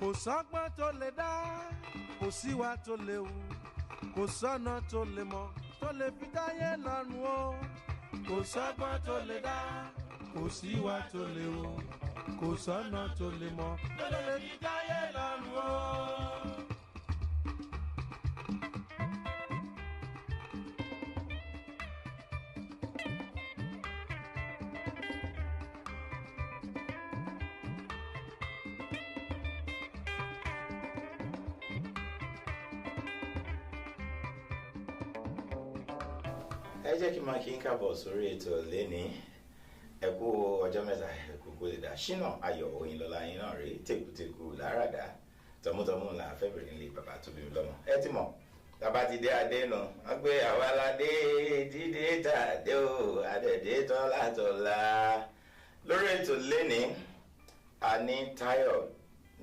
kò sọ́gbọ́n tó lè dá kò síwá tó lè wù kò sọ́nà tó lè mọ̀ tó lè fi dáyé lọ́rùn o kò sọ́gbọ́n tó lè dá kò síwá tó lè wù kò sọ́nà tó lè mọ̀ tó lè fi dáyé lọ́rùn o. ẹ jẹ́ kí n máa kí n káàbọ̀ sórí ètò lẹ́ni ẹ kú ọjọ́ mẹ́ta ẹ kú kó lè dá Ṣínà Ayọ̀ Òyìnlọ́lá yín náà rèé tèkútèkú làáràdá tọmútọmú là fẹ́ bẹ̀rẹ̀ nílé bàbá tó bí mi lọ́mọ ẹ ti mọ̀ tàbá ti dé adé nù wọ́n gbé àwa aládé dídé tàdé o adẹ̀dé tọ́látọ́lá lórí ètò lẹ́ni a ní Táyọ̀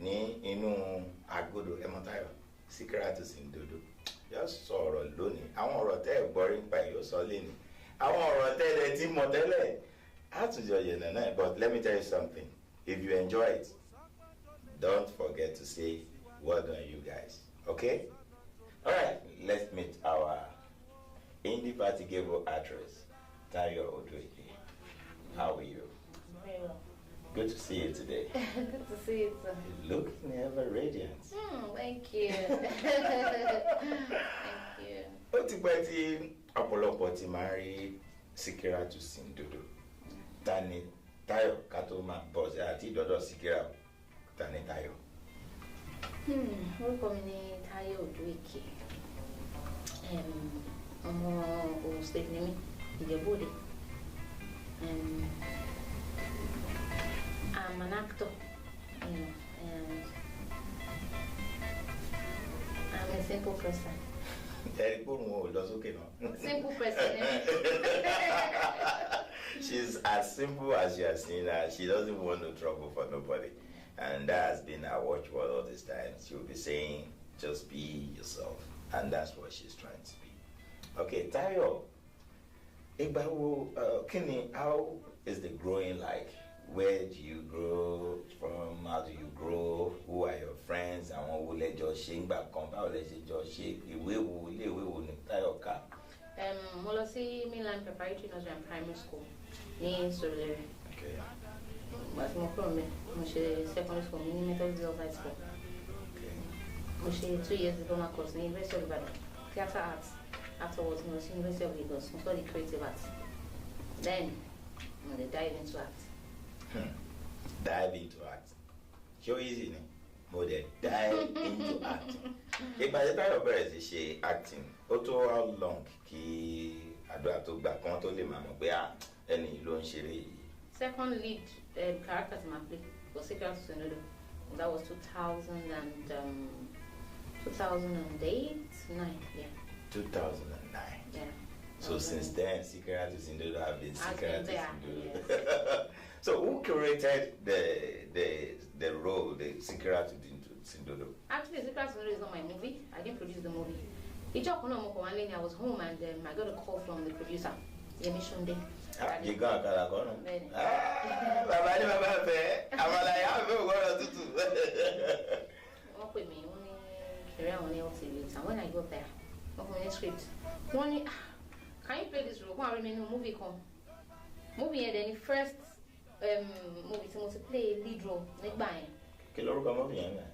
ní inú agodo ẹmọ Táyọ̀ Síkírátù Sìǹdòdò yóò sọ ọ̀rọ̀ lónìí àwọn ọ̀rọ̀ tẹ́ ẹ̀ gbọ́ rí pa yóò sọ lẹ́ni àwọn ọ̀rọ̀ tẹ́lẹ̀ tí mọ̀ tẹ́lẹ̀ àtúnjọ yẹn náà but let me tell you something if you enjoy it don't forget to say well done you guys okay alright let's meet our indefatigable actress Tayo Odoye. How are you? Very well. Good to see you today. Good to see you too. You look never radiant. Thank you. Thank you. Ó ti pẹ́ tí ọ̀pọ̀lọpọ̀ ti máa rí Síkírátù Sìǹdòdò. Ta ni Táyọ̀ ká tó máa bọ̀ sí àti ìdọ́dọ̀ Síkírátù. Ta ni Táyọ̀? Orúkọ mi ni Táyọ̀ Odoye. Ọmọ Ogun State ni mí, Ìjẹ̀bú-Òde. I'm an actor, and I'm a simple person. Simple person. She's as simple as you have seen her. She doesn't want no trouble for nobody. And that has been her watchword all this time. She'll be saying, just be yourself. And that's what she's trying to be. Okay, Tayo, how is the growing like? Where do you grow from? How do you grow? Who are your friends? Àwọn wo lẹ jọ ṣe ńgbà kan? Báwo lẹ ṣe jọ ṣe? Ilé ìwé wo ni Táyọ̀ kà? Mo lọ sí Mainland Preparatory Nursery and Primary School ní Surulere. Okay. But mo kúrò mi, mo ṣe secondary school ní Methodist Girls High School. Okay. Mo ṣe 2 years diploma course ní University of Ibadan, Theatre Arts. Afterwards, mo lọ sí University of Lagos, mo studied creative arts. Then, mo dey dive into art. Dive into art. Show easy ni. Mo dey dive into art. Ìgbà tí Táyọ̀ bẹ̀rẹ̀ sí ṣe acting, ó tó how long kí àdúrà tó gbà kan tó lè máa mọ̀ pé ẹni ló ń ṣeré yìí. Second lead character in my play was Síkírátù Sìǹdòdò. That was 2008, 9, yeah. 2009. Yeah. So since then, Síkírátù Sìǹdòdò have been Síkírátù Sìǹdòdò. Yes. So who curated the role, the Síkírátù Sìǹdòdò? Actually, Síkírátù Sìǹdòdò is not my movie. I didn't produce the movie. I was home and I got a call from the producer, Yemi Shunde. You got a call? Baba ni baba fẹ́. Amala ya fẹ́ gbọ́dọ̀ tútù. Wọ́n pè mí, wọ́n ní career on LTV. And when I got there, wọ́n fún mi ní script. Wọ́n ní, can you play this role? Wọ́n á rí mi nínú movie kan. Movie yẹn dẹ̀ ni first movie tí mo ti play lead role nígbà yẹn. Kí lorúkọ movie yẹn náà?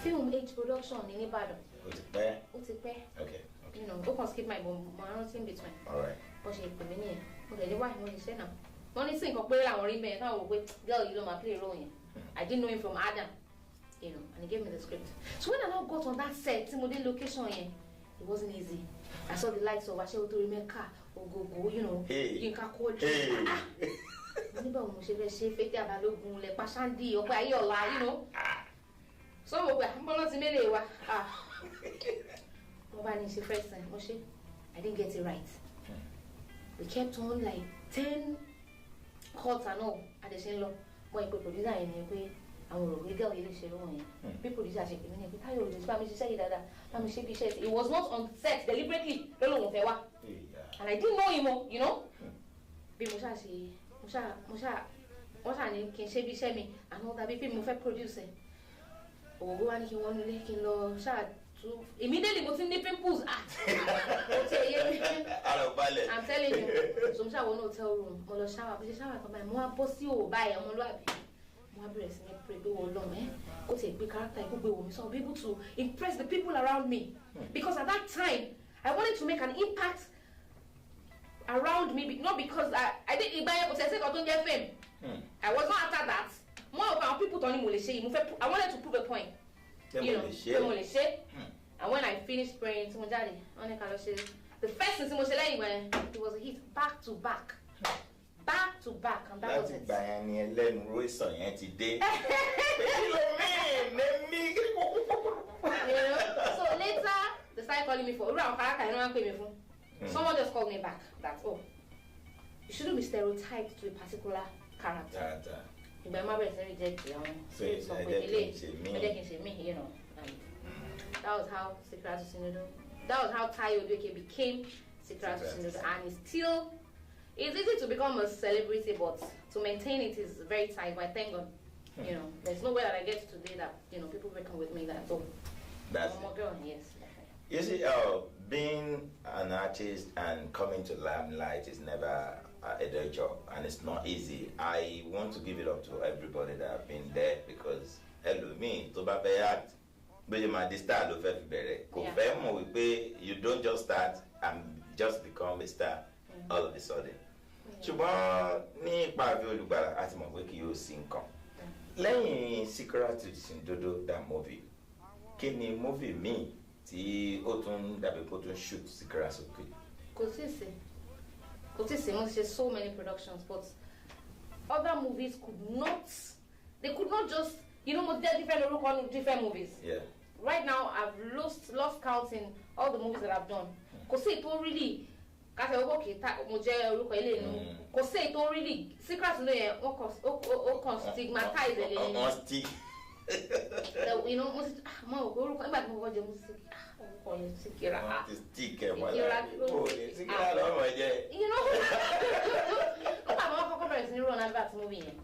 Film H production ní Ìbàdàn. Ó ti pẹ́. Ó ti pẹ́. Okay. You know, ó kàn skip my bum, mo rántí in between. All right. Bó ṣe pè mí nìyẹn. Mo lè ní wáyé mo lè ṣe náà. Wọ́n ní sí nǹkan péré làwọn rí bẹ́ẹ̀ káwọn wò pé girl yìí ló máa play role yẹn. I didn't know him from Adam, you know, and he gave me the script. So when I now got on that set, tí mo dé location yẹn, it wasn't easy. I saw the lights of Aṣẹ́wó tó rí mẹ́ka, Ògògó, you know, Yínká Quadri. Nígbà wo mo ṣe fẹ́ ṣe Fẹ́tí Abalógun, Lẹ́pà Ṣándì, Ọpẹ́ Ayọ̀lá, you know. So mo gbà, mo lọ sí mélèé wa. Mo bá ní ṣe first time, mo ṣe. I didn't get it right. We kept on like 10 calls and all. Adẹ̀ṣe ń lọ. Mo ìpè producer yẹn ni pé àwọn òrògbé girl yìí lè ṣe lóhùn yẹn. Bí producer ṣe pè mí ní pé Táyọ̀ lè bá mi ṣiṣẹ́ yìí dáadáa, bá mi ṣe bí iṣẹ́. It was not on set deliberately lọ́lọ́hùn fẹ́ wá. And I didn't know him, you know. Bí mo ṣáà wọ́n ṣà ní kí n ṣe bí iṣẹ́ mi àná tàbí pé mo fẹ́ produce ẹ̀ òwò wá ní kí wọ́n nílé kí n lọ ṣáà tú immediately mo ti ní pimples ó ti ẹ̀yẹ mi I'm telling you so mo ṣàwọn ní hotel room mo lọ ṣáwà bó ṣe ṣáwà kan báyìí mo wá bọ́ sí òwò báyìí ọmọlúwàbí mo wá bẹ̀rẹ̀ sí ní pray pé wọ́n lọ́mọ kó tiẹ̀ gbé character ikú gbé wò mí so I'll be able to impress the people around me because at that time I wanted to make an impact around me not because I did ìgbà yẹn kò tẹ̀ sí kan tó ń jẹ́ fame I was not after that more of our people turning mo lè ṣe yìí I wanted to prove a point you know mo lè ṣe and when I finished praying tí mo jáde wọ́n ní ká lọ ṣe the first thing tí mo ṣe lẹ́yìn ìgbà it was a hit back to back and that was it. láti gbà yẹn ni ẹlẹ́nu rọ́ìsàn yẹn ti dé. So later they started calling me for irú àwọn character yẹn wọ́n pè mí fún. Someone just called me back that you shouldn't be stereotyped to a particular character. Ìgbà máa bẹ̀rẹ̀ sí reject àwọn sọ pé ilé ẹ̀jẹ̀ kì í ṣe mí you know. That was how Sikiratu Sinodo. That was how Tayo Odueke became Sikiratu Sinodo, and it's easy to become a celebrity, but to maintain it is very tight. But thank God, you know, there's no way that I get to today that people reckon with me that that's more girl, yes. You see, being an artist and coming to limelight is never a day job, and it's not easy. I want to give it up to everybody that have been there because hello me to be act. But my star lo fẹ́ fi bẹ̀rẹ̀ kò fẹ́ mọ̀ wípé you don't just start and just become a star all of a sudden. Ṣùgbọ́n ní ipa àbí olùgbàlà a ti mọ̀ pé kì yóò sí nǹkan. Lẹ́yìn Sikiratu Sinodo that movie kí ni movie míì tí ó tún dàbí kó tún shoot Sikiratu sókè? Kò tí ì sí mo ti ṣe so many productions but other movies they could not just mo did different movies. Yeah. Right now I've lost count in all the movies that I've done. Kò sí ètò really kásẹ̀ owó kìí mo jẹ́ orúkọ ilé inú kò sí ètò really Sikiratu ló yẹ ó kàn stigmatize ẹ̀ lẹ́yìn. Wọ́n stick. Mo ò orúkọ nígbà tí mo kọ́ jẹ music orúkọ yẹn Sikira. Wọ́n ti stick ẹ̀ wọ́n láti Sikira lọ́mọ jẹ́. Nígbà tí wọ́n kọ́kọ́ bẹ̀rẹ̀ sí ní run advert movie yẹn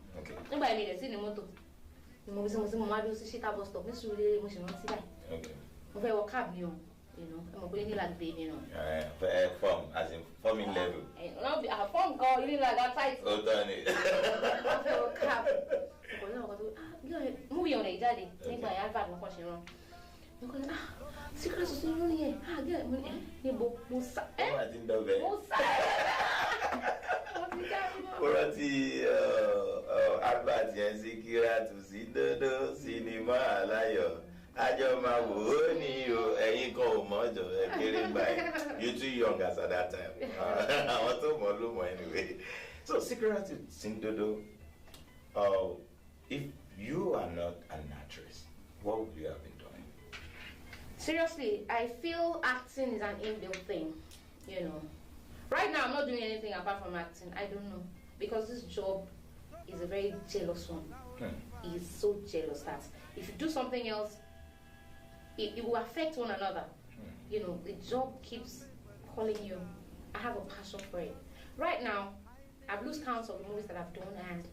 nígbà yẹn mi rẹ̀ sí ní mọ́tò. Mo máa dúró sí Shita bus stop ní Surulere mo ṣe rántí báyìí. Mo fẹ́ wọ cab mi o, ẹ mọ̀ pé ní like baby náà. Form as in forming level. Form kan ní like that tight. Ó tán ni. Mo fẹ́ wọ cab. Ọkọ̀ náà kọ́ tó múbi ọ̀nà ìjáde nígbà yẹn advert lọ́kọ̀ ṣe rán. Mo kọ́ ní Sikiratu Sinodo ní yẹn gẹ́gẹ́ mo ní níbo mo sá. Wọ́n àti ń dọ̀bẹ̀. Mo sá. Mo rántí advert yẹn Sikiratu Sinodo sinimá aláyọ̀ àjọ máa wò ó ní o ẹ̀yin kan ò mọ̀ jọ ẹ kéré báyìí you too young as at that time àwọn tó mọ̀ ló mọ̀ anyway. So Sikiratu Sinodo, if you are not an actress, what would you have been doing? Seriously, I feel acting is an inbuilt thing, Right now, I'm not doing anything apart from acting. I don't know. Because this job is a very jealous one. He is so jealous that if you do something else, it will affect one another. The job keeps calling you. I have a passion for it. Right now, I've lost count of the movies that I've done and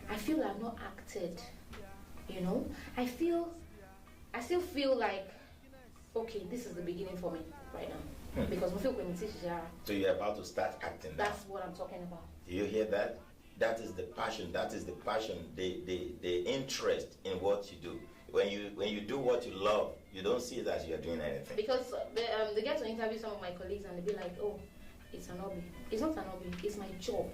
I feel I've not acted. I still feel like, okay, this is the beginning for me right now. Because we feel when so you're about to start acting now. That's what I'm talking about. Do you hear that? That is the passion. The interest in what you do. When you do what you love, you don't see it as you're doing anything. Because they get to interview some of my colleagues and they be like, oh, it's an hobby. It's not an hobby. It's my job.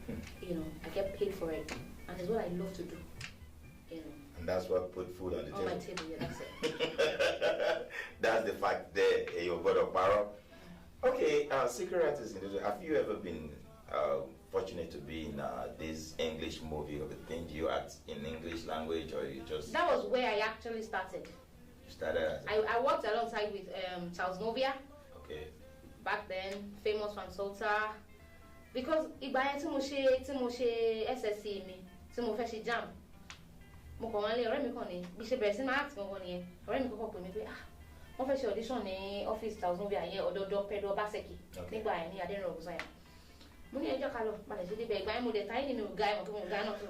I get paid for it, and it's what I love to do. And that's what put food on the table. On my table, yeah, that's it. That's the fact there. You've got a paro. Okay, Sikiratu Sinodo, have you ever been fortunate to be in this English movie of a thing? You act in English language or you just... That was where I actually started. You started as I worked alongside with Charles Novia. Okay. Back then, famous consultant. Because ìgbà yẹn tí mo ṣe SSC mi, tí mo fẹ́ ṣe JAMB, mo kàn wọ́n lé ọ̀rẹ́ mi kàn ní bí ṣe bẹ̀rẹ̀ sí máa act gangan nìyẹn. Ọ̀rẹ́ mi kọ́kọ́ pè mí pé wọ́n fẹ́ ṣe audition ní ọ́fíìsì Charles Novia yẹn ọ̀dọ̀ Pedro Baseki nígbà yẹn ní Adẹ́rìn Ògùnsáyà. mo ní ẹjọ́ ká lọ padà sí débẹ̀ ìgbà yẹn mo dẹ̀ táyé nínú ọ̀gá ẹ̀mọ́ kí mo ọ̀gá náà tó.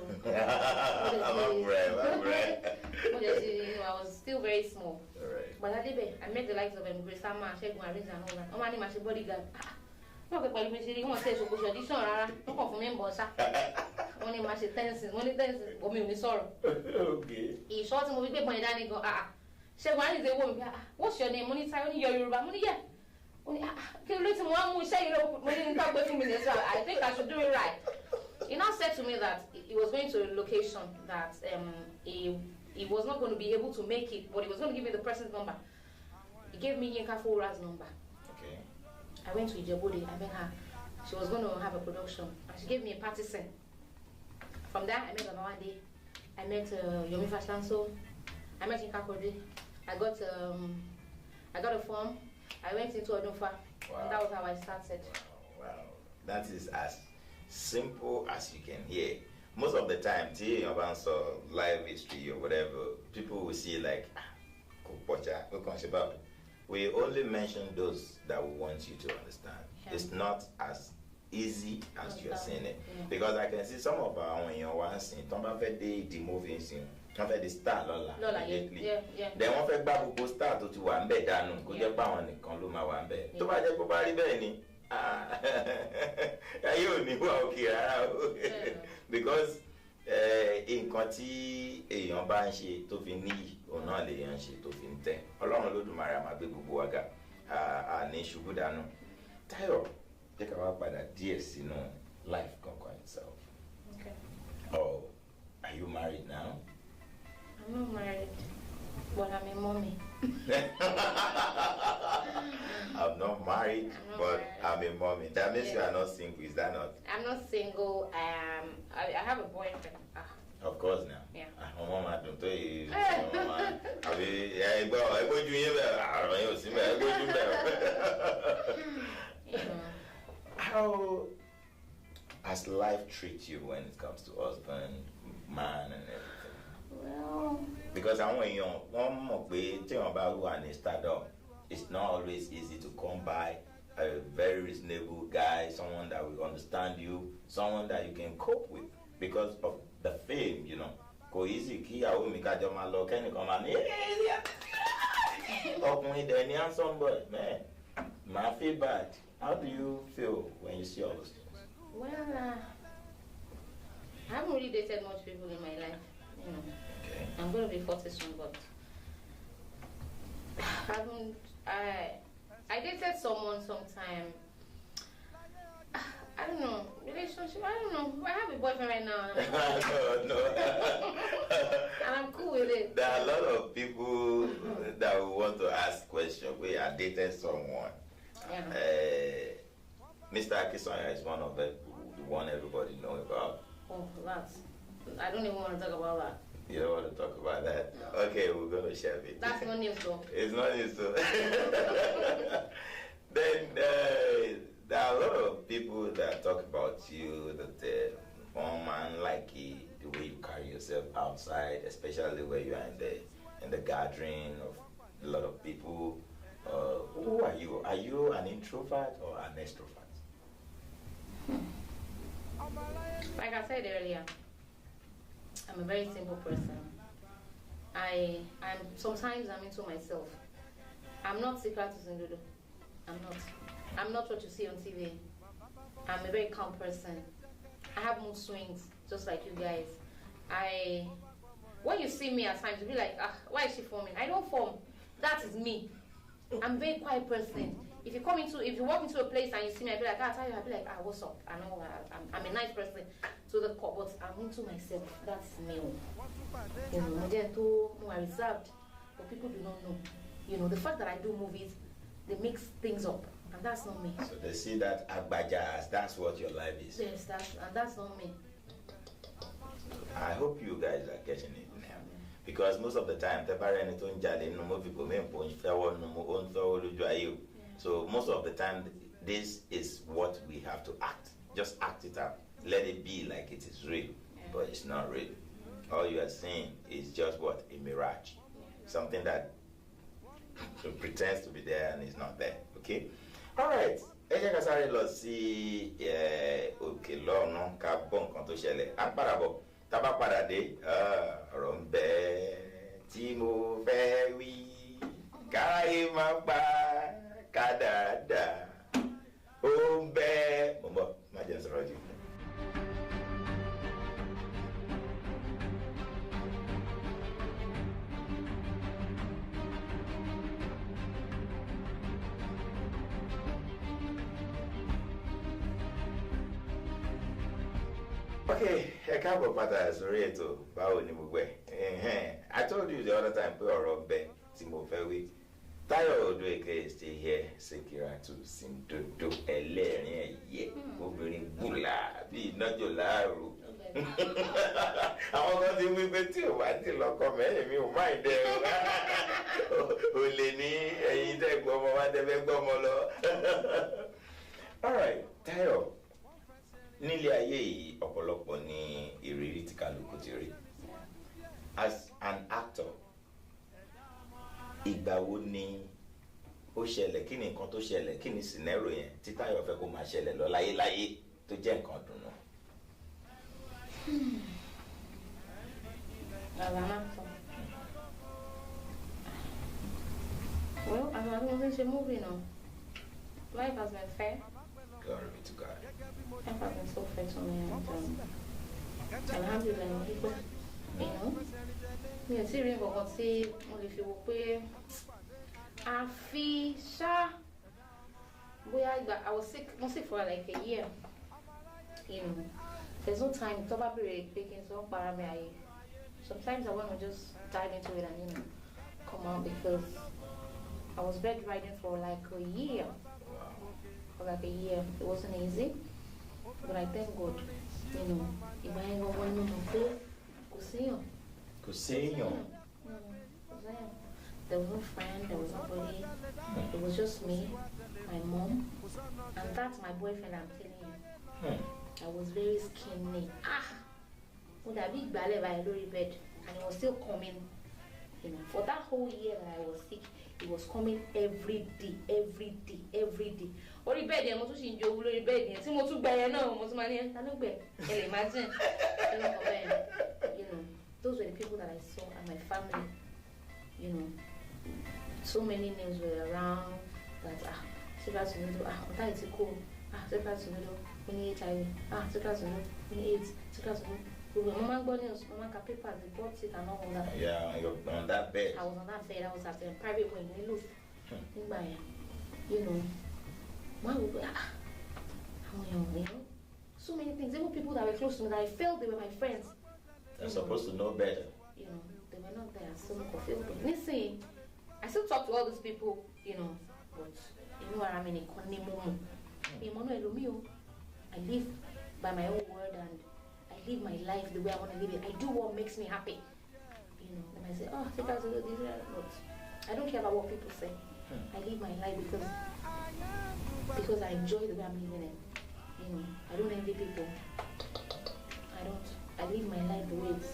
mo dẹ̀ ti I was still very small. Bàtà débẹ̀ I met the likes of Grace Sama Ṣẹ́gun Arinze and all that wọ́n máa ní màá ṣe bodyguard. wọ́n pẹ̀ pẹ̀lú mi ṣe rí wọ́n ṣe ṣòkòṣò audition rárá wọ́n kàn fún mi ń bọ̀ ṣá. wọ́n ní màá ṣe tẹ́ǹsì wọ́n ní tẹ́ǹsì omi ò ní sọ̀rọ̀. ìṣọ́ tí mo fi gbé bọ̀ yẹn dání gan Ṣẹ́gun Arinze wò mí bí what's your name mo ní Táyọ̀ ní yọ Yorùbá mo ní yẹ. I think I should do it right. He now said to me that he was going to a location that he was not going to be able to make it, but he was going to give me the person's number. He gave me Yinka Fora's number. Okay. I went to Ijebode. I met her. She was going to have a production, and she gave me a party scene. From there, I met Amawade. I met Yomi Fashlanso. I met Yinka Kode. I got a form. I went into Odunfa, and that was how I started. Wow. That is as simple as you can hear. Most of the time, live history or whatever, people will see like, we only mention those that we want you to understand. Yeah. It's not as easy as you're saying it. Yeah. Because I can see some of our when you're watching, the movie scene. Wọ́n fẹ́ di star lọ́la immediately then wọ́n fẹ́ gbá gbogbo star tó ti wà ń bẹ̀ dànù kó jẹ́ pé àwọn nìkan ló máa wà ń bẹ̀ tó bá jẹ́ kó bá rí bẹ́ẹ̀ ni ayé ò ní wà òkè rárá o because nǹkan tí èèyàn bá ń ṣe tó fi níyì òun náà lèèyàn ń ṣe tó fi ń tẹ̀ Ọlọ́run Olódùmarè á máa gbé gbogbo wa ga ní ṣubú dànù. Táyọ̀ jẹ́ ká wá padà díẹ̀ sínú life kankan itself. Okay. Oh, are you married now? I'm not married, but I'm a mommy. I'm not married, I'm a mommy. That means you are not single, is that not? I'm not single. I have a boyfriend. Of course now. Yeah. Mama, don't tell you. How has life treated you when it comes to husband, man, and everything? Well, because I want you one more way thing about who and startup. It's not always easy to come by a very reasonable guy, someone that will understand you, someone that you can cope with because of the fame, you know. Go easy, somebody, man. I feel bad. How do you feel when you see all those things? Well, I haven't really dated much people in my life. You know. Okay. I'm going to be 40 soon, but I dated someone sometime. I don't know, relationship, I don't know. I have a boyfriend right now. No. And I'm cool with it. There are a lot of people that will want to ask questions. We are dating someone. Yeah. Mr. Akisanya is one of the one everybody knows about. Oh, that's... I don't even want to talk about that. You don't want to talk about that? No. Okay, we're going to share it. That's not news though. It's not news though. Then there are a lot of people that talk about you, that one man like the way you carry yourself outside, especially when you are in the gathering of a lot of people. Who are you? Are you an introvert or an extrovert? Like I said earlier, I'm a very simple person. Sometimes I'm into myself. I'm not Secret to Zindodo. I'm not what you see on TV. I'm a very calm person. I have mood swings, just like you guys. When you see me at times, you'll be like, why is she forming? I don't form. That is me. I'm a very quiet person. If you walk into a place and you see me, I'll be like, I'll be like, what's up? I know I'm a nice person to the core, but I'm into myself. That's me. You know, they're too more reserved, but people do not know. You know, the fact that I do movies, they mix things up, and that's not me. So they see that Agbajas, that's what your life is. Yes, that's not me. I hope you guys are getting it now. Because most of the time, so most of the time, this is what we have to act. Just act it out. Let it be like it is real, but it's not real. All you are seeing is just what? A mirage. Something that pretends to be there and is not there. Okay? All right. ẹ jẹ́ ká sáré lọ sí òkè lọ́ọ̀nù ká bọ́ nǹkan tó ṣẹlẹ̀ á padà bọ̀ tá a bá padà dé ọ̀rọ̀ ń bẹ tí mo fẹ́ wí káyé má pa kádàrádà ó ń bẹ mo bọ̀ má jẹ́ sọ̀rọ̀ jù. Okay, ẹ káàbọ̀ padà sórí ètò báwo ni gbogbo ẹ̀. I told you the other time pé ọ̀rọ̀ bẹ tí mo fẹ́ wí. Táyọ̀ Odòèké stay here Sekiratu Sindodo ẹlẹ́rìn ẹ̀yẹ obìnrin gbùlà bíi nájò láàrú. Àwọn kan ti wí pé tí o bá ti lọ́kọ mẹ́rin mi ò máa ń dẹ o lè ní ẹ̀yin tẹ́ gbọ́ ọmọ wa tẹ́ fẹ́ gbọ́ ọmọ lọ. All right, Táyọ̀. Nílé ayé yìí ọ̀pọ̀lọpọ̀ ní ìrírí tí kálukú ti rí. As an actor, ìgbà wo ni ó ṣẹlẹ̀, kí ni nǹkan tó ṣẹlẹ̀, kí ni scenario yẹn tí Táyọ̀ fẹ́ kó máa ṣẹlẹ̀ lọ láyéláyé tó jẹ́ nǹkan dùnú? As an actor. Well, as an actor, movie now. Life has been fair. Glory be to God. Life has been so fair to me, and alhamdulillah, people, you know, mi ò tí ì rí nǹkan tí mo lè fi wò pé àfi ṣá bóyá ìgbà I was sick for like a year, you know. There's no time tó bá bèrè pé kí n sọ para mi ayé. Sometimes I want to just dive into it and, you know, come out because I was bedridden for like a year. For like a year. It wasn't easy, but I thank God, you know. Ìgbà yẹn gbọ́n ní mo pé kò séèyàn. Kò séèyàn. There was no friend, there was nobody. It was just me, my mom, and that's my boyfriend, I'm telling you. I was very skinny. With a big ballet by lórí bed, and it was still coming. You know, for that whole year that I was sick, it was coming every day. Orí bed yẹn mo tún ṣì ń jowú lórí bed yẹn tí mo tún gbẹ yẹn náà mo tún máa ní ta ló gbẹ ẹ lè imagine. You know, those were the people that I saw and my family. You know, so many names were around that Sekiratu Sindodo ọ̀tá yìí ti kú Sekiratu Sindodo ó ní HIV Sekiratu Sindodo ó ní AIDS Sekiratu Sindodo. When Mama got news, Mama got papers, they bought it and all that. Yeah, you're on that bed. I was on that bed. I was at a private wing. Look, you know, why would you know, so many things. Even people that were close to me that I felt they were my friends. They're supposed to know better. You know, they were not there. So confused. Listen, I still talk to all these people, you know, but you know what I mean. I live by my own word and live my life the way I want to live it. I do what makes me happy. You know, and I say, Sekiratu Sindodo, but I don't care about what people say. I live my life because I enjoy the way I'm living it. You know, I don't envy people. I live my life the way it's.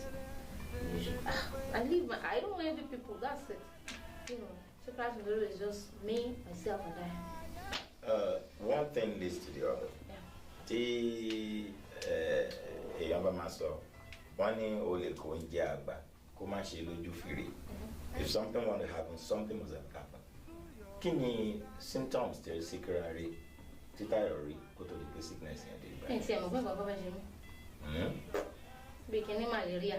I don't envy people. That's it. You know, Sekiratu Sindodo is just me, myself, and I. One thing leads to the other. Yeah. Èèyàn bá máa sọ wọ́n ní o lè kó oúnjẹ àgbà kó má ṣe lójú fìrí. If something want to happen, something must have happened. Kí ni symptoms tẹ̀ síkírà rí tí Táyọ̀ rí kó tó di pé sickness yẹn dé gbà? Ẹ̀ tí ẹ̀ mọ̀ fún ìgbà bọ́bá ṣe mí. Bí kìíní malaria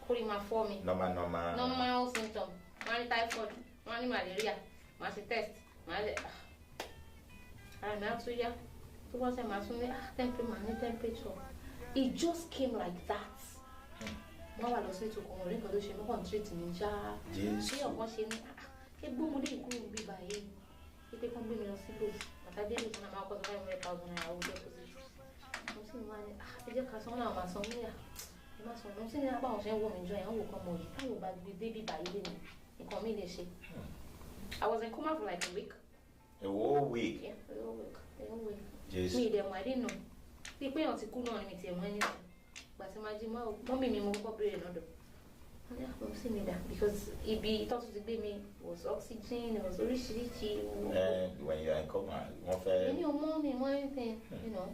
kórì máa fọ́ mi. Normal symptom. Wọ́n á ní typhoid, wọ́n á ní malaria, màá ṣe test, màá lè ara mi á tún yá. Tó bá ṣe màá tún ní temperature. It just came like that. Wọ́n wà lọ sí ètò kan orí kan tó ṣe mọ́ kàn treat mi já. Ṣé ọ̀kan ṣe ní ṣé gbómọdé ìkúrò ń bí báyìí? Pípé kan gbé mi lọ sí lò. Bàtà délé ìfúnná máa kọ́ sọ 500,000 naira owó deposit. Mo sì ní wá ní ẹ jẹ́ ká sanwó náà máa san níyà. Ẹ má san mo sì ní apá àwọn ṣe ń wò mí jọ yẹn wò kán mọ̀ yìí. Táwọn bá gbé débí báyìí lé mi. Nǹkan mi lè ṣe. I was in coma for like a week. A whole week? Yeah, a whole week. Yes. Me them, I didn't know. Bí pé èèyàn ti kú náà ni mi ti ẹ̀ mọ́ ẹni sùn. Gbà tí máa jí mọ́mì mi mo kọ́kọ́ béèrè lọ́dọ̀. I'm seeing that because it be thought to be me was oxygen, it was originality. When you're in coma, anything, you know.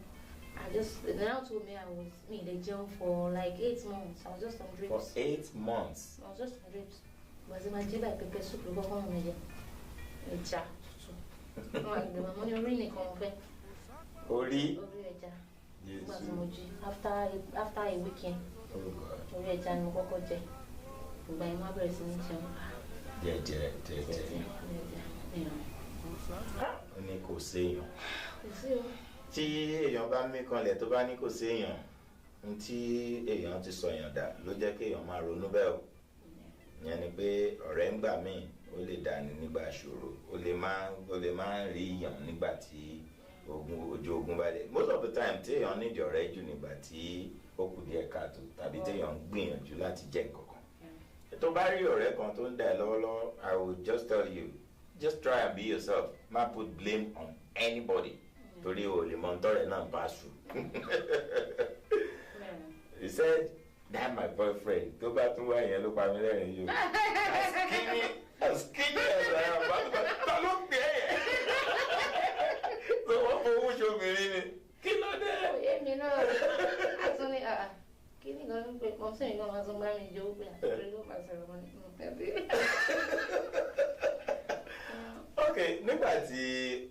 I just now told me I was in the jail for like 8 months. I was just on drips. For 8 months. I was just on drips. Was in my jail like pepper soup. We go home with it. It's ja. Like the money really come over. Ori. Yes. After a weekend. Oh God. Ori ja ni mo kọ́kọ́ jẹ. Ìgbà yẹn má bẹ̀rẹ̀ sí ní jẹun. Jẹ. You know. Ó ní kò séèyàn. Kò sí o. Tí èèyàn bá mí kanlẹ̀ tó bá ní kò séèyàn, tí èèyàn ti sọ èèyàn dà ló jẹ́ kí èèyàn máa ronú bẹ́ẹ̀ o. Ìyẹn ni pé ọ̀rẹ́ ń gbà míì ó lè dàní nígbà ìṣòro, ó lè máa rí èèyàn nígbà tí ojú ogun bá dé. Most of the time tí èèyàn nídìí ọ̀rẹ́ jù nígbà tí ó kù díẹ̀ káàtó tàbí tí èèyàn ń gbìyànjú láti jẹ́ nǹkan kan. Tó bá rí ọ̀rẹ́ kan tó ń dà ẹ́ lọ́wọ́lọ́wọ́, I will just tell you, just try and be yourself. Má put blame on anybody. Torí o lè mọ ntọ́rẹ̀ náà pass through. He said, that my boyfriend, tó bá tún wá yẹn ló pa mí lẹ́rìn yìí. As skinny as I am, ta ló pè é yẹn? So wọ́n fowó ṣobìnrin ni. Kí ló dé? Òye mi náà, a tún ní kí ni gan-an pé mọ̀ sí mi gan-an máa tún bá mi jó pé àtúntò ló máa sọ̀rọ̀ wọn ní Okay, nígbà tí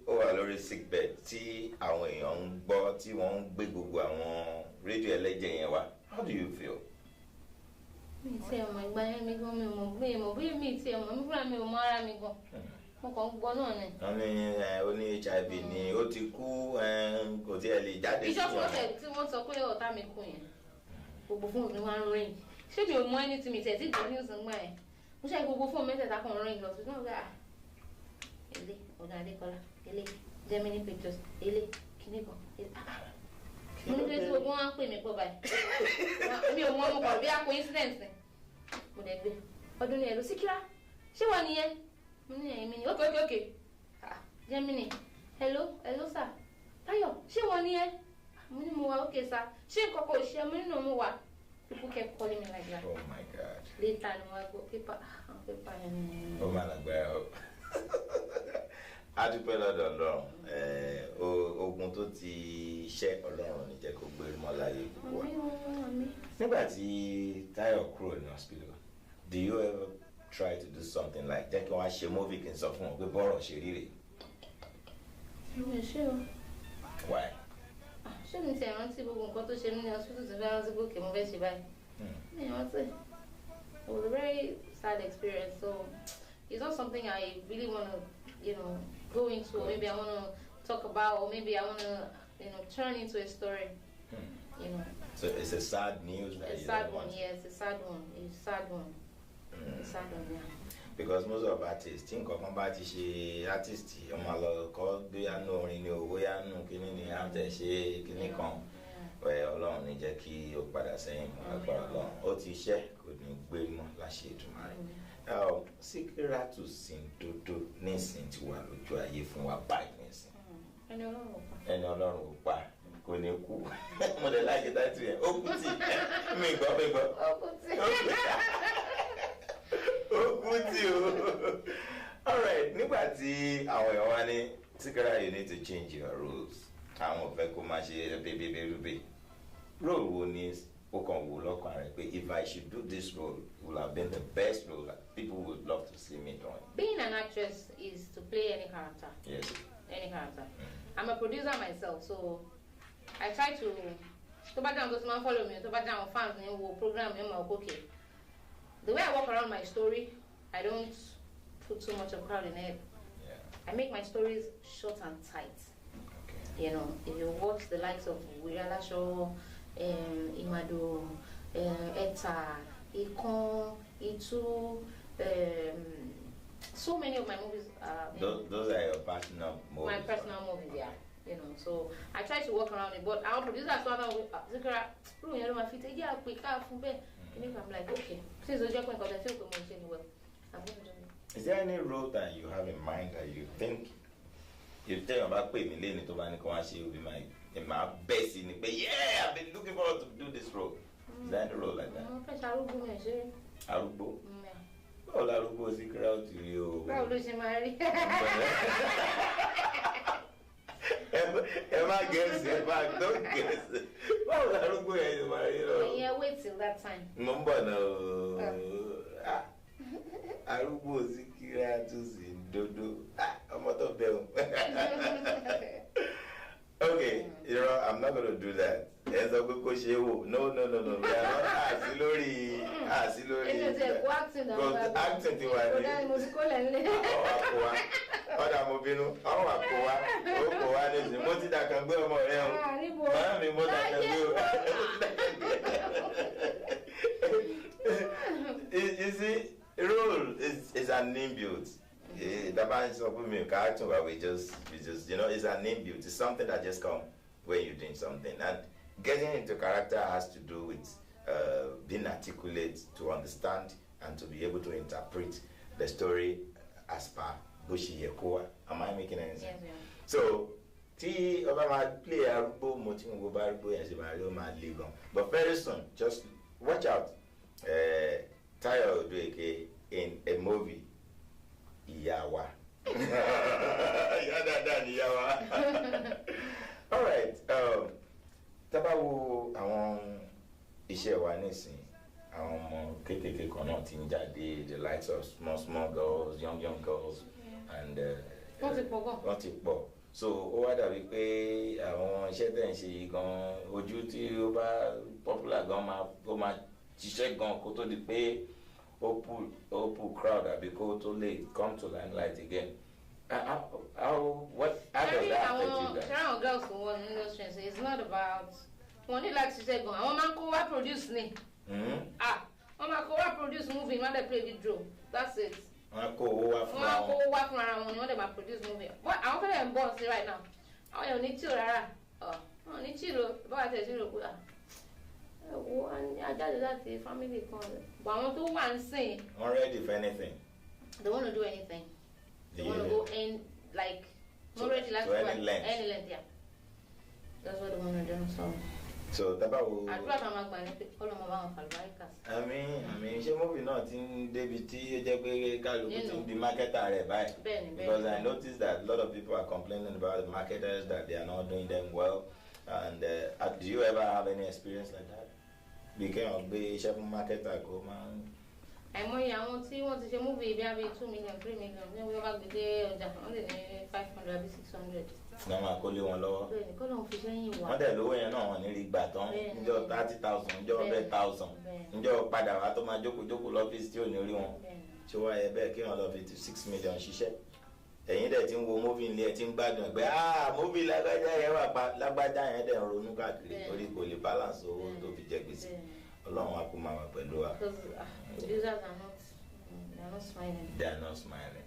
ó wà lórí sick bed tí àwọn èèyàn ń gbọ́ tí wọ́n ń gbé gbogbo àwọn rédíò ẹlẹ́jẹ̀ yẹn wá, how do you feel? Mi ti ẹ̀ mọ̀ ìgbà yẹn mi gan mi mọ̀ bí mi ti ẹ̀ mọ̀ mi fúnra mi ò mọ ara mi gan. Mo kàn ń gbọ́ náà ni. Wọ́n ní ó ní HIV ni ó ti kú kò tí ẹ lè jáde sí ìjọ fún ọ̀sẹ̀ tí wọ́n sọ pé ọ̀tá mi kú yẹn gbogbo fóònù mi máa ń rìn ṣé mi ò mọ ẹni tí mi tẹ̀ tí ìgbà news ń gbà yẹn mo ṣe gbogbo fóònù mẹ́tẹ̀ẹ̀ta kan rìn lọ sí náà gbà ilé ọ̀gá Adékọ́lá ilé Germany pictures ilé kíní kan mo ní pé tí gbogbo wọn á pè mí pọ̀ báyìí mi ò mọ ọmọ kan bí a coincidence ni mo dẹ̀ gbé ọdún ní ẹ̀rọ Síkírá ṣé wọ́n nìyẹn mo ní ẹ̀yìn mi ní okay Germany hello sir Táyọ̀ ṣé wọ́n nìyẹn mo ní mo wà okay sir ṣé nǹkan kò ṣe mo nínú mo wà people kept calling me like that. Oh my God. Later ni wọ́n gbọ́ pépà yẹn. Ó máa lágbára o. A dúpẹ́ lọ́dọ̀ Ọlọ́run ogun tó ti ṣẹ́ Ọlọ́run ní jẹ́ kó gbé mọ́ láyé gbogbo wa. Nígbà tí Táyọ̀ kúrò ní hospital, do you ever try to do something like jẹ́ kí wọ́n á ṣe movie kí n sọ fún wọn pé bọ́rọ̀ ṣe rí rè? Mi ò ṣe o. Why? Ṣé mi ti rántí gbogbo nǹkan tó ṣe ní hospital tó fẹ́ rántí gòkè mo fẹ́ ṣe báyìí? Mi ò rántí. It was a very sad experience, so it's not something I really want to, go into. Maybe I want to talk about, or maybe I want to, turn into a story. So it's a sad news. A sad one, yes, a sad one. It's a sad one. A sad one, yeah. Because most of artists think of somebody she artist called bí àánú orin ni owó yánú kíní ni à ń tẹ̀ ṣe kíní kan Ọlọ́run ní jẹ́ kí ó padà sẹ́yìn agbára Ọlọ́run ó ti ṣẹ́ kò ní gbé mọ́ láṣẹ Èdùmàrè. Síkírátù Sìǹdòdò nísìn ti wà lójú ayé fún wa báyìí nísìn. Ẹni Ọlọ́run ò pa kò ní kú mo lè láyé dájú yẹn ó kú tí mi gbọ́. Ó kú tí. Alright, nígbà tí àwọn èèyàn wá ní Síkírá, you need to change your rules. Àwọn ò fẹ́ kó máa ṣe bébébérúbé. Role wo ni ó kàn wò lọ́kàn rẹ̀ pé if I should do this role, it would have been the best role that people would love to see me doing. Being an actress is to play any character. Yes. Any character. I'm a producer myself, so I try to. To back down, those man follow me. To back down, fans me will program me. Okay. The way I walk around my story, I don't put too much of crowd in it. Yeah. I make my stories short and tight. Okay. If you watch the likes of Wirala Show, Imado, Eta, Ikon, Itu, so many of my movies are. Those are your personal movies. My personal movies, yeah. So I try to work around it, but our producer as well, Zikra, I'm like, okay, since the job I feel promotion well, I'm going to do it. Is there any role that you have in mind that you think you tell about me to be my best in it? But yeah, I've been looking forward to do this role. Is there any role like that? arúgbó báwo la arúgbó sí crowd rí o. báwo ló ṣe máa rí. ẹ má gẹ̀ẹ́sì ẹ má don't gẹ̀ẹ́sì báwo la arúgbó yẹn ṣe máa rí lọ. yeah, wait till that time. mo ń bọ̀ náà o arúgbó sí crowd sí dodo ọmọ tó bẹ̀rù. Okay, you know, I'm not going to do that. There's a good question. No. We are not asking. Acting to one. Ọ̀dà mo bínú, ọ̀rọ̀ àkọ́wá, òkòwá ní ìsìn, mo ti dàkàn gbé ọmọ rẹ̀ o. Báyọ̀ mi mo dàkàn gbé o. You see, role is an inbuilt. That man is open me character where we just you know, it's an inbuilt. It's something that just comes when you're doing something. And getting into character has to do with being articulate, to understand and to be able to interpret the story as per Bushi Yekoa. Am I making any sense? Yes, yeah. So, T Obama play Arubo, Motin Gobarbo, and Zimario Madligon. But very soon, just watch out. Tayo Odweke in a movie. Iyawa. Iyawa. All right. Tabawo àwọn iṣẹ́ wa nísìn àwọn ọmọ kékeré kan náà ti ń jáde, the likes of small girls, young girls, and wọ́n ti pọ̀. So ó wá dàbí pé àwọn iṣẹ́ tẹ̀ ń ṣe yìí gan ojú tí ó bá popular gan máa ṣiṣẹ́ gan kó tó di pé ó pull crowd àbí kó tó lè come to limelight again. How does that affect you guys? Our girls who want industry, so it's not about only like she said, I want to produce me. I want to produce movie, not play video. That's it. I want to work from around when they produce movie. But I want to emboss right now. I need to, I need to, but I tell you, I just that the family call. But I want to one thing. I'm ready for anything. They want to do anything. They want to go in like already like any length. Any length, yeah. That's what they want to do. So Tabawo. I'd rather make my people all about Falbaikas. I mean, she movie not in DBT, the marketer because I noticed that a lot of people are complaining about the marketers that they are not doing them well. And do you ever have any experience like that? Became a big chef marketer, go man. I'm only I want to see a movie, maybe 2 million, 3 million. Then we have the day only 500, 600. No, I call you one lower. What the lower and on any baton, enjoy 30,000, enjoy 100,000. Enjoy Pada, to my Joko love is still nearly one. So I bet you all of it to 6 million, she said. And that thing will move in there, think bad. Movie like that, and then Ronuka, or balance or to be Jackis. Along Akuma, because producers are not smiling. They are not smiling.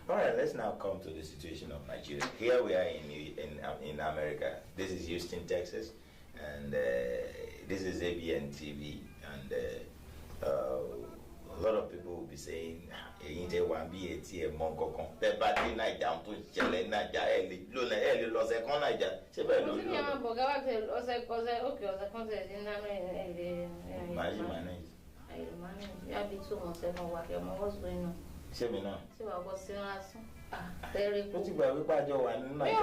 All right, let's now come to the situation of Nigeria. Here we are in America. This is Houston, Texas, and this is Abntv, and a lot of people will be saying, "Ain't one be a monko? The battery night down to Chile, Naja, Luna, lost a con Naja." What's going on? Seminar. So I was saying last. Very good. What's about we part your one? They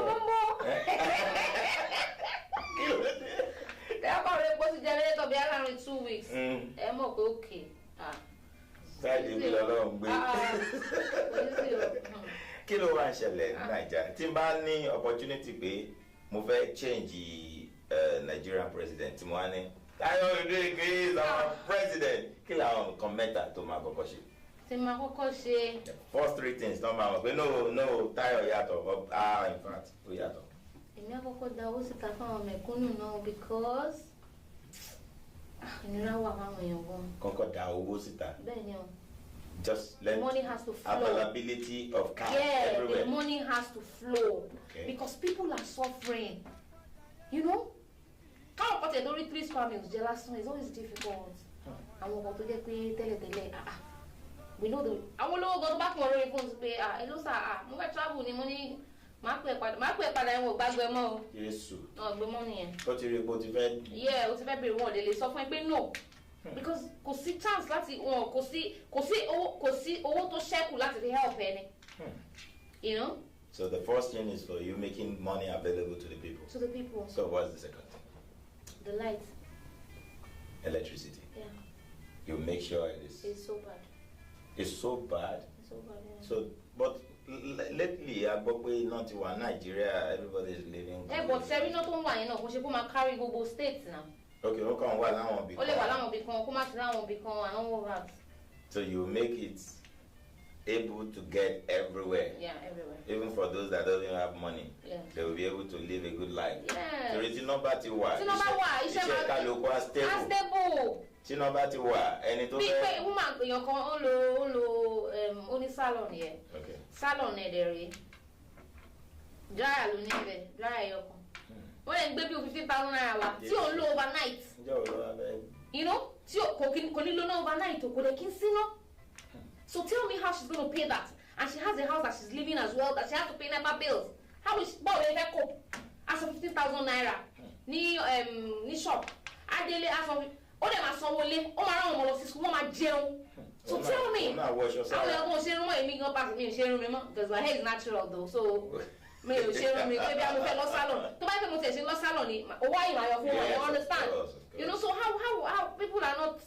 are supposed to generate to be around 2 weeks. I'm okay. Kí ló wá ń ṣẹlẹ̀ ní Nàìjíríà tí n bá ní opportunity pé mo fẹ́ change Nigerian president tí mo wá ní Tayo Odweke is our president kí làwọn nǹkan mẹ́ta tó máa kọ́kọ́ ṣe. Tí máa kọ́kọ́ ṣe. First 3 things tó máa mọ̀ pé no Tayo yàtọ̀ in fact ó yàtọ̀. Èmi àkọ́kọ́ da owó síta fáwọn mẹ̀kúnnù náà because ìnira wà fáwọn èèyàn gan. Kọ́kọ́ da owó síta. Bẹ́ẹ̀ni o. Just let money has to flow. Availability of cash everywhere. The money has to flow. Okay. Because people are suffering. You know? How about the 3 families? The last one is always difficult. I want to get tele. We know the. I want to go back more phones pay. Hello sir. Mo fẹ́ travel ni money. Má pè padà ẹ wò gbàgbé mọ́ o. Jésù. No, gbé money yẹn. Ó ti rí bó ti fẹ́. Yeah, ó ti fẹ́ bèrè wọn lè sọ fún ẹ pé no. because kò sí chance láti kò sí owó tó ṣẹ́kù láti fi help ẹni. You know. So the first thing is for you making money available to the people. To the people. So what's the second thing? The light. Electricity. Yeah. You make sure it is. It's so bad. It's so bad. It's so bad. Yeah. So, but lately, I gbọ́ pé not in Nigeria, everybody is living. But sẹ́rí náà tó ń wà yẹn náà kò ṣe kó máa carry gbogbo states now. Okay, ó kàn wà láwọn ibì kan. Ó lè wà láwọn ibì kan, kó má ti láwọn ibì kan, and all that. So you make it able to get everywhere. Yeah, everywhere. Even for those that don't even have money, yeah. They will be able to live a good life. Yeah. So tí nọ́mbà ti wà. Tí nọ́mbà wà, iṣẹ́ kálukú á stable. Tí nọ́mbà ti wà, ẹni tó fẹ́. Bí pé woman èèyàn kan ó ní salon yẹn. Okay. Salon ẹ̀ dẹ̀ rèé. Dryer ló ní ibẹ̀, dryer ẹyọ kan. Wọ́n lè gbé bí o 15,000 naira wá tí ò ń lo overnight. Ǹjẹ́ o lọ abẹ́? You know, tí kò ní lo náà overnight o kò lè kí n sí náà. So tell me how she's going to pay that. And she has a house that she's living as well, that she has to pay NEPA bills. How is báwo lè fẹ́ cope? Aṣọ 15,000 naira ní shop. Adele aṣọ ó dẹ̀ máa sanwó lé, ó máa rán ọmọ lọ sí school, wọ́n máa jẹun. So tell me, àwọn ẹ̀gbọ́n ṣe irun mọ́ èmi gan pàṣẹ mi ò ṣe irun mi mọ́ because my hair is natural though, so mi ò ṣe irun mi pé bí a mo fẹ́ lọ salon. Tó bá yẹ pé mo tẹ̀ ṣe lọ salon ni, owó àyìnbá yọ fún wọn, you understand? You know, so how people are not.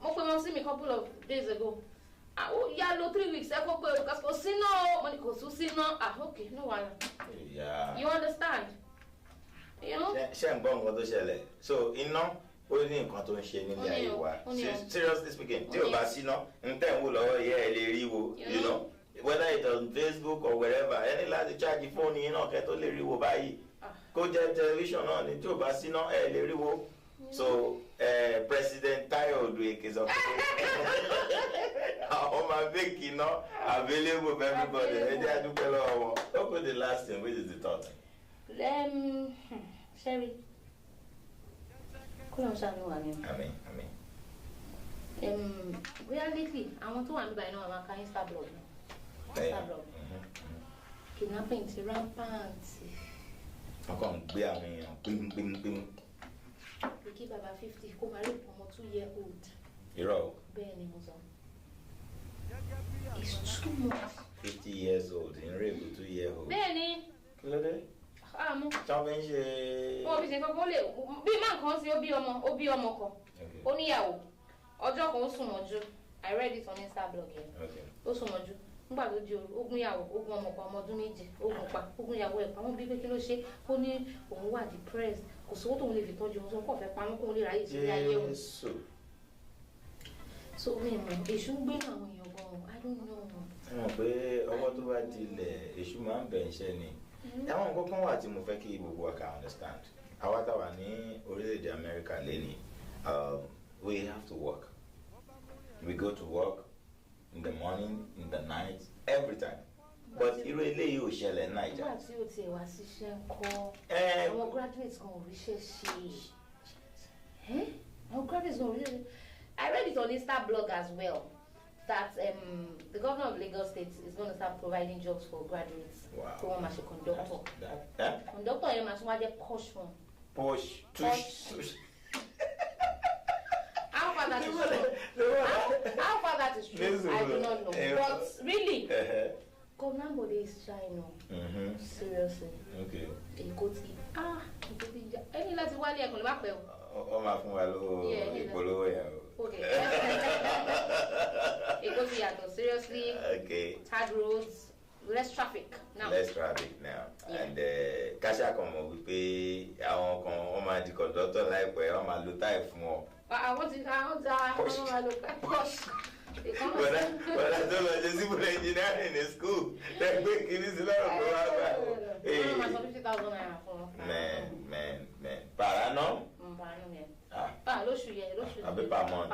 Mo pe wọn sí mi couple of days ago. Yeah, 3 weeks. I go because kò sí náà, money kò sí náà. Okay, no one. Yeah. You understand? You know? Ṣé ń gbọ́ nǹkan tó ṣẹlẹ̀? So iná ó ní nǹkan tó ń ṣe nílé ayé wa. Seriously speaking, tí o bá síná, n tẹ̀ ń wò lọ́wọ́ yẹ ẹ lè rí wo, you know? Whether it's on Facebook or wherever, ẹni láti charge fóònù yín náà kẹ́ tó lè rí wo báyìí. Kó jẹ́ television náà ni tí o bá síná ẹ lè rí wo. So President Tayo Odueke sọ pé àwọn máa make iná available for everybody. Ẹ jẹ́ àdúpẹ́ lọ́wọ́ wọn. What was the last thing? Which is the third thing? Sherry. Kó lọ́n ṣàánú wa ni. Àmín. Reality, àwọn tó wà níbà iná àwọn aka Instablog. Kidnapping ti rampant. Wọ́n kàn ń gbé àwọn èèyàn pín. We give about 50. Kó máa rí ọmọ 2-year-old. Irọ́. Bẹ́ẹ̀ ni mo sọ. It's too much. 50 years old in rape 2-year-old. Bẹ́ẹ̀ ni. Kí ló dé? Àmọ́. Táwọn fi ń ṣe. Wọ́n fi ṣe kankan ó lè bí máa kan sí ó bí ọmọ kan. Ó níyàwó. Ọjọ́ kan ó sùn mọ́jú. I read it on Instablog yẹn. Ó sùn mọ́jú. Nígbà tó di òru, ó gún ìyàwó, ó gún ọmọ kan ọmọ ọdún 2, ó gún pa, ó gún ìyàwó ẹ̀ pa. Wọ́n bí pé kí ló ṣe? Ó ní òun wà depressed. Kò sówó tóun lè fi tọ́jú òun, so kò fẹ́ pamọ́ kóun lè ráyè sí ilé ayé òun. So mi mọ̀ èṣù ń gbé àwọn èèyàn gan-an, I don't know. Ẹ mọ̀ pé ọwọ́ tó bá dilẹ̀ èṣù máa ń bẹ̀ ń ṣẹ́ ni. Àwọn nǹkan kan wà tí mo fẹ́ kí gbogbo wa ká understand. Àwa táwa ní orílẹ̀-èdè Amẹ́ríkà lẹ́ni, we have to work. We go to work in the morning, in the night, every time. But irú eléyìí ò ṣẹlẹ̀ ní Naija. Nígbà tí o ti wá síṣẹ́ ń kọ́, àwọn graduates kan ò ríṣẹ́ ṣe. Àwọn graduates kan ò ríṣẹ́ ṣe. I read it on Instablog as well that the governor of Lagos State is going to start providing jobs for graduates. Wow. Kó wọ́n máa ṣe conductor. That? Conductor yẹn máa tún wá jẹ́ posh one. Posh. How far that is true? How far that is true? I do not know. But really, Governor Bode is shy now. Seriously. Okay. Èkó ti ẹni láti wálé ẹ̀kọ́ lè má pẹ́ o. Ó máa fún wa lówó ìpolówó yẹn o. Okay. Èkó ti yàtọ̀ seriously. Okay. Hard roads, less traffic now. Less traffic now. Yeah. And káṣá kan mọ̀ wípé àwọn kan wọ́n máa di conductor láìpẹ́ wọ́n máa lo táì fún ọ. Àwọn máa lo push. Bọ́lá tó lọ ṣe civil engineering in school lẹ́gbẹ́ kìíní sí lọ́rọ̀ pé wọ́n gbà. Wọ́n máa sọ 50,000 naira fún ọ. Man. Para náà? Para náà yẹn. Lóṣù yẹn. Àbí per month.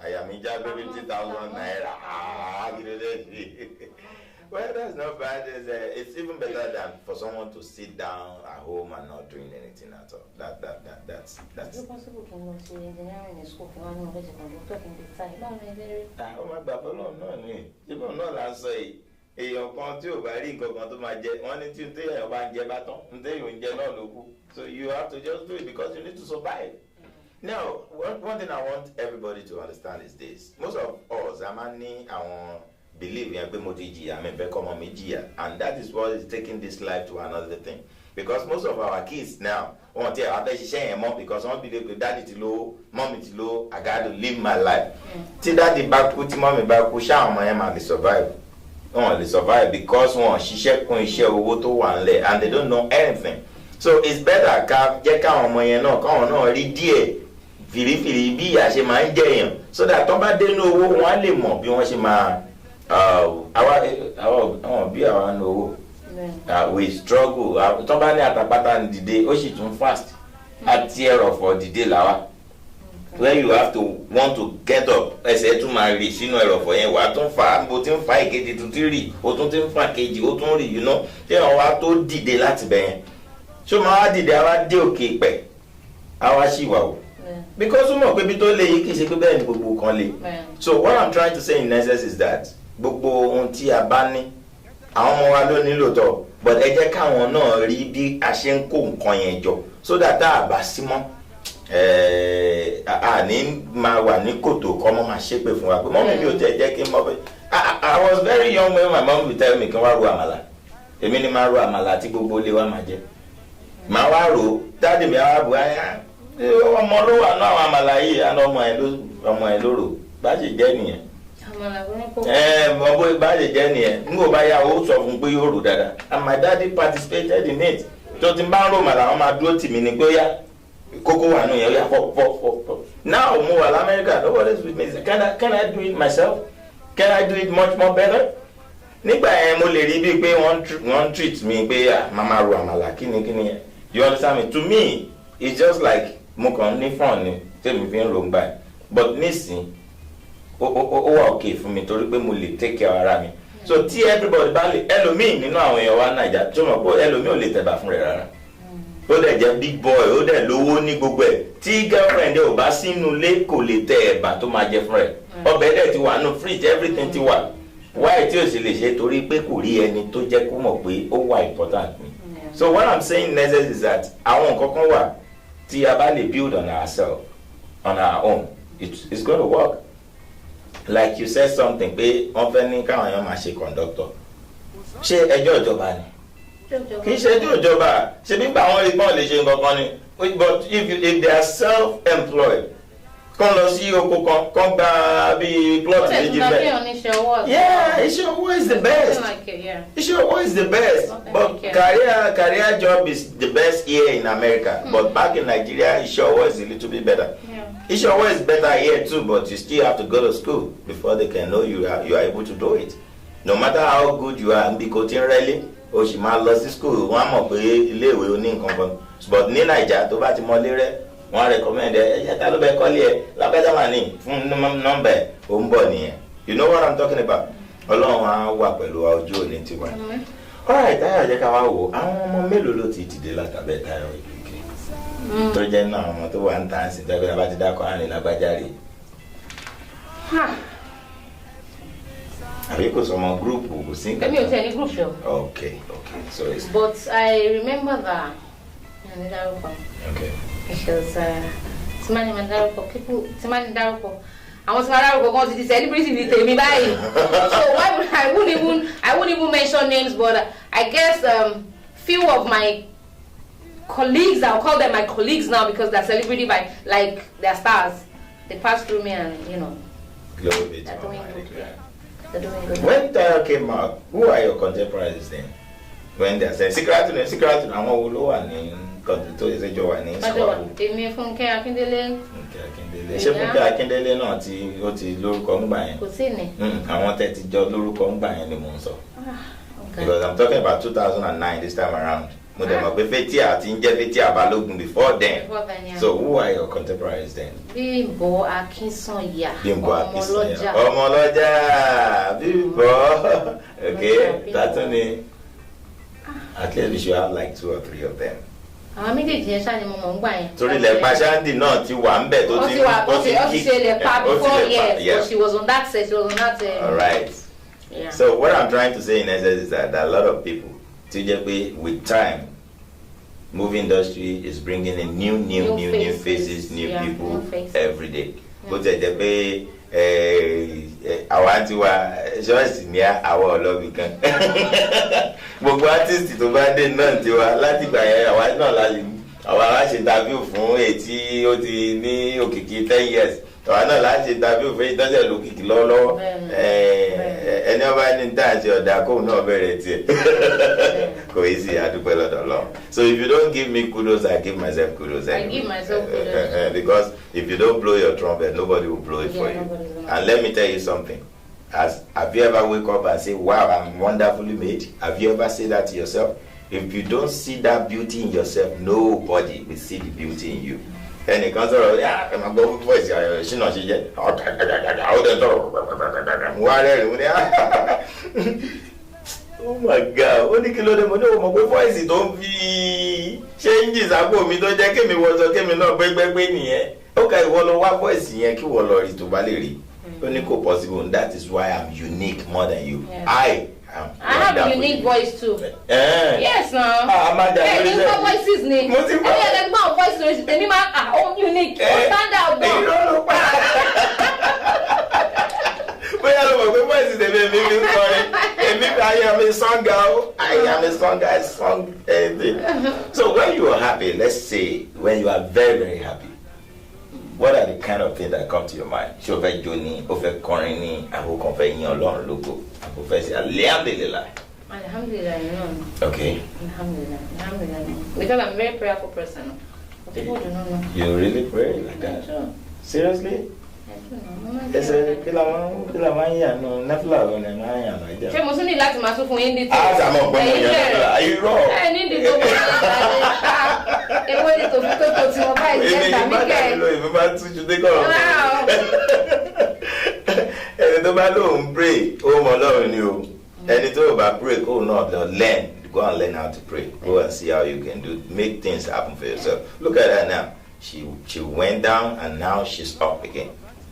Àyà mi já pé 50,000 naira. Kí ló dé sí? Well, that's not bad. It's even better than for someone to sit down at home and not doing anything at all. That's. Is it possible to go to engineering in school? I know what's going to talking the time. Oh my God, no. Even no last say. Èèyàn kan tí ò bá rí nǹkan kan tó máa jẹ wọ́n ní tí n téèyàn bá ń jẹ bá tán n téèyàn ń jẹ náà ló kù. So you have to just do it because you need to survive. Now, one thing I want everybody to understand is this. Most of us, believe in and that is what is taking this life to another thing. Because most of our kids now, because some believe daddy to low, mommy to low, I got to live my life. See daddy back, put mommy back, push out my and they survive. They survive because she share and they don't know anything. So it's better fìrífìrí bí ìyá ṣe máa ń jẹyàn so that tó bá dénú owó wọn á lè mọ̀ bí wọ́n ṣe máa àwọn bí àwa ń owó we struggle tó bá ní àtàpátá ní dìde ó sì tún fast àti ẹrọ̀fọ̀ dìde làwa when you have to want to get up ẹsẹ̀ tún máa rì sínú ẹrọ̀fọ̀ yẹn wà á tún fà bó ti ń fa ìkejì tún ti rì ó tún ti ń fa kejì ó tún rì ṣé wọn wá tó dìde láti bẹ̀yẹn ṣó máa wá dìde àwa dé òkè pẹ̀ àwa sì wà o. Because we know people so what I'm trying to say in essence is that gbogbo ohun tí a bá ní àwọn ọmọ wa ló nílò tọ́ but ẹ jẹ́ káwọn náà rí bí a ṣe ń kó nǹkan yẹn jọ so that tá a bá sí mọ́ àní máa wà ní kòtò kọ́ mọ́ máa ṣépè fún wa pé mọ́mí mi ò tẹ̀ jẹ́ kí n mọ̀ pé I was very young when my mom would tell me kí n wá ro àmàlà èmi ni máa ro àmàlà tí gbogbo ilé wa máa jẹ máa wá ro dáàdì mi á wá bu ayá ọmọ ló wà náà àwọn àmàlà yìí àná ọmọ ẹ lóró bá ṣe jẹ́ nìyẹn ọmọ bá ṣe jẹ́ nìyẹn nígbà bá yà ó sọ fún pé yóò rò dáadáa and my daddy participated in it tó ti bá ń rò màlà wọn máa dúró tì mí ni pé ó yá kókó wà nù yẹn ó yá fọ now mo wà lamẹ́ríkà nobody is with me can I do it myself can I do it much more better nígbà yẹn mo lè rí bíi pé wọ́n treat me pé màmá ro àmàlà kíni yẹn you understand me to me it's just like mo kàn ní fún ni tèmi fi ń ro gbà but nísìn ó wà okay fún mi torí pé mo lè take care ara mi so tí everybody bá lè ẹlòmíì nínú àwọn èèyàn wa Naija tó mọ̀ pé ẹlòmíì ò lè tẹ̀bà fún rẹ̀ rárá ó dẹ̀ jẹ́ big boy ó dẹ̀ lówó ní gbogbo ẹ̀ tí girlfriend ò bá sínú ilé kò lè tẹ ẹ̀bà tó máa jẹ fún rẹ̀ ọbẹ̀ dẹ̀ ti wà nù fridge everything ti wà why tí ò sì lè ṣe torí pé kò rí ẹni tó jẹ́ kó mọ̀ pé ó wà important ni so what I'm saying next is that àwọn nǹkan kan wà tí a bá lè build on ourselves on our own it's going to work like you said something pé wọ́n fẹ́ ní káwọn èèyàn máa ṣe conductor ṣé ẹjọ́ ìjọba ni kì í ṣe ẹjọ́ ìjọba ṣe bí àwọn ìgbọ́n lè ṣe nǹkan kan ni but if they are self-employed kàn lọ sí oko kan gba bí plot méjì bẹ́ẹ̀ yeah iṣẹ́ owó is the best iṣẹ́ owó is the best but career job is the best here in America but back in Nigeria iṣẹ́ owó is a little bit better iṣẹ́ owó is better here too but you still have to go to school before they can know you are able to do it no matter how good you are bí kò tí ń rẹ́lé o sì máa lọ sí school wọ́n á mọ̀ pé iléèwé o ní nǹkan kan but ní Naija tó bá ti mọ́lé rẹ́ wọ́n recommend ta ló bẹ kọ́lé ẹ lápẹ́jà máa ní fún nọ́mbà ẹ̀ ó ń bọ̀ nìyẹn you know what I'm talking about ọlọ́run á wà pẹ̀lú ojú òní tiwa alright táyà jẹ́ ká wá wò àwọn ọmọ mélòó ló ti dìde látàbẹ́ táyà ìgbìkì tó jẹ́ náà ọmọ tó wà ń tàn sí tẹ́gbẹ́ abá ti dákọ̀ àrìn lágbájá rè àbí kò sọmọ gúrùpù kò sí nǹkan. èmi ò tẹ̀ ní gúrùpù yọ. okay so it's. but I remember that. okay. Because Timani Mandaruko, people Timani Mandaruko. I want to go to the celebrity with me báyìí. So why would I wouldn't even mention names, but I guess few of my colleagues, I'll call them my colleagues now because they're celebrity by like they're stars. They pass through me and they're doing good. They're doing good. When Tayo came out, who are your contemporaries then? When they're saying secret, I'm all over tó ṣe jọ wà ní sọ́wọ́. èmi Fúnkẹ́ Akíndélé. ṣé Fúnkẹ́ Akíndélé náà ó ti lórúkọ ńgbà yẹn. kò sí ni. àwọn tẹ́ ti jọ lórúkọ ńgbà yẹn ni mò ń sọ. because I'm talking about 2009 this time around. mo dẹ̀ mọ̀ pé Fathia ti ń jẹ́ Fathia Balógun before then. Yeah. So who are your contemporaries then? Bímbọ́ Akínsànyà. Ọmọlọ́jà Bímbọ́. Okay, that's only. At least we should have like 2 or 3 of them. àwọn méjèèjì yẹn ṣáà ni mo mọ̀ ń gbà yẹn. torí lẹ́pa Shandy náà ti wà ń bẹ̀ tó ti ṣe lẹ́pa before yes but she was on that set she was on that. All right. Yeah. So what I'm trying to say in essence is that a lot of people ti jẹ́ pé with time movie industry is bringing in new faces, new people every day. But the àwa ti wá ṣọ́ọ̀ṣì ní àwọn ọlọ́bì kan gbogbo artist tó bá dé náà ti wá láti gbà yẹn àwa náà láti àwa láti interview fún ètí ó ti ní òkìkí 10 years àwa náà láti interview fún ìtọ́jú lókìkí lọ́wọ́lọ́wọ́ ẹni ọba ní dáàtì ọ̀dà kóun náà bẹ̀rẹ̀ tiẹ̀ kò í sí àdúpẹ́ lọ́dọ̀ lọ. So if you don't give me kudos, I give myself kudos anyway. I give myself kudos because if you don't blow your trumpet, nobody will blow it for you. And let me tell you something. Have you ever wake up and say, wow, I'm wonderfully made? Have you ever said that to yourself? If you don't see that beauty in yourself, nobody will see the beauty in you. And it comes out, yeah, I'm going to voice, she knows she yet. Oh my God, ó ní kí ló dé mo ní o mọ̀ pé voice tó ń fi changes àpò mi tó jẹ́ kémi wọ́sọ kémi náà gbẹ́gbẹ́gbẹ́ nìyẹn. Ó ka ìwọ lọ wá voice yẹn kí wọ́n lọ rí tó bá lè rí. Ó ní kò possible, and that is why I'm unique more than you. Yeah. I have a unique voice too. Yes, no. You know voices ni. Mo ti mọ̀. Ẹ̀yẹ́ lẹ́gbọ́n voice lórí tèmi máa unique. Stand out gan. Bóyá ló mọ̀ pé voice tèmi èmi mi ń kọrin. I am a song girl. I am a song guy. Song anything. So when you are happy, let's say when you are very, very happy, what are the kind of things that come to your mind? Ṣé o fẹ́ jó ni, o fẹ́ kọrin ni, àbò kan fẹ́ yìn Ọlọ́run lógo, àbò fẹ́ ṣe alhamdulillah. Alhamdulillah, no. Okay. Alhamdulillah. Because I'm a very prayerful person. People do not know. You really pray like that? Sure. Seriously? Ẹsẹ̀ kí la máa ń yà nù nẹ́fìlà lọ ní máa ń yà nù ìjà. Ṣé mo tún ní láti máa tún fún yín dìtò? Àmọ́ ọ̀pọ̀ mọ̀ yẹn nẹ́fìlà irọ́. Ẹ ní dìtò mọ̀ ní ewé dìtò fún tó tí mo bá ìjẹ́ tàbí kẹ́. Èmi máa tún ju dé kọ̀ọ̀. Ẹni tó bá lóun pray ó mọ Ọlọ́run ni o. Ẹni tó bá pray kó náà lọ learn. Go and learn how to pray. Go and see how you can make things happen for yourself. Look at her now. She went down and now she's up again.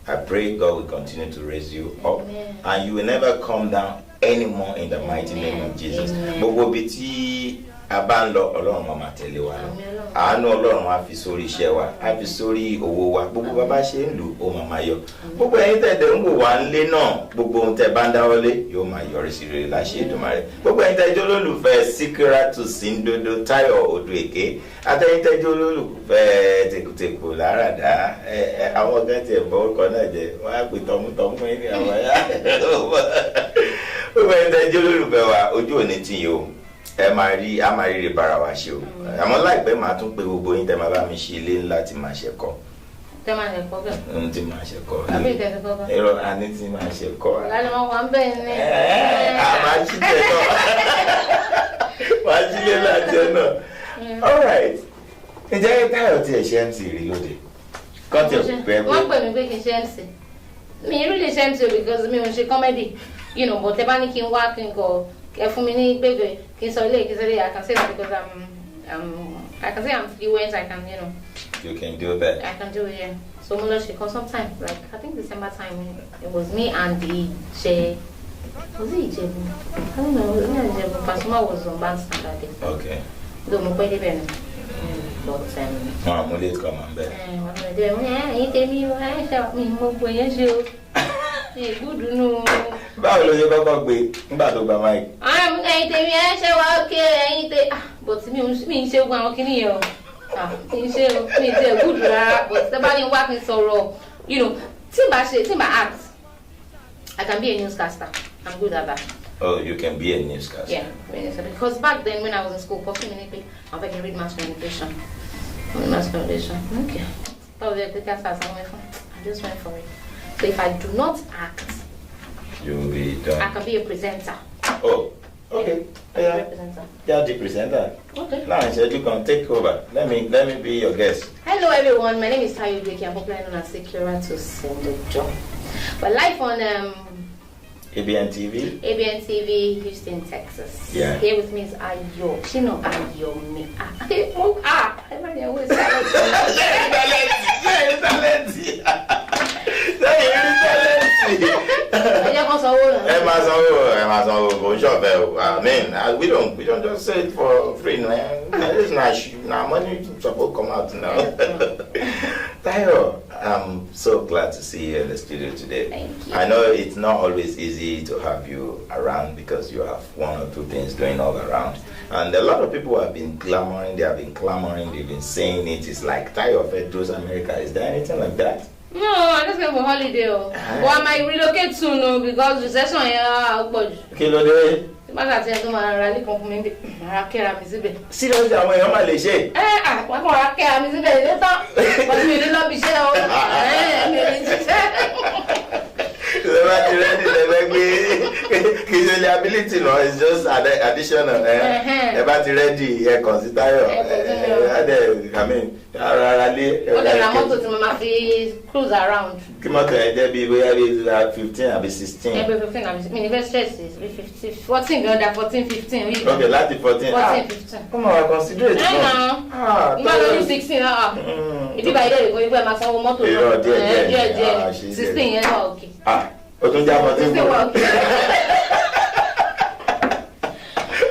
I pray God will continue to raise you up. Amen. And you will never come down anymore in the mighty name of Jesus. Gbogbo bí tí a bá ń lọ Ọlọ́run máa tẹ̀lé wa lọ. Àánú Ọlọ́run á fi sórí iṣẹ́ wa, á fi sórí owó wa. Gbogbo bàbá ṣe ń lù ó máa yọ. Gbogbo ẹ̀yin tẹ̀dẹ̀ ń wò wá nílé náà, gbogbo ohun tẹ́ bá ń dáwọ́lé yóò máa yọrí sí rere láṣẹ Èdùmàrè. Gbogbo ẹ̀yin tẹ́jọ́ olólùfẹ́ Síkírátù Síndodo Táyọ̀ Odùèké. Àtẹ̀yin tẹ́jọ́ olólùfẹ́ Tèkùtèkù Láràdá. Àwọn ọ̀gá tiẹ̀ bọ́ orúkọ náà jẹ, wọ́n á pè tọmútọmú fún yín àwọn ẹ̀yà. Gbogbo ẹ̀yin tẹ́jọ́ olólùfẹ́ wa ojú òní tì yín o. A máa rí rere bára wa ṣe o. Àmọ́ láìpẹ́ màá tún pé gbogbo yín tẹ́ máa bá mi ṣe ilé ńlá tí màá ṣe kọ́. Tẹ́ máa ṣe kọ́ bẹ́ẹ̀. Tí màá ṣe kọ́. Àbí ìtẹ́sí kọ́ bá. Irọ́ àní tí màá ṣe kọ́. Lálẹ́ wọn wà ń bẹ́ẹ̀ ni. Màá ṣí tẹ̀ náà. Màá ṣí ilé láti ẹ̀ náà. All right. Ǹjẹ́ Táyọ̀ tí ẹ̀ ṣe MC rí lóde? Kọ́tì ọ̀pẹ́. Wọ́n pè mí pé kí n ṣe MC. Mi really ṣe MC because mi ò ṣe comedy. You know, but tẹ́ bá ní kí n wá kí n kọ fún mi ní gbègbè kí n sọ ilé kí n sọ ilé I can say that because I can say I'm fluent. I can, you know. You can do that. I can do it, yeah. So sometime, like I think December time, it was me and DJ. Was it DJ? I don't know. It was me and DJ. Pasuma was on bandstand that day. Okay. Though mo pẹ́ débẹ̀ ni. But mo late come and bed. Ẹ̀yin tèmi o, ẹ̀ ṣe mi mo gbọ́ yẹn ṣe o. Good no. Báwo ló ṣe kọ́kọ́ gbé nígbà tó gba mic? Ẹ̀yin tèmi ẹ̀ ṣe wá ókè ẹ̀yin tè but mi ń ṣe gbogbo àwọn kìíní yẹn o. Mi ń ṣe good rárá but tẹ́ bá ní wá kí n sọ̀rọ̀, you know, tí n bá act, I can be a newscaster. I'm good at that. Oh, you can be a newscaster? Yeah, because back then when I was in school, I can read mass communication. Mass communication. Okay. That was the class I just went for it. So if I do not act, you will be done. I can be a presenter. Oh, okay. Yeah. Yeah, the presenter. Okay. Now you can take over. Let me be your guest. Hello everyone, my name is Tayo Usa. I'm popularly known as Síkírátù Síndodo. But live on Abntv? Abntv, Houston, Texas. Yeah. Here with me is Ayo. SHINA Ayo me. I always talent. I mean, we don't just say it for free, man. It's not now money supposed to come out now. Tayo, I'm so glad to see you in the studio today. Thank you. I know it's not always easy to have you around because you have one or two things going all around. And a lot of people have been clamoring, they've been saying it. It's like Tayo of Edros America. Is there anything like that? No, I just came for holiday. But I might relocate soon because recession here. Seriously, I mean, I'm like, say. The ability, no, it's just additional. About ready, consider. I mean, cruise around. Come on, there be 15, I'll be 16. 15, I mean, the stress is 14, 14, 15. Okay, last 14. 14, 15. Come on, consider it. You might only 16. If you buy there, you go my son motor. 16, yeah, okay. Okay.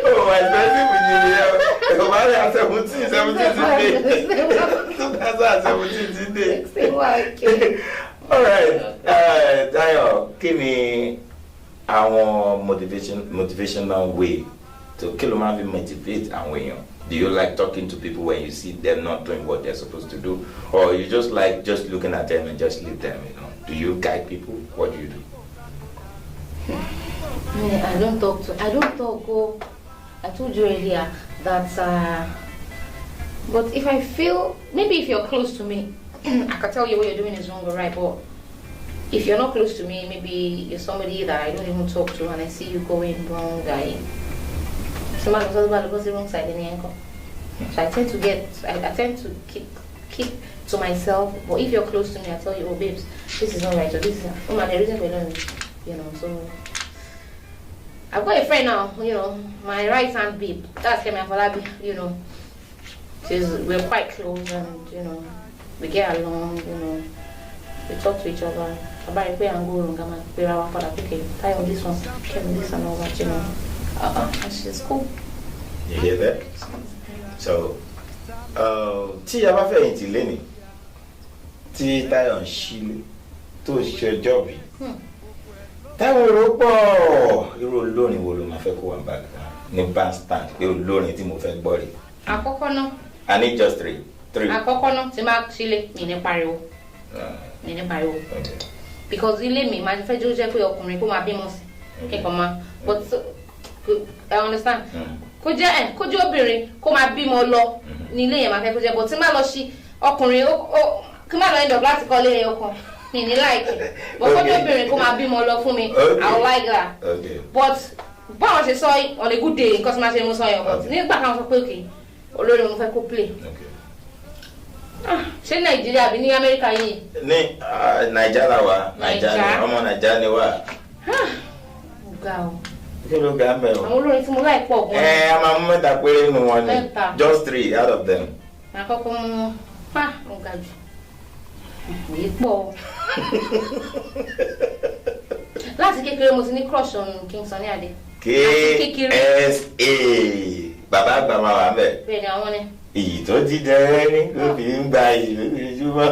Oh, my expensive with you. Come on, 17 today. All right. Tayo, give me our motivational way to Kilomari motivate and when you. Do you like talking to people when you see them not doing what they're supposed to do? Or you just like just looking at them and just leave them, you know? Do you guide people? What do you do? I don't talk. I told you earlier that, but if I feel, maybe if you're close to me, I can tell you what you're doing is wrong or right, but if you're not close to me, maybe you're somebody that I don't even talk to and I see you going wrong, somebody was the wrong side in the ankle. So I tend to keep to myself, but if you're close to me, I tell you, oh babes, this is not right, or this is not, the reason for learning, you know, so I've got a friend now, you know, my right hand babe, that's Kemi Afolabi, you know, we're quite close and, you know, we get along, you know, we talk to each other, about if we and go wrong, we're our father, okay, tie on this one, Kemi this and all that, you know, and she's cool. You hear that? So, tí a bá fẹ̀yìntì lẹ́nìí, tí Táyọ̀ ń ṣílé, tó ṣe ọjọ́ bí. Táwọn èrò pọ̀, irú olórin wo ló máa fẹ́ kó wà báyìí ní bandstand, pé olórin tí mo fẹ́ gbọ́ rè. Àkọ́kọ́ náà. I need just three. Àkọ́kọ́ náà tí máa ṣílé, mi ní pariwo. Mi ní pariwo. Because ilé mi máa fẹ́ jẹ́ pé ọkùnrin kó máa bímọ sí, kíkọ́ máa, but I understand. Kó jẹ́ obìnrin kó máa bímọ lọ ní ilé yẹn máa fẹ́ kó jẹ́, but tí máa lọ sí ọkùnrin kí máa lọ end up láti kọ́ ilé ọkàn mi ní láìkì, but kó jẹ́ obìnrin kó máa bímọ lọ fún mi, I would like that. But báwọn ṣe sọ on a good day nǹkan tí máa ṣe mú sọ yẹn, but nígbà káwọn sọ pé òkè olórin mo fẹ́ kó play. Ṣé Nàìjíríà àbí ní Amẹ́ríkà yìí? Ní Nàìjíríà la wà, ọmọ Nàìjíríà ni wà. Ga o. Kí ló ga mẹ́ o? Àwọn olórin tí mo láì pọ̀ gan. A máa mú mẹ́ta péré nínú wọn ni. Just 3 out of them. Àkọ́kọ́ mú ó ga jù. Èyí pọ̀. Láti kékeré mo ti ní crush on King Sunny Adé. KSA. Bàbá àgbà máa wà mẹ́. Bẹ́ẹ̀ ni àwọn ni. Ìyí tó ti dẹ́rẹ́ ní ló fi ń gba ìyí lójoojúmọ́.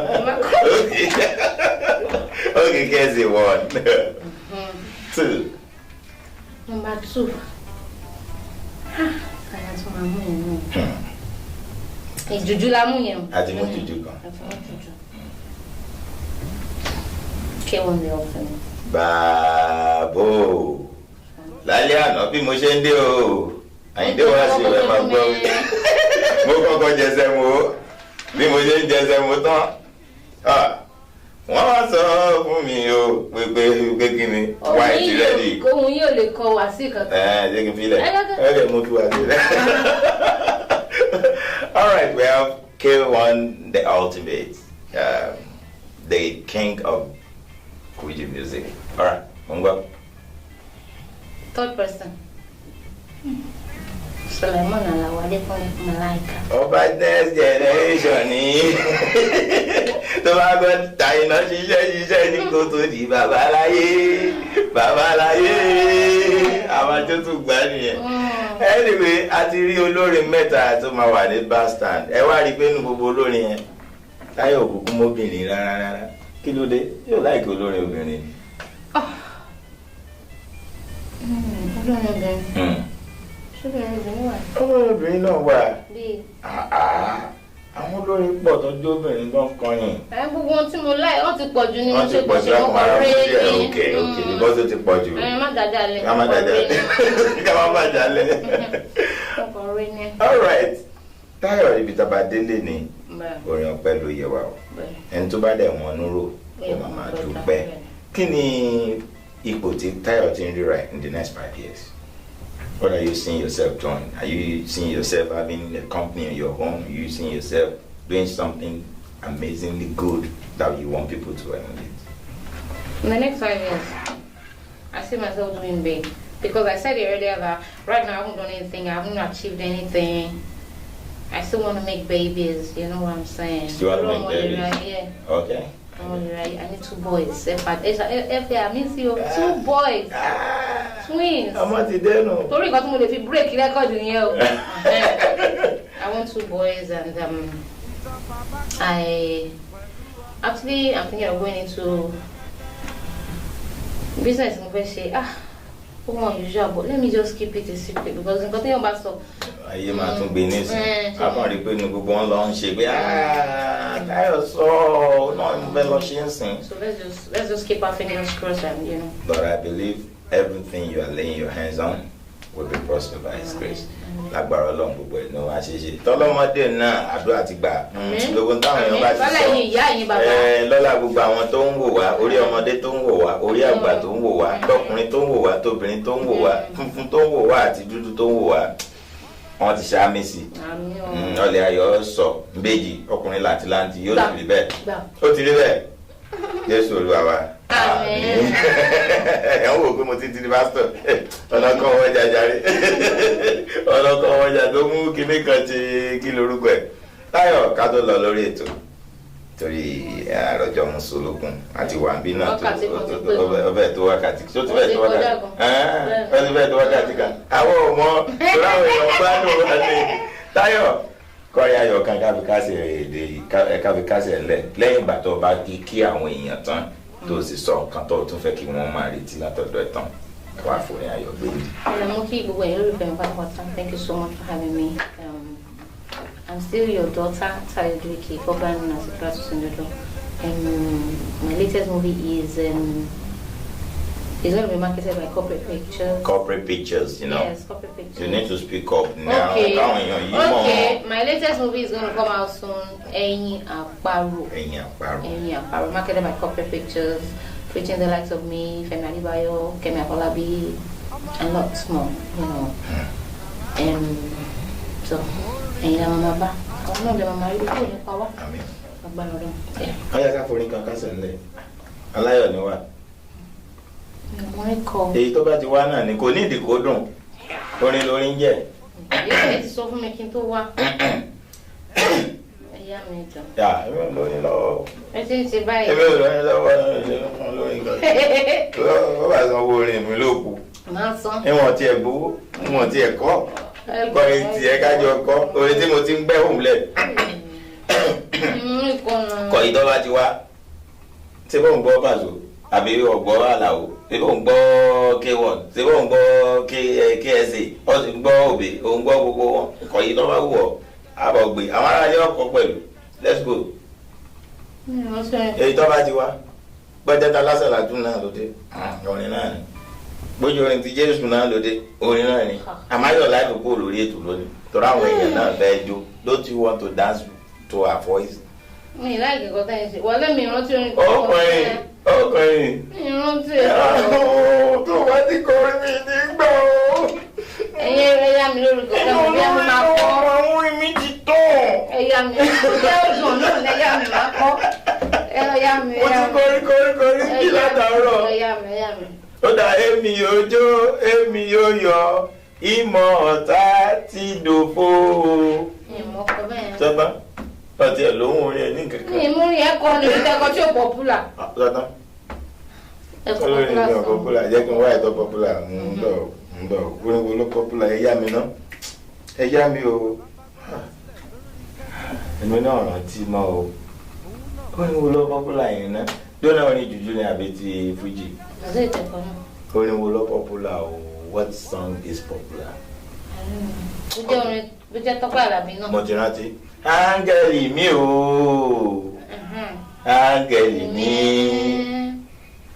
Okay, KSA 1. 2. Number 2. Kaya tó máa mú yẹn náà. Ìjùjú la mú yẹn. Àti mú jùjú kan. K1 the ultimate. Bàbá lálẹ́ àná bí mo ṣe ń dé o. Àyìndé wá sí ẹ máa gbọ́ mi. Mo kọ́kọ́ jẹsẹ̀ mo bí mo ṣe ń jẹsẹ̀ mo tán. Wọ́n wá sọ fún mi o pé kí ni white ready. Ohun yóò lè kọ wá sí kankan. Jẹ́ kí n fi lẹ̀. Okay, mo fi wá sí lẹ̀. All right, we have K1 the ultimate, the king of Fuji music. All right, Mungo. Third person. Sulaiman Alawade from Malaika. By next generation, tó bá gbọ́ Táyìnà ṣiṣẹ́ ní kó tó di babaláyé àwọn tó tún gbá nìyẹn. Anyway, a ti rí olórin mẹ́ta tó máa wà ní bandstand. Ẹ wá rí pé nínú gbogbo olórin yẹn Táyọ̀ òkùnkùn mọ́bìnrin rárá. Kí ló dé? Yóò láìkí olórin obìnrin. Olórin obìnrin. Ṣé obìnrin wà? Olórin obìnrin náà wà. Àwọn olórin pọ̀ tó jó obìnrin tó ń kọrin. Gbogbo ohun tí mo láì wọ́n ti pọ̀ jù ní mo ṣe pọ̀ jù àwọn ará fúnjẹ́ òkè because ó ti pọ̀ jù. Má dájà lẹ̀. Ká má dájà lẹ̀. Ọkọ̀ rẹ ni. All right. Táyọ̀ ibi tá a bá délé ni orin ọpẹ́ ló yẹ wa o. Ẹni tó bá dẹ̀ wọ́n núrò kó máa dúpẹ́. Kí ni ipò tí Táyọ̀ ti ń rí right in the next 5 years? What are you seeing yourself doing? Are you seeing yourself having a company on your own? Are you seeing yourself doing something amazingly good that you want people to emulate? In the next 5 years, I see myself doing big. Because I said earlier that right now I haven't done anything, I haven't achieved anything. I still want to make babies, you know what I'm saying? Still want to make babies? Yeah. Okay. Right. I need 2 boys. If I miss you, 2 boys. Twins. I'm not there no. Sorry, got to break record in here. I want 2 boys, and I'm thinking of going into business. Unusual, but let me just keep it a secret because I'm going to so. Ayé máa tún gbé nísìn. A kàn rí pé ní gbogbo wọn lọ ń ṣe pé Táyọ̀ sọ náà ń bẹ lọ ṣe ń sìn. So let's just keep our fingers crossed and you know. But I believe everything you are laying your hands on will be prospered by His grace. Lágbára Ọlọ́run gbogbo ẹ̀ ní wọ́n á ṣe ṣe. Tọ́lọ́mọdé náà àdúrà ti gbà. Gbogbo táwọn èèyàn bá ti sọ. Lọ́la gbogbo àwọn tó ń wò wá, orí ọmọdé tó ń wò wá, orí àgbà tó ń wò wá, tọkùnrin tó ń wò wá, tóbìnrin tó ń wò wá, funfun tó ń wò wá àti dúdú tó ń wò wá. Wọ́n ti ṣàmì sí. Ọlẹ̀ ayọ̀ sọ méjì ọkùnrin làǹtìlanti yóò sì rí bẹ́ẹ̀. Ó ti rí bẹ́ẹ̀. Jésù Olúwa wa. Àmín. Ẹ ń wò pé mo ti di pásítọ̀. Ọ̀nà kan wọ́n jàjàre. Ọ̀nà kan wọ́n jà tó mú kinní kan ti kí lorúkọ ẹ̀. Táyọ̀ ká tó lọ lórí ètò. Torí àròjọ mùsùlùkùn àti wàǹbí náà tó ọbẹ̀ tó wákàtí. Tó ti bẹ́ẹ̀ tó wákàtí. Ó ti bẹ́ẹ̀ tó wákàtí kan. Àwọn ọmọ ìrọ̀ àwọn èèyàn gbádùn wá ní. Táyọ̀ kọ́rí ayọ̀ kan káfíkásẹ̀ lẹ̀ lẹ́yìn ìgbà tó bá kí àwọn èèyàn tán tó sì sọ nǹkan tó tún fẹ́ kí wọ́n máa retí látọ̀dọ̀ ẹ̀ tán wá fún ayọ̀ gbé mi. Mo kí gbogbo ẹ̀yin olùfẹ́ mi pátápátá. Thank you so much for having me. I'm still your daughter, Táyọ̀ Usa, popular known as the Grass in the Door. My latest movie is it's going to be marketed by Corporate Pictures. Corporate Pictures, you know. Yes, Corporate Pictures. You need to speak up now. Okay. My latest movie is going to come out soon. Ẹ̀yin Àparò. Marketed by Corporate Pictures, featuring the likes of me, Femi Adebayo, Kemi Afolabi, and lots more. You know. So. Ẹ̀yin la máa bá àwọn náà lè máa rí kúrò nípa wá. Agbára Ọlọ́run. Ọyá ká forí kan kásẹ̀ ńlẹ̀. Aláyọ̀ ni wá. Èyí tó bá ti wá náà ni kò ní ìdí kó dùn. Orin lórí ń jẹ́. Ẹ ti sọ fún mi kí n tó wá. Ẹ̀yà mi jọ. Yà èmi ò lórí lọ́wọ́. Ẹ ti ń ṣe báyìí. Èmi ò lórí lọ́wọ́ lórí kan. Ó bá san owó orin mi lóòkù. Máa san. Ìwọ̀n tiẹ̀ gbowó, ìwọ̀n tiẹ̀ kọ́. Kọrin tiẹ̀ kájọ kọ́ orin tí mo ti ń gbẹ́ òun lẹ̀. Kọ̀ ìdọ́ba ti wá. Ṣé bó ń gbọ́ bàzó? Àbí ọ̀gbọ́ àlàó? Ṣé bó ń gbọ́ K1? Ṣé bó ń gbọ́ KSA? Ó sì ń gbọ́ òbí, ó ń gbọ́ gbogbo wọn. Kọ̀ ìdọ́ba wù ọ́. Àbọ̀ gbé àwọn ará yóò kọ́ pẹ̀lú. Let's go. Èyí tọ́ba ti wá. Gbọ́dẹ́ta lásán làdún náà lóde. Orin náà ni. Bójú orin ti Jésù náà lóde, orin náà ni. Àmáyọ̀ láìpẹ́ kó lórí ètò lónìí. Torí àwọn èèyàn náà fẹ́ jó. Don't you want to dance to her voice? Mi láì kẹ́kọ̀ọ́ tẹ́ ẹ ṣe. Wọlé mi rántí orin kan. Ọkùnrin. Mi rántí ẹ̀. Tó bá ti kọrin mi nígbà o. Ẹ̀yin ẹ̀yà mi lórúkọ kan, bí a máa kọ́. Àwọn mi ti tán. Ẹ̀yà mi jẹ́ òdùn náà lẹ́yà mi máa kọ́. Ẹ̀yà mi. Mo ti kọrin kí látàárọ̀. Ẹ̀yà mi. Ó dà èmi yóò jó, èmi yóò yọ̀, ìmọ̀ ọ̀tá ti dòfo. Ìmọ̀ ọkọ bẹ́ẹ̀. Sọ́gbọ́n. ọtí ẹ̀ lóhùn orin ẹ̀ ní kankan. Mi mú rí ẹ̀kọ́ ni ẹ̀kọ́ tí ó popular. Lọ́tàn. Ẹ̀kọ́ Olórin popular ní song. popular jẹ́ kí n wá ẹ̀tọ́ popular ń bọ̀ orin wo ló popular ẹ yá mi ná ẹ yá mi o èmi náà rántí mọ́ o orin wo ló popular yẹn ná dóná orin jùjú ni àbí ti Fuji Àti ìtẹ̀kọ́ náà. orin wo ló popular o what song is popular. Ó jẹ́ orin ló jẹ́ Tọ́pẹ́ Àlàbí náà. Mo ti rántí áńgẹ́lì mi o áńgẹ́lì mi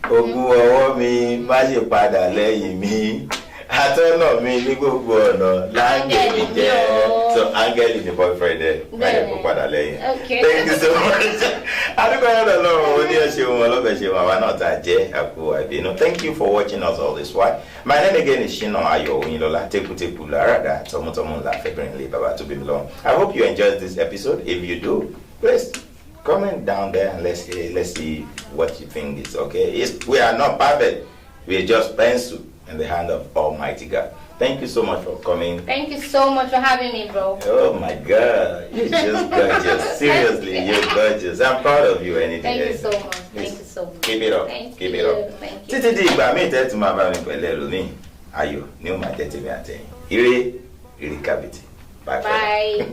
ogun ọwọ́ mi má ṣe padà lẹ́yìn mi atọ́nà mi ní gbogbo ọ̀nà láńgẹ́lì jẹ́ so áńgẹ́lì ni boyfriend ẹ̀ má ṣe kó padà lẹ́yìn. Thank you so much. adúgbò yẹn lọ lọ́rùn ó ní ẹ̀ṣẹ̀ wọn ọlọ́bẹ̀ ṣe wọn àwa náà tá a jẹ́ àpò àìbínú. Thank you for watching us all this while. My name again is Shina Ayo Oyinlola Tekuteku Larada Tomutomu La Febrinle Baba Tobimilon. I hope you enjoyed this episode. If you do, please comment down there and let's see what you think is okay. We are not perfect. We are just pencil in the hand of Almighty God. Thank you so much for coming. Thank you so much for having me, bro. Oh my God, you're just gorgeous. Seriously, you're gorgeous. I'm proud of you. Anything. Thank you so much. Thank you so much. Keep it up. Keep it up. Thank you. Títí di ìgbà míì tẹ́ tún máa bá mi pẹ̀lẹ́ lómi. Ayọ̀ ni ó máa jẹ́ tèmi àtẹ̀yìn. Ire kàbìtì. Bye. Bye.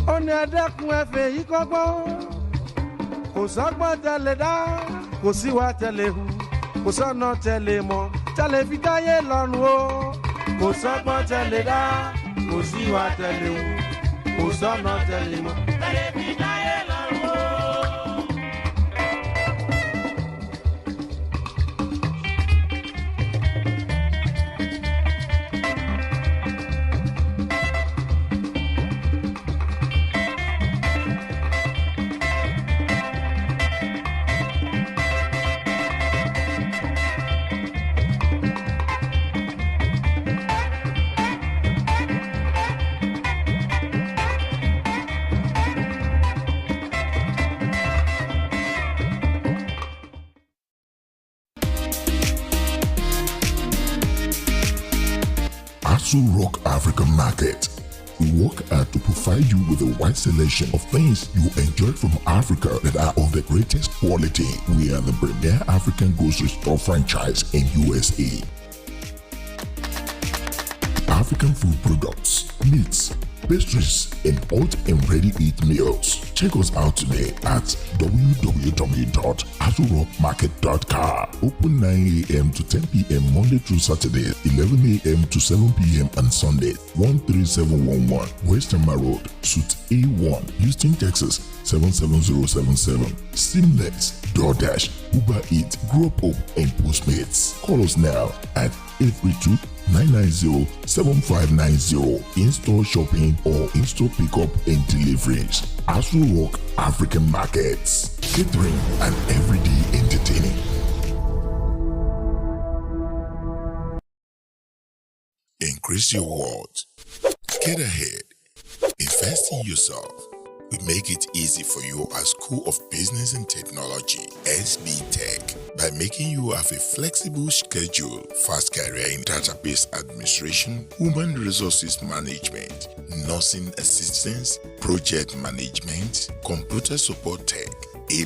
ó ní ẹ̀dẹ́kun ẹ̀fẹ̀ yìí kọ́gbọ́n kò sọ́gbọ́n tẹ́lẹ̀ dá kò síwá tẹ́lẹ̀ hu kò sọ́nà tẹ́lẹ̀ mọ́ tẹ́lẹ̀ fi dáyé lọ́rùn o kò sọ́gbọ́n tẹ́lẹ̀ dá kò síwá tẹ́lẹ̀ hu kò sọ́nà tẹ́lẹ̀ mọ́ tẹ́lẹ̀ fi dáyé lọ́rùn o. Rock African Market. We work hard to provide you with a wide selection of things you enjoy from Africa that are of the greatest quality. We are the premier African grocery store franchise in USA. African food products, meats, pastries, and hot and ready-to-eat meals. Check us out today at www.azurrockmarket.com. Open 9 a.m. to 10 p.m. Monday through Saturday, 11 a.m. to 7 p.m. on Sunday. 13711 Western Road, Suite A1, Houston, Texas 77077. Seamless, DoorDash, Uber Eats, Grubhub, and Postmates. Call us now at 832-990-7590. In-store shopping or in-store pickup and deliveries. Azu Rock African Markets. Catering and everyday entertaining. Increase your world. Get ahead. Invest in yourself. We make it easy for you at School of Business and Technology, SB Tech, by making you have a flexible schedule, fast career in database administration, human resources management, nursing assistance, project management, computer support tech, A+,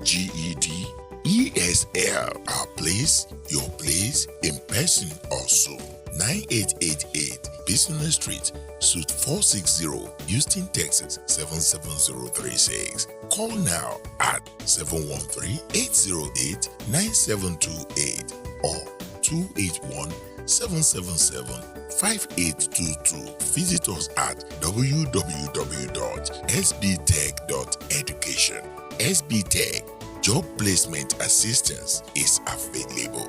GED, ESL, our place, your place, in person also. 9888 Business Street, Suite 460, Houston, Texas 77036. Call now at 713-808-9728 or 281-777-5822. Visit us at www.sbtech.education. SB Tech, job placement assistance is available.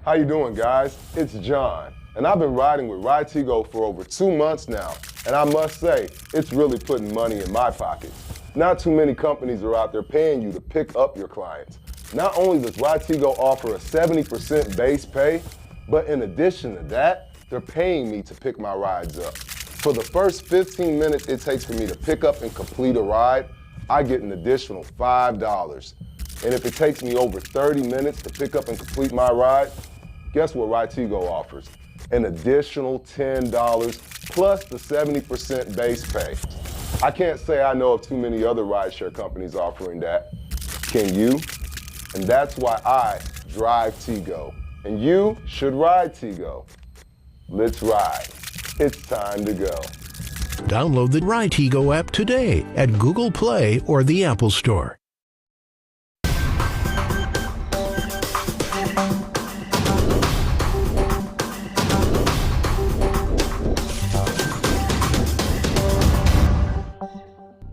How you doing, guys? It's John, and I've been riding with RideTigo for over 2 months now, and I must say, it's really putting money in my pocket. Not too many companies are out there paying you to pick up your clients. Not only does RideTigo offer a 70% base pay, but in addition to that, they're paying me to pick my rides up. For the first 15 minutes it takes for me to pick up and complete a ride, I get an additional $5. And if it takes me over 30 minutes to pick up and complete my ride, guess what RITEGO offers? An additional $10 plus the 70% base pay. I can't say I know of too many other rideshare companies offering that. Can you? And that's why I drive Tego. And you should ride Tego. Let's ride. It's time to go. Download the RITEGO app today at Google Play or the Apple Store.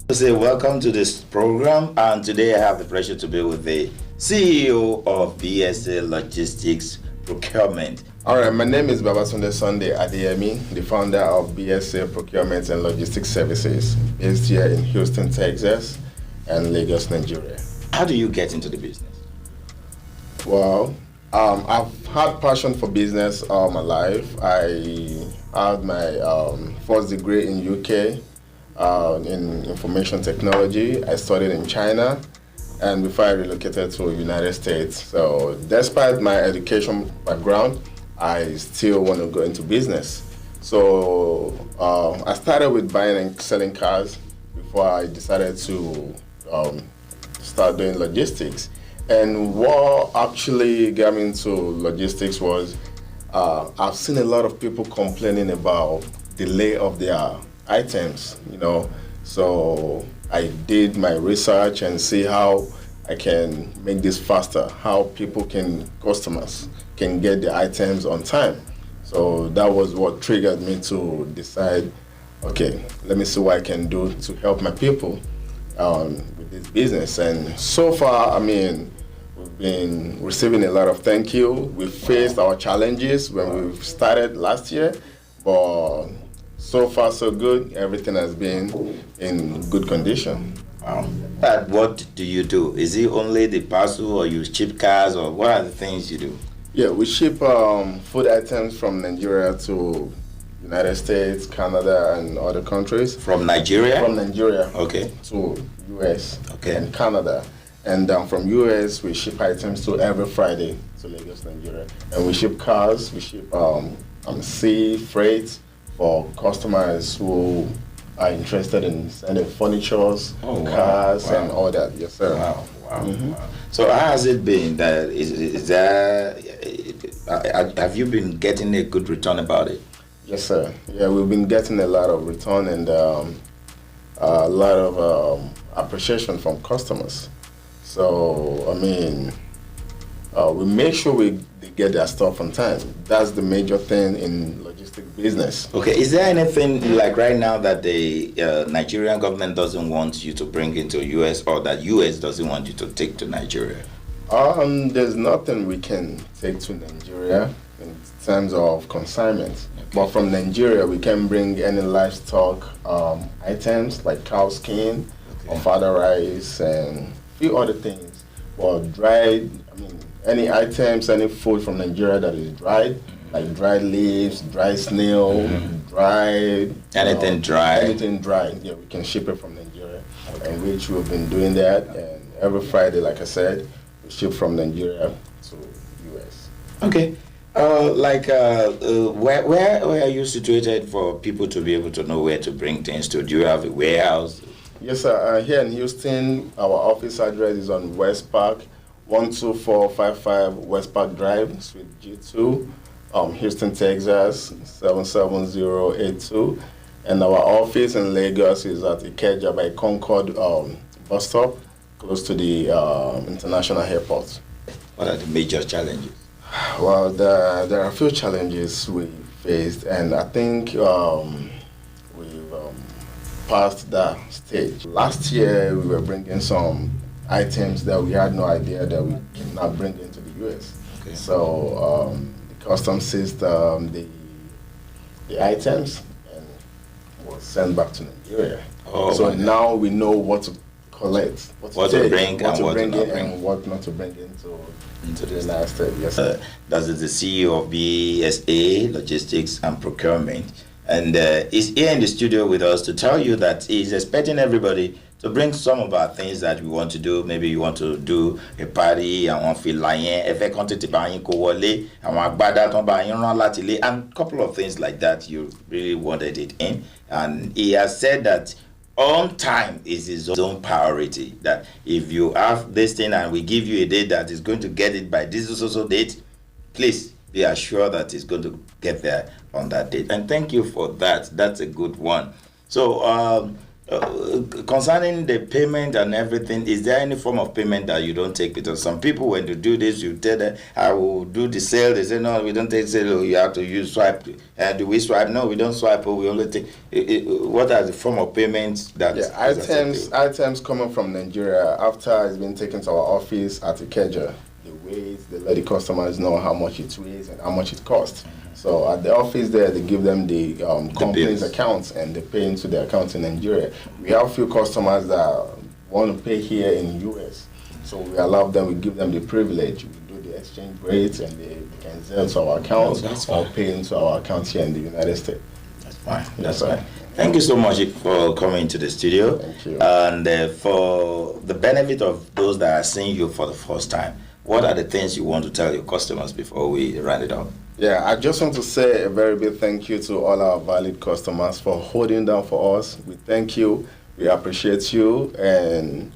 Say welcome to this program, and today I have the pleasure to be with the CEO of BSA Logistics Procurement. All right, my name is Babatunde Sunday Adeyemi, the founder of BSA Procurement and Logistics Services, based here in Houston, Texas, and Lagos, Nigeria. How do you get into the business? Well, I've had passion for business all my life. I had my first degree in UK. In information technology. I studied in China, and before I relocated to the United States. So despite my education background, I still want to go into business. So I started with buying and selling cars before I decided to start doing logistics. And what actually got me into logistics was I've seen a lot of people complaining about delay of their items, so I did my research and see how I can make this faster, how customers can get the items on time. So that was what triggered me to decide, okay, let me see what I can do to help my people with this business. And so far, we've been receiving a lot of thank you. We faced our challenges when we started last year, but so far, so good. Everything has been in good condition. Wow. But what do you do? Is it only the parcel, or you ship cars, or what are the things you do? Yeah, we ship food items from Nigeria to United States, Canada, and other countries. From Nigeria? From Nigeria. Okay. To US. Okay. And Canada. And from US, we ship items to every Friday to Lagos, Nigeria. And we ship cars, we ship sea freight, for customers who are interested in sending furnitures, cars, and all that. Yes, sir. Wow. Wow. So how has it been? Have you been getting a good return about it? Yes, sir. Yeah, we've been getting a lot of return and a lot of appreciation from customers. So, we make sure they get their stuff on time. That's the major thing in logistics business. Okay, is there anything like right now that the Nigerian government doesn't want you to bring into US, or that US doesn't want you to take to Nigeria? There's nothing we can take to Nigeria in terms of consignment. Okay. But from Nigeria, we can bring any livestock items like cow skin, or fodder rice, and a few other things. But dried, any items, any food from Nigeria that is dried, like dried leaves, dried snail, dried... Anything dry? Anything dry, yeah, we can ship it from Nigeria. Okay. And which we've been doing that, and every Friday, like I said, we ship from Nigeria to US. Okay. Where are you situated for people to be able to know where to bring things to? Do you have a warehouse? Yes, sir. Here in Houston, our office address is on West Park, 12455 West Park Drive, Suite G2, Houston, Texas, 77082. And our office in Lagos is at Ikeja by Concord bus stop, close to the international airport. What are the major challenges? Well, there are a few challenges we faced, and I think we've passed that stage. Last year, we were bringing some items that we had no idea that we cannot bring into the U.S. Okay. So the customs seized the items and was sent back to Nigeria. So now we know what to collect, what to bring in, and what not to bring into the United States. Yes, sir. That is the CEO of BSA Logistics and Procurement, and he's here in the studio with us to tell you that he's expecting everybody to bring some of our things that we want to do. Maybe you want to do a party, I want to feel like and a couple of things like that. You really wanted it in, and he has said that on time is his own priority. That if you have this thing and we give you a date that is going to get it by this social date, please be assured that it's going to get there on that date. And thank you for that. That's a good one. So concerning the payment and everything, is there any form of payment that you don't take? Because some people, when you do this, you tell them, I will do the sale. They say, no, we don't take sale. You have to use swipe. Do we swipe? No, we don't swipe. We only take. What are the form of payments that? Yeah, items coming from Nigeria after it's been taken to our office at Ikeja. The weight, they let the customers know how much it weighs and how much it costs. So at the office there, they give them the company's accounts and they pay into their accounts in Nigeria. We have a few customers that want to pay here in the US. So we allow them, we give them the privilege. We do the exchange rates and they can sell to our accounts or pay into our accounts here in the United States. That's fine. That's fine. Thank you so much for coming to the studio. Thank you. And for the benefit of those that are seeing you for the first time, what are the things you want to tell your customers before we round it up? Yeah, I just want to say a very big thank you to all our valued customers for holding down for us. We thank you, we appreciate you, and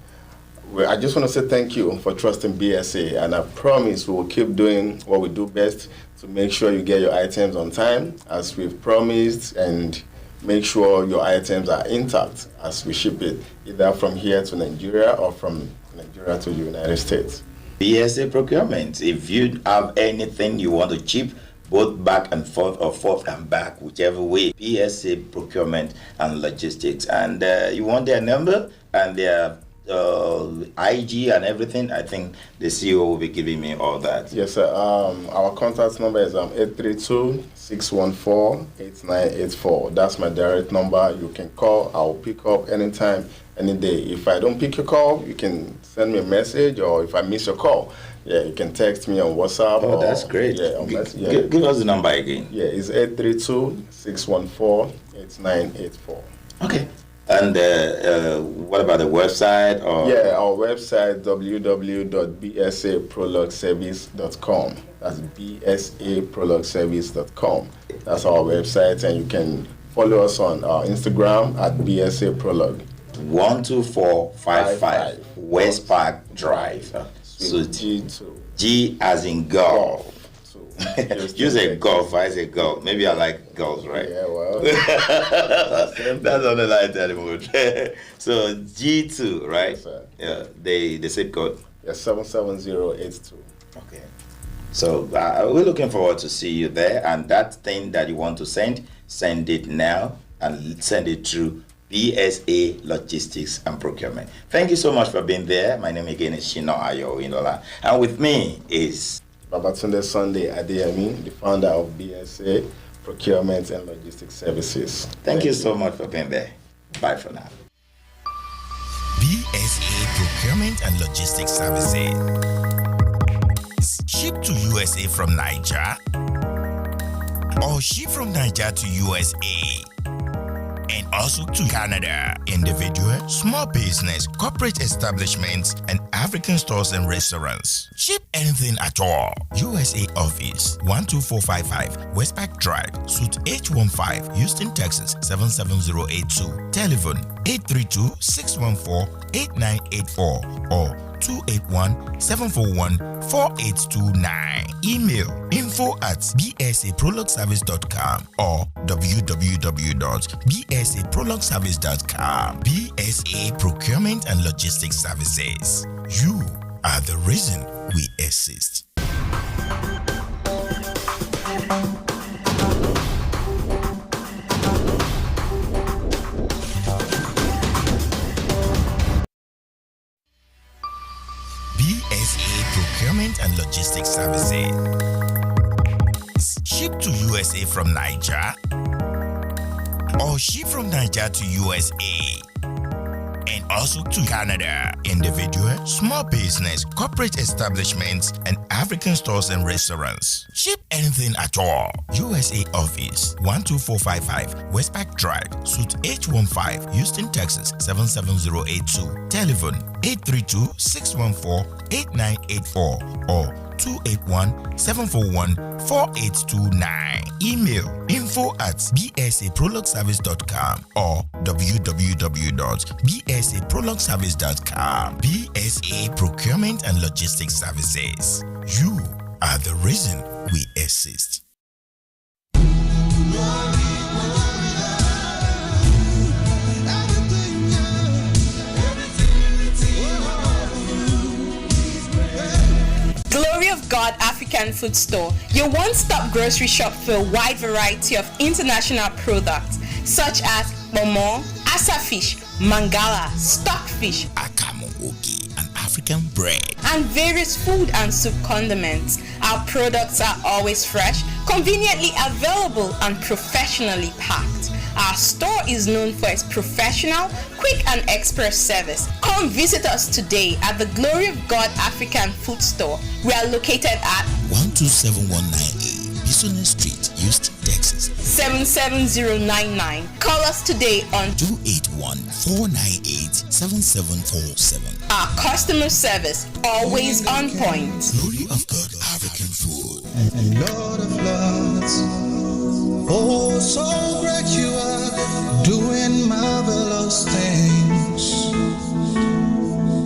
I just want to say thank you for trusting BSA, and I promise we will keep doing what we do best to make sure you get your items on time as we've promised, and make sure your items are intact as we ship it, either from here to Nigeria or from Nigeria to the United States. BSA procurement. If you have anything you want to ship, both back and forth or forth and back, whichever way, BSA procurement and logistics. And you want their number and their IG and everything, I think the CEO will be giving me all that. Yes, sir. Our contact number is 832-614-8984. That's my direct number. You can call. I'll pick up anytime, any day. If I don't pick your call, you can send me a message, or if I miss your call, yeah, you can text me on WhatsApp. Oh, that's great. Yeah, give us the number again. Yeah, it's 832-614-8984. Okay. And what about the website? Or? Yeah, our website, www.bsaprologservice.com. That's bsaprologservice.com. That's our website, and you can follow us on Instagram at bsaprolog. 12455 West Park Drive. So G2. G as in golf. You say golf, I say golf. Maybe I like golf, right? Yeah, well. That's on the line anymore. So G2, right? Yes, sir. Yeah, the zip code. Yeah, 77082. Okay. So we're looking forward to see you there. And that thing that you want to send it now and send it through BSA Logistics and Procurement. Thank you so much for being there. My name again is SHINA OYINLOLA. And with me is Babatunde Sunday Adeyemi, the founder of BSA Procurement and Logistics Services. Thank you so much for being there. Bye for now. BSA Procurement and Logistics Services. Ship to USA from Niger, or ship from Niger to USA, and also to Canada. Individual, small business, corporate establishments, and African stores and restaurants. Ship anything at all. USA office 12455 West Park Drive, Suite H15, Houston, Texas 77082. Telephone 832-614-8984 or 281-741-4829. Email info@bsaprologservice.com or www.bsaprologservice.com. BSA Procurement and Logistics Services. You are the reason we exist. BSA Procurement and Logistics Services. Ship to USA from Niger, or ship from Niger to USA, and also to Canada. Individual, small business, corporate establishments, and African stores and restaurants. Ship anything at all. USA office 12455 Westpac Drive, Suite H15, Houston, Texas 77082. Telephone 832-614-8984 or 281-741-4829. Email info@bsaprologueservice.com or www.bsaprologueservice.com. BSA Procurement and Logistics Services. You are the reason we exist. Glory of God African Food Store, your one-stop grocery shop for a wide variety of international products such as momo, asa fish, mangala, stockfish, Akamo ogi, and African bread, and various food and soup condiments. Our products are always fresh, conveniently available, and professionally packed. Our store is known for its professional, quick and express service. Come visit us today at the Glory of God African Food Store. We are located at 127198 Bison Street, Houston, Texas 77099. Call us today on 281-498-7747. our customer service, always on point. Glory of God African Food. And Lord of Lords, oh, so great you are, doing marvelous things.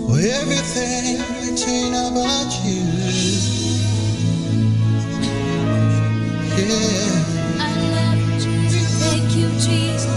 Oh, everything written about you. Yeah. I love you. Thank you, Jesus.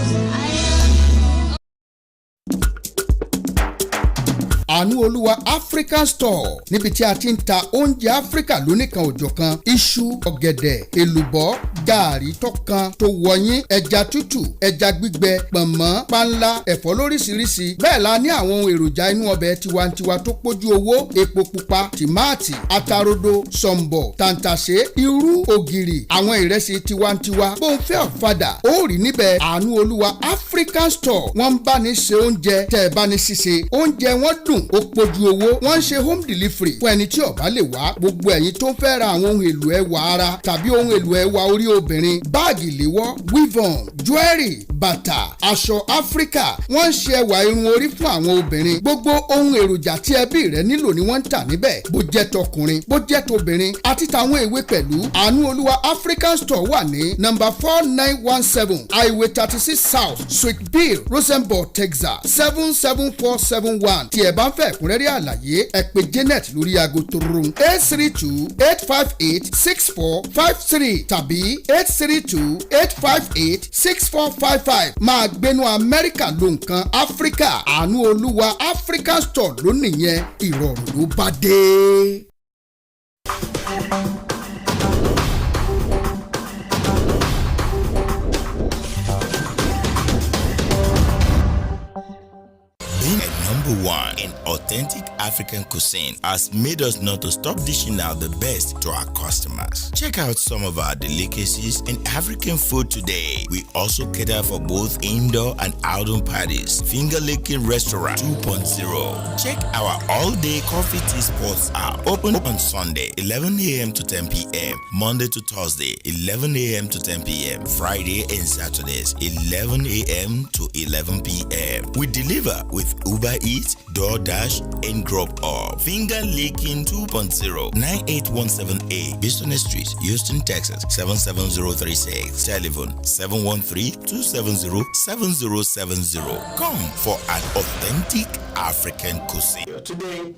Àánú Olúwa African Store níbi tí a ti ń ta oúnjẹ Áfíríkà lóníkan òjọ̀kan, iṣu, ọ̀gẹ̀dẹ̀, èlùbọ́, gààrí tọ́kan tó wọ̀nyí, ẹja tútù, ẹja gbígbẹ, pọ̀nmọ́, panla, ẹ̀fọ́ lóríṣiríṣi. Bẹ́ẹ̀ la ní àwọn ohun èròjà inú ọbẹ̀ tiwantiwa tó pójú owó, epo pupa, tìmáàtì, atarodo, sọ̀m̀bọ̀, tàǹtàṣé, irú, ògìrì, àwọn ìrẹsì tiwantiwa. Bó ń fẹ́ ọ̀fadà, ó rí níbẹ̀. Àánú Olúwa African Store wọ́n ń bá ní ṣe oúnjẹ tẹ́ ẹ bá ní ṣíṣe. Oúnjẹ wọn dùn, ó pójú owó. Wọ́n ń ṣe home delivery fún ẹni tí ó bá lè wá. Gbogbo ẹ̀yin tó ń fẹ́ ra àwọn ohun èlò ẹwà ara tàbí ohun èlò ẹwà orí obìnrin, báàgì ìléwọ́, weave-on, jewelry, bàtà, aṣọ Áfíríkà. Wọ́n ń ṣe ẹwà irun orí fún àwọn obìnrin. Gbogbo ohun èròjà tí ẹbí rẹ nílò ni wọ́n ń tà níbẹ̀. Bó jẹ́ tọkùnrin, bó jẹ́ tobìnrin, àti tàwọn èwe pẹ̀lú. Àánú Olúwa African Store wà ní number 4917 Highway 36 South, Suite B, Rosenborg, Texas 77471. Tí ẹ bá ń fẹ́ ẹ̀kúnrẹ́rẹ́ àlàyé, ẹ pè Janet lórí aago torun 832-858-6453 tàbí 832-858-6455. Máa gbénú Amẹ́ríkà ló nǹkan Áfíríkà. Àánú Olúwa African Store ló nìyẹn, ìrọ̀rùn ló bá dé. Being a number one in authentic African cuisine has made us not to stop dishing out the best to our customers. Check out some of our delicacies in African food today. We also cater for both indoor and outdoor parties. Finger Licking Restaurant 2.0. Check our all-day coffee tea spots out. Open on Sunday 11 a.m. to 10 p.m. Monday to Thursday 11 a.m. to 10 p.m. Friday and Saturdays 11 a.m. to 11 p.m. We deliver with Uber Eats, DoorDash, and Drop Off. Finger Licking 2.0, 98178 Business Street, Houston, Texas 77036. Telephone 713-270-7070. Come for an authentic African cuisine. Today,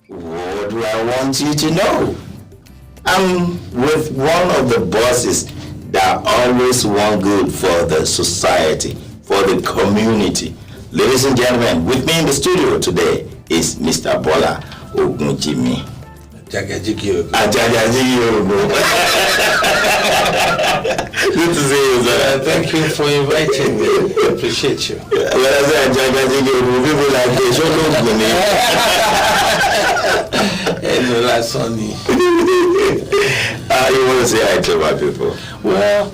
what do I want you to know? I'm with one of the bosses that always want good for the society, for the community. Ladies and gentlemen, with me in the studio today is Mr. Bola Ogunjimi. Jagajigi Ogun. Good to see you, sir. Thank you for inviting me. I appreciate you. When I say Jagajigi Ogun, people like they show no money. Hello, Lasoni. You want to say hi to my people? Well,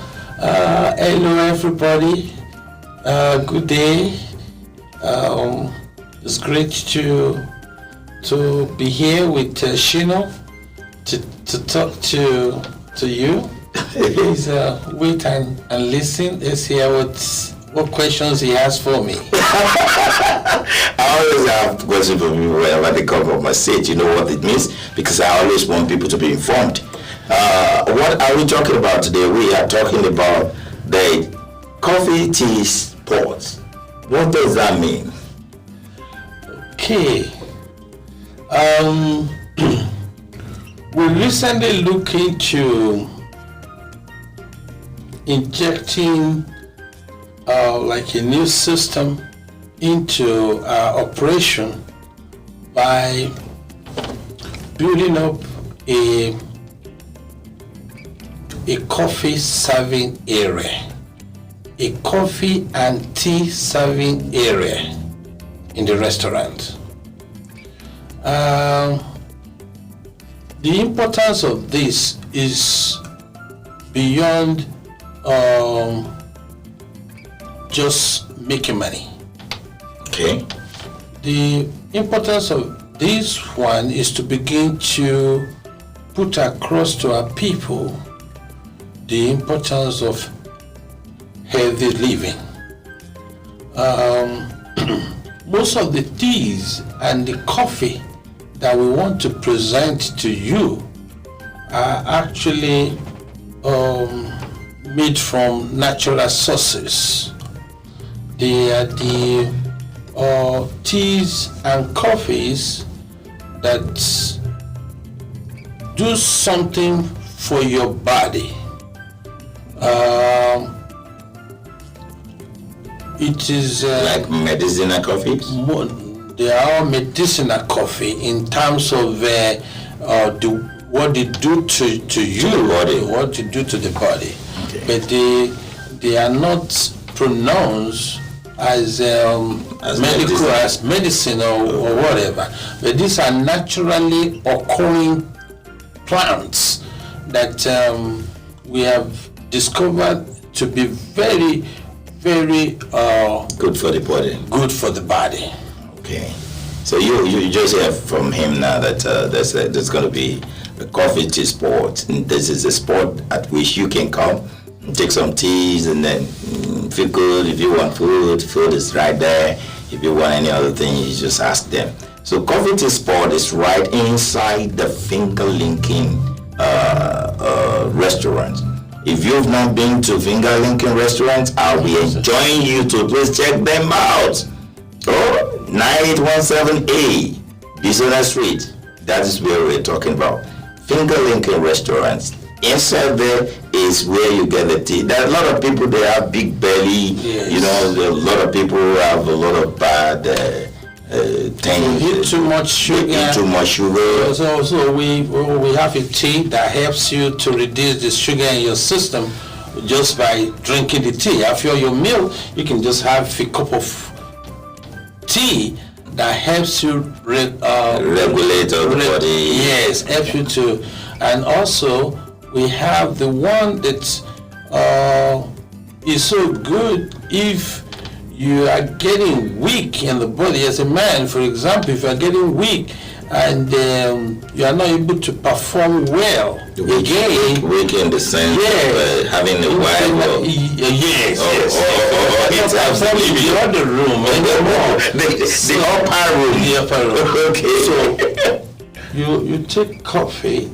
hello everybody. Good day. It's great to be here with SHINA to talk to you. Please wait and listen. Let's hear what questions he has for me. I always have questions for people whenever they come from my state. You know what it means? Because I always want people to be informed. What are we talking about today? We are talking about the coffee tea sports. What does that mean? Okay. We recently looked into injecting like a new system into our operation by building up a coffee serving area, a coffee and tea serving area in the restaurant. The importance of this is beyond just making money. Okay. The importance of this one is to begin to put across to our people the importance of healthy living. Most of the teas and the coffee that we want to present to you are actually made from natural sources. They are the teas and coffees that do something for your body. It is like medicinal coffees? They are all medicinal coffee in terms of what they do to you, what they do to the body. Okay. But they are not pronounced as medical, as medicine or whatever. But these are naturally occurring plants that we have discovered to be very, very good for the body. Good for the body. Okay. So you just hear from him now that there's going to be a coffee tea sport. And this is a sport at which you can come, take some teas, and then feel good. If you want food is right there. If you want any other thing, you just ask them. So coffee tea sport is right inside the finger linking restaurant. If you've not been to finger linking restaurants, I'll be enjoying you to please check them out. 9817A, Business Street. That is where we're talking about. Finger linking restaurants. Inside there is where you get the tea. There are a lot of people, they have big belly. Yes. You know, a lot of people have a lot of bad things. You eat too much sugar. Eat too much sugar. So we have a tea that helps you to reduce the sugar in your system just by drinking the tea. After your meal, you can just have a cup of tea that helps you regulate the body. Yes, helps you to. And also we have the one that is so good if you are getting weak in the body as a man. For example, if you are getting weak and you are not able to perform well again. Weak in the sense of having a wife. Yes. The other room. The upper room. Okay. So you take coffee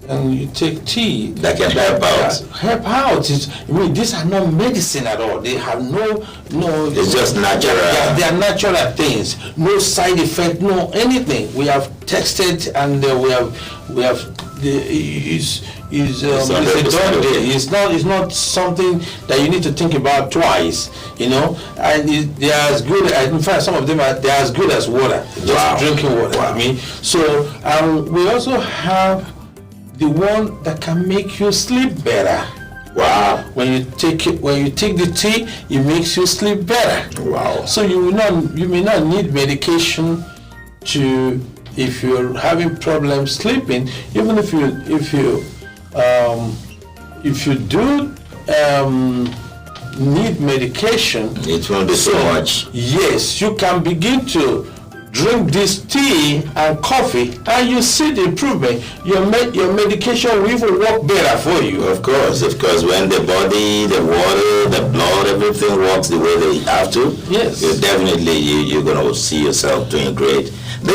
and you take tea that can help out. Help out. These are not medicine at all. They have no. It's just natural. They are natural things. No side effect. No anything. We have tested and we have. It's a done deal. It's not something that you need to think about twice, you know. And they are as good. In fact, some of them they're as good as water. Just drinking water. Wow. I mean, so we also have the one that can make you sleep better. Wow! When you take the tea, it makes you sleep better. Wow! So you may not need medication to. If you're having problems sleeping, even if you do need medication, it won't be so much. Yes, you can begin to drink this tea and coffee, and you see the improvement. Your medication will even work better for you. Of course, when the body, the water, the blood, everything works the way they have to, yes, you're going to see yourself doing great. We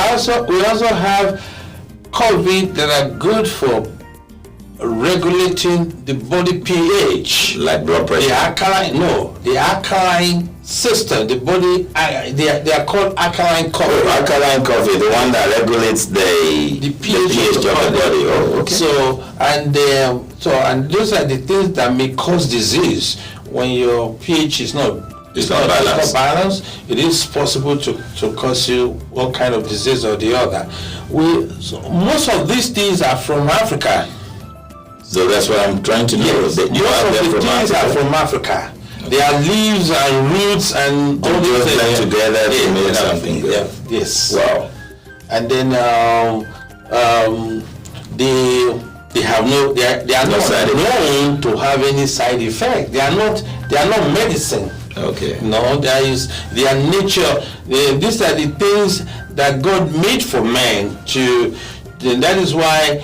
also have coffee that are good for regulating the body pH, like blood pressure. The alkaline system. The body, they are called alkaline coffee. Oh, alkaline coffee, the one that regulates the pH of the body. Oh, okay. And those are the things that may cause disease when your pH is not balanced. It is possible to cause you one kind of disease or the other. Most of these things are from Africa. So that's what I'm trying to know. Yes, most of the things are from Africa. They are leaves and roots and all those things together to make something good. Yes. Wow. And then they are not known to have any side effect. They are not medicine. Okay. No, they are nature. These are the things that God made for man to. That is why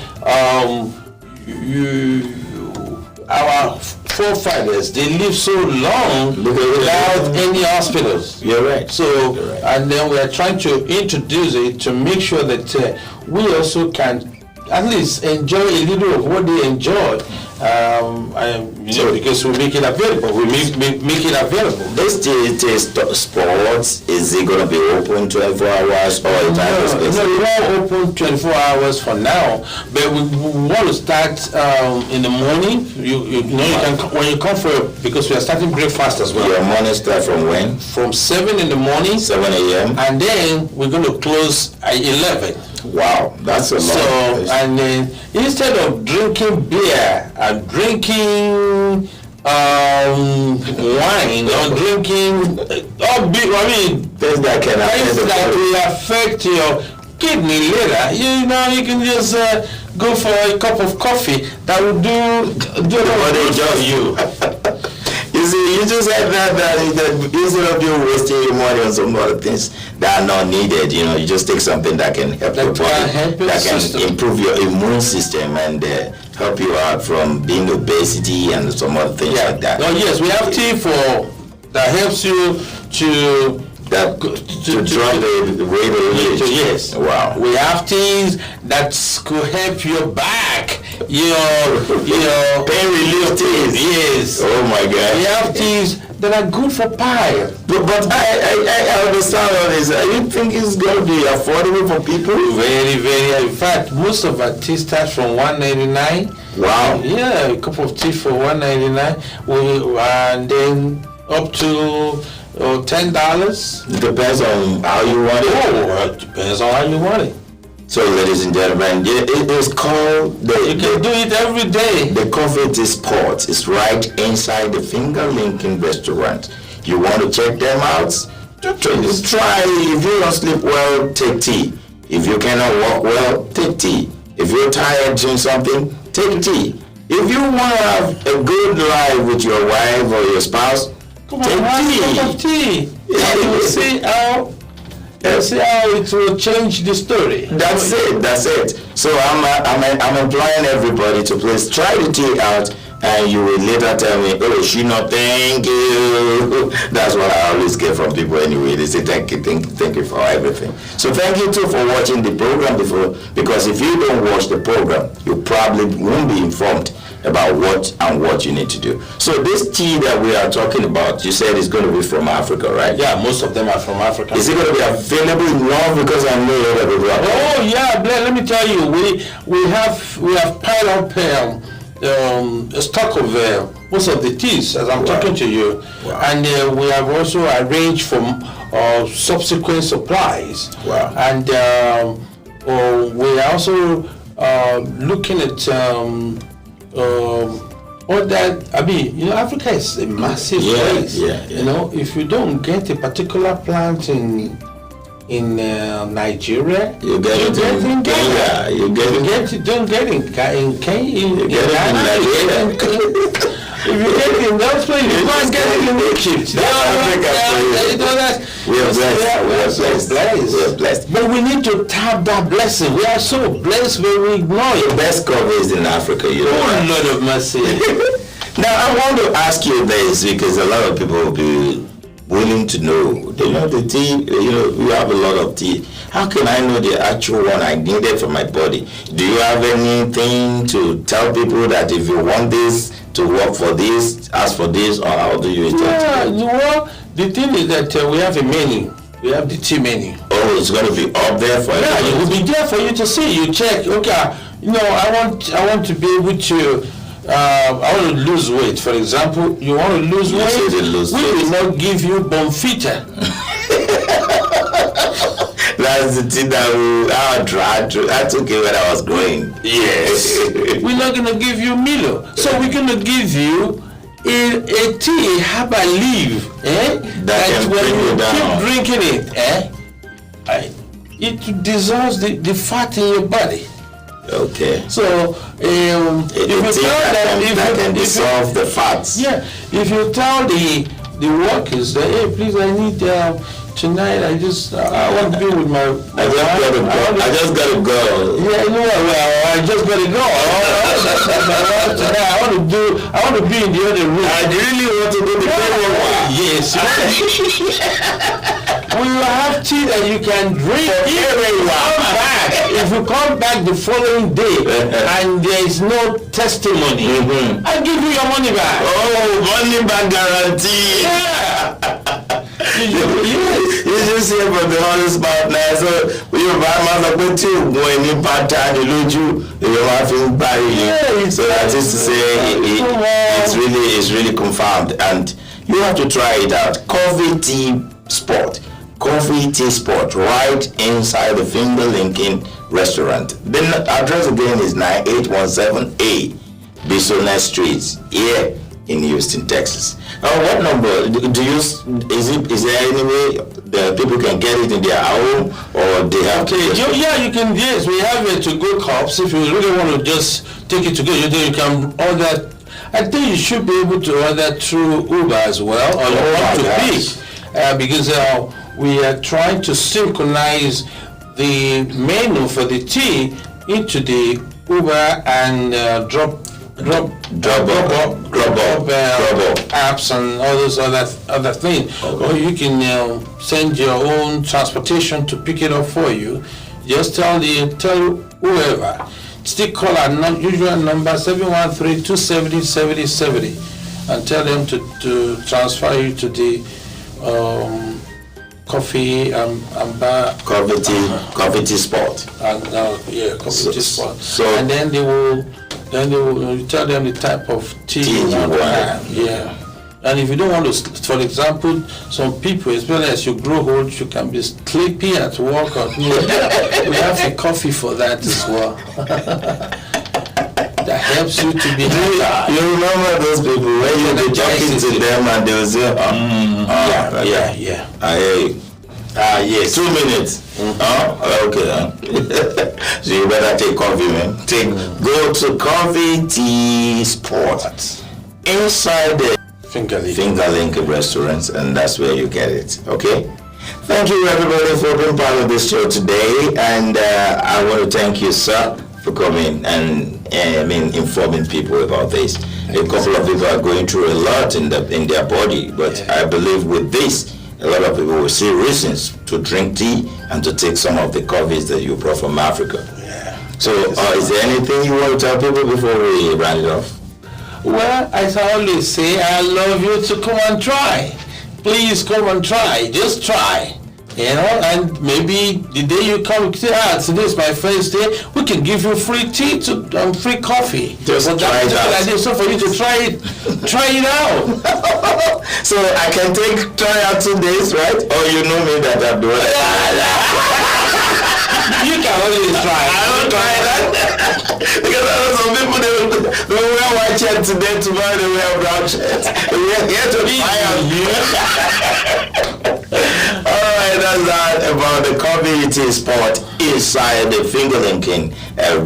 our forefathers, they lived so long without any hospitals. You're right. So, and then we are trying to introduce it to make sure that we also can at least enjoy a little of what they enjoy. Because we make it available. We make it available. This sports, is it going to be open 24 hours or a time space? No, we won't open 24 hours for now, but we want to start in the morning. You can when you come because we are starting breakfast as well. Your morning start from when? From 7 in the morning. 7 a.m. And then we're going to close at 11. Wow, that's a lot. So, and then instead of drinking beer and drinking wine or drinking things that will affect your kidney later, you can just go for a cup of coffee that will do you. You see, you just said that instead of you wasting your money on some other things that are not needed, you just take something that can help your body, that can improve your immune system and help you out from being obesity and some other things like that. Oh yes, we have tea that helps you to drop the weight a little. Yes. Wow. We have teas that could help your back. Your pain relief teas. Yes. Oh my God. We have teas that are good for pile. But I understand all this. You think it's going to be affordable for people? Very, very. In fact, most of our tea starts from $1.99. Wow. Yeah, a cup of tea for $1.99. And then up to $10. It depends on how you want it. Oh, it depends on how you want it. So, ladies and gentlemen, it is called you can do it every day. The Coffee Tea Spot is right inside the Finger Linking Restaurant. You want to check them out? Just try. If you don't sleep well, take tea. If you cannot walk well, take tea. If you're tired doing something, take tea. If you want to have a good life with your wife or your spouse, take tea. You will see how it will change the story. That's it. So I'm imploring everybody to please try the tea out, and you will later tell me, oh, SHINA, thank you. That's what I always get from people anyway. They say thank you for everything. So thank you too for watching the program before, because if you don't watch the program, you probably won't be informed about what you need to do. So this tea that we are talking about, you said is going to be from Africa, right? Yeah, most of them are from Africa. Is it going to be available in North? Because I know that people are. Oh yeah, let me tell you, we have piled up a stock of most of the teas as I'm talking to you, and we have also arranged for subsequent supplies. Wow. And we are also looking at Africa is a massive place. Yeah. If you don't get a particular plant in Nigeria, you get it in Kenya. You don't get it in Kenya. If you get it in those places, you can't get it in Egypt. We are blessed. We are blessed. But we need to tap that blessing. We are so blessed when we ignore it. The best cover is in Africa, you know. Oh, Lord of mercy. Now, I want to ask you this because a lot of people will be willing to know. They know the tea, you know, we have a lot of tea. How can I know the actual one I needed for my body? Do you have anything to tell people that if you want this to work for this, ask for this, or how do you well, the thing is that we have a menu. We have the tea menu. Oh, it's going to be up there for you? Yeah, it will be there for you to see. You check, okay, you know, I want to be able to I want to lose weight. For example, you want to lose weight, we will not give you Bonfita. That's the thing that I took it when I was growing. Yes. We're not going to give you Milo. So we're going to give you a tea, herbal leaf, that when you keep drinking it, it dissolves the fat in your body. Okay. So if you tell them, that can dissolve the fats. Yeah. If you tell the workers that, hey, please, I need tonight. I want to be with my. I just got to go. Yeah, you know what? I just got to go. I want to be in the other room. I really want to do the bedroom. Yes. We will have tea that you can drink. If you come back the following day and there is no testimony, I'll give you your money back. Oh, money back guarantee. Yeah. You just hear from the Holy Spirit now. So you buy my good too. Going in part time, you lose you. You have to buy you. So that is to say, it's really confirmed, and you have to try it out. Coffee Tea Sport. Coffee Tea Sport, right inside the Finger Lincoln restaurant. The address again is 9817A Bisonet Street, here in Houston, Texas. What number do you? Is there any way that people can get it in their home, or they have to? Yeah, you can. Yes, we have to-go cups. If you really want to just take it to go, you can order. I think you should be able to order through Uber as well, or to pick, because we are trying to synchronize the menu for the tea into the Uber and drop apps and all those other things. Okay. Or you can send your own transportation to pick it up for you. Just tell whoever. Still call our usual number 713-270-7070 and tell them to transfer you to the coffee bar. Coffee tea spot. And coffee tea spot. So and then they will tell them the type of tea you want to have. Yeah. And if you don't want to, for example, some people, especially as you grow old, you can be sleepy at work. Or we have a coffee for that as well. That helps you to be happy. You remember those people when you be talking to them and they will say, yeah. Yes. 2 minutes. Okay. So you better take coffee, man. Go to Coffee Tea Sport inside the Finger Lincoln restaurants, and that's where you get it. Okay. Thank you everybody for being part of this show today, and I want to thank you, sir, for coming and informing people about this. A couple of people are going through a lot in their body, but I believe with this, a lot of people will see reasons to drink tea and to take some of the coffees that you brought from Africa. Yeah. So, is there anything you want to tell people before we round it off? Well, as I always say, I love you to come and try. Please come and try. Just try. You know, and maybe the day you come, say, today is my first day, we can give you free tea free coffee. Just try it out. So for you to try it out. So I can try out 2 days, right? Or you know me that I'm doing it. You can always try. I don't try that. Because I know some people, they wear white shirt today, tomorrow they wear brown shirt. We are here to try out. All right. just that about the coffee eating spot inside the Finger Linking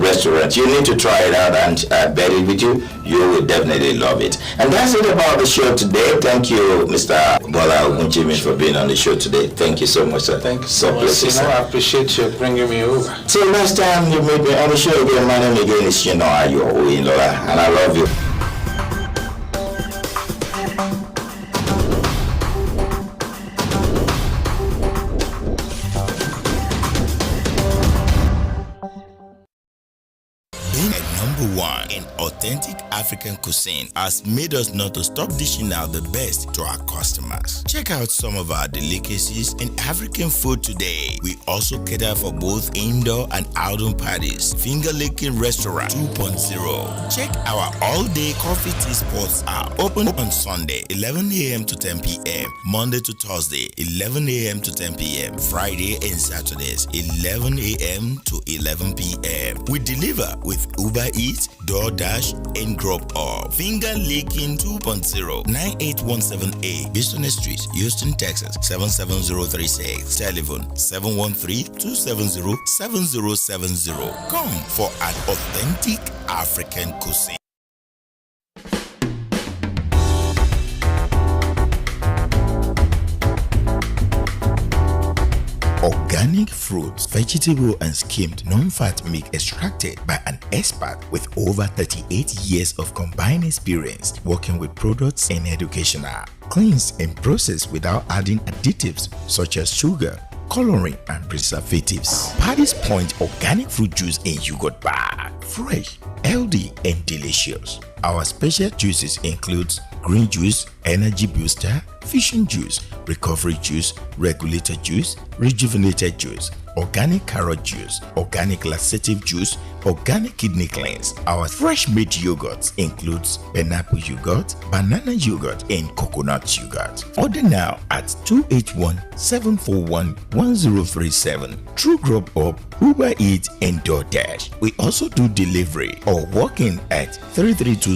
restaurant. You need to try it out, and I bet it with you, you will definitely love it. And that's it about the show today. Thank you, Mr. Bola Ogunjimi, for being on the show today. Thank you so much, sir. Thank you so much. I appreciate you bringing me over. Till next time you meet me on the show again, my name again is SHINA, OYINLOLA, and I love you. One in authentic African cuisine has made us not to stop dishing out the best to our customers. Check out some of our delicacies in African food today. We also cater for both indoor and outdoor parties. Finger Licking Restaurant 2.0. Check our all-day coffee tea spots are open on Sunday 11 a.m. to 10 p.m. Monday to Thursday 11 a.m. to 10 p.m. Friday and Saturdays 11 a.m. to 11 p.m. We deliver with Uber Eats, DoorDash, and Drop Off. Finger Licking 2.0, 9817A, Boston Street, Houston, Texas, 77036. Telephone 713-270-7070. Come for an authentic African cuisine. Organic fruits, vegetable and skimmed non-fat milk extracted by an expert with over 38 years of combined experience working with products and educational. Cleansed and processed without adding additives such as sugar, coloring and preservatives. Paddy's Point organic fruit juice in yogurt bag. Fresh, healthy and delicious. Our special juices include green juice, energy booster, fishing juice, recovery juice, regulator juice, rejuvenated juice, organic carrot juice, organic laxative juice, organic kidney cleanse. Our fresh made yogurts includes pineapple yogurt, banana yogurt, and coconut yogurt. Order now at 281-741-1037. True Grub Up, Uber Eats, and DoorDash. We also do delivery or walk-in at 3320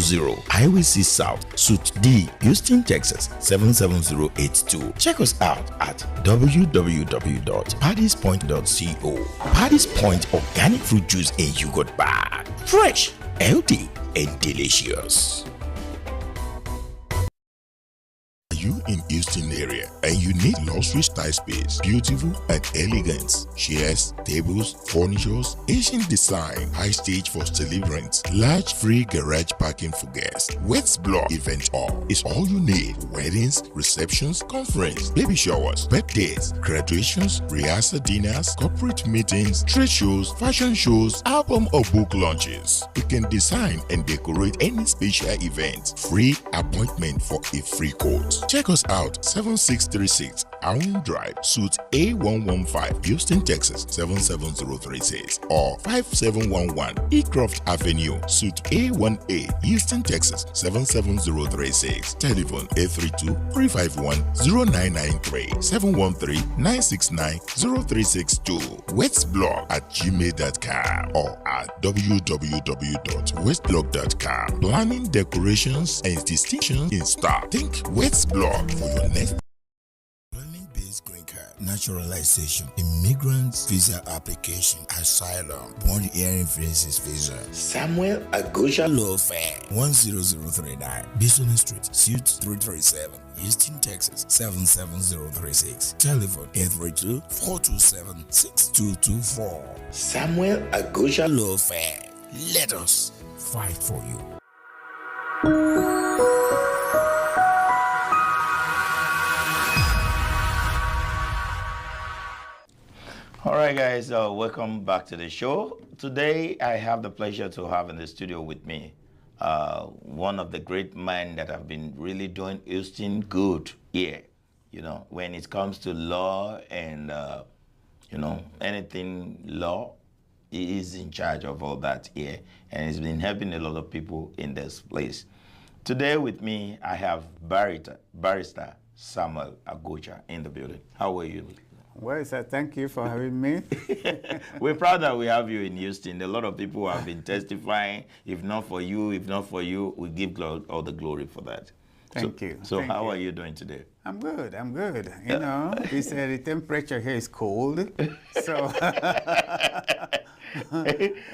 Highway C South, Suite D, Houston, Texas 77082. Check us out at www.paddyspoint.co. Paddy's Point organic fruit juice in yogurt bag. Fresh, healthy, and delicious. You in Houston area and you need luxury style space, beautiful and elegant chairs, tables, furnitures, Asian design, high stage for celebrants, large free garage parking for guests, Wets Block event hall is all you need. Weddings, receptions, conference, baby showers, birthdays, graduations, rehearsal dinners, corporate meetings, trade shows, fashion shows, album or book launches. You can design and decorate any special event. Free appointment for a free quote. Check us out 7636 Allen Drive, Suite A115, Houston, Texas 77036 or 5711 Ecroft Avenue, Suite A1A, Houston, Texas 77036. Telephone 832-351-0993 713-969-0362. westblog@gmail.com or at www.westblog.com. Planning, decorations, and distinctions in stock. Think Westblog for your next based green card, naturalization, immigrants visa application, asylum, born hearing visas visa. Samuel Agosha Law Firm 10039 Bison Street, Suite 337, Houston, Texas 77036. Telephone 832-427-6224. Samuel Agosha Law Firm. Let us fight for you. All right, guys, welcome back to the show. Today, I have the pleasure to have in the studio with me one of the great men that have been really doing Houston good here. You know, when it comes to law and, you know, anything law, he is in charge of all that here. And he's been helping a lot of people in this place. Today with me, I have Barrister Samuel Agosha in the building. How are you? Well, sir, thank you for having me. We're proud that we have you in Houston. A lot of people have been testifying. If not for you, we give all the glory for that. Thank you. So Thank how you. are you doing today? I'm good. I'm good. You know, it's, the temperature here is cold. So,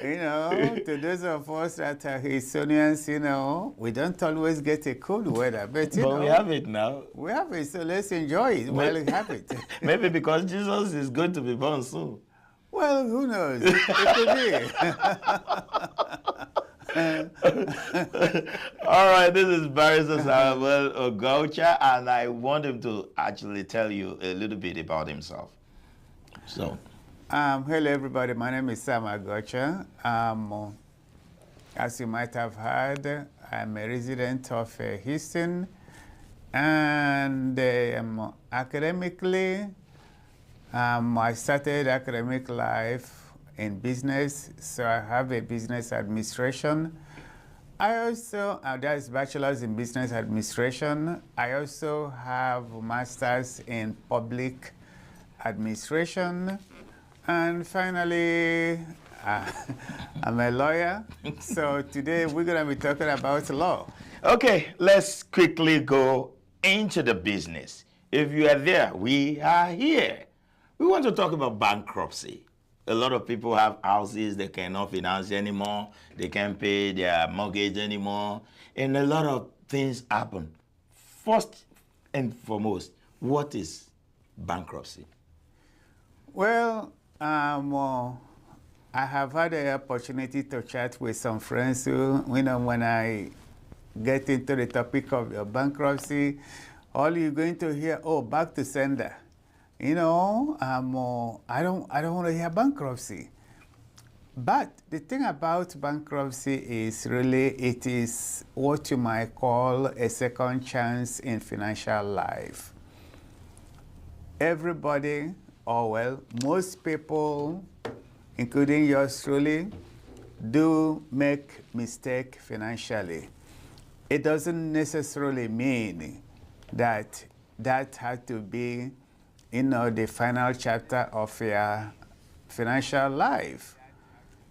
you know, to those of us that are Houstonians, you know, we don't always get a cold weather. But, you know, we have it now. We have it, so let's enjoy it while we have it. Maybe because Jesus is going to be born soon. Well, who knows? It could be. All right, this is Barrister Samuel Ogocha, and I want him to actually tell you a little bit about himself. So, hello everybody, my name is Sam Ogocha. As you might have heard, I'm a resident of Houston, and academically, I started academic life in business, so I have a business administration. I also, that's bachelor's in business administration. I also have master's in public administration. And finally, I'm a lawyer. So today we're going to be talking about law. Okay, let's quickly go into the business. If you are there, we are here. We want to talk about bankruptcy. A lot of people have houses they cannot finance anymore. They can't pay their mortgage anymore. And a lot of things happen. First and foremost, what is bankruptcy? Well, I have had the opportunity to chat with some friends who, you know, when I get into the topic of bankruptcy, all you're going to hear, oh, back to sender. You know, I don't want to hear bankruptcy. But the thing about bankruptcy is really it is what you might call a second chance in financial life. Everybody, or well, most people, including yours truly, do make mistake financially. It doesn't necessarily mean that that had to be, you know, the final chapter of your financial life.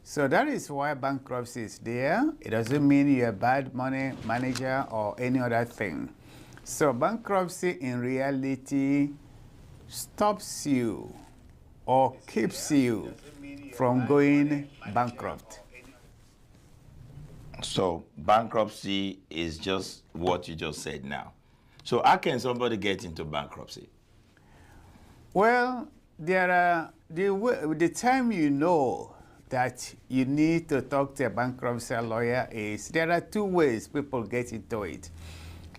So that is why bankruptcy is there. It doesn't mean you're a bad money manager or any other thing. So bankruptcy in reality stops you or keeps you from going bankrupt. So bankruptcy is just what you just said now. So how can somebody get into bankruptcy? Well, there are the time you know that you need to talk to a bankruptcy lawyer is there are two ways people get into it.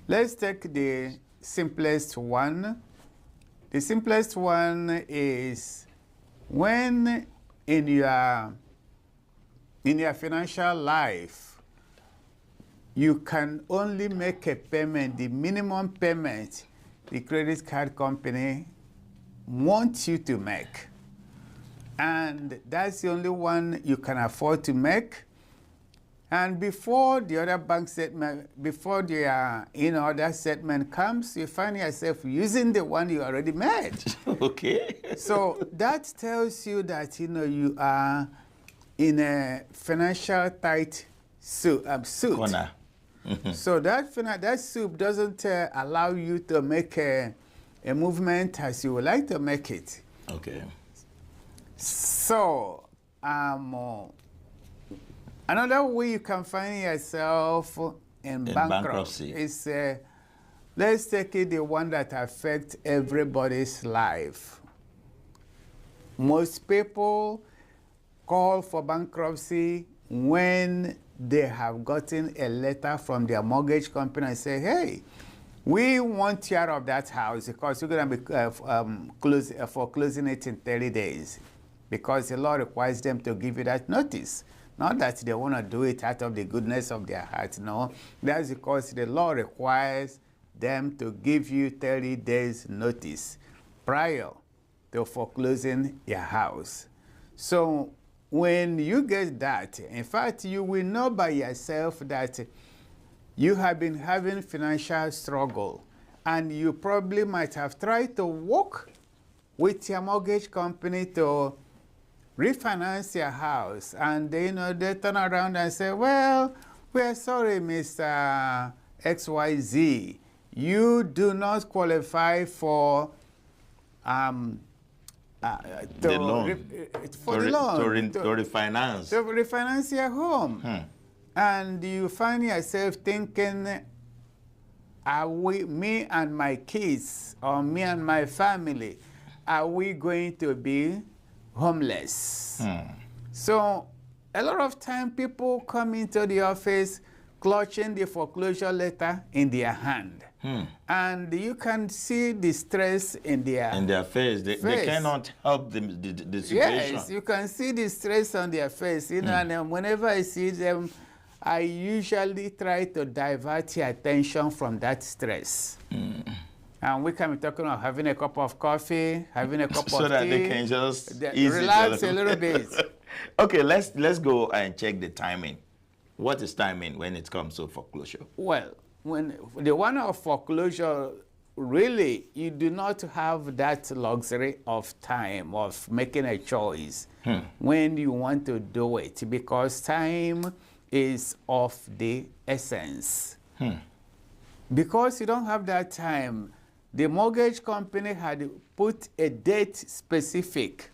Let's take the simplest one. The simplest one is when in your financial life you can only make a payment, the minimum payment the credit card company wants you to make. And that's the only one you can afford to make. And before the other bank statement, before the other statement comes, you find yourself using the one you already made. Okay. So that tells you that you are in a financial tight suit. Corner. So that soup doesn't allow you to make a movement as you would like to make it. Okay. So another way you can find yourself in bankruptcy is, let's take it the one that affects everybody's life. Most people call for bankruptcy when they have gotten a letter from their mortgage company and say, hey, we want you out of that house because we're going to be foreclosing it in 30 days. Because the law requires them to give you that notice. Not that they want to do it out of the goodness of their heart, no. That's because the law requires them to give you 30 days notice prior to foreclosing your house. So when you get that, in fact, you will know by yourself that you have been having financial struggle and you probably might have tried to work with your mortgage company to refinance your house, and they turn around and say, well, we're sorry, Mr. XYZ. you do not qualify for the loan. To refinance. To refinance your home. And you find yourself thinking, me and my kids, or me and my family, are we going to be homeless? So a lot of time people come into the office clutching the foreclosure letter in their hand. And you can see the stress in their face. They cannot help the situation. Yes, you can see the stress on their face. You know, and whenever I see them, I usually try to divert your attention from that stress. And we can be talking about having a cup of coffee, having a cup of tea. So that they can just relax a little bit. Okay, let's go and check the timing. What is timing when it comes to foreclosure? Well, when the one of foreclosure, really, you do not have that luxury of time, of making a choice when you want to do it, because time is of the essence. Because you don't have that time, the mortgage company had put a date specific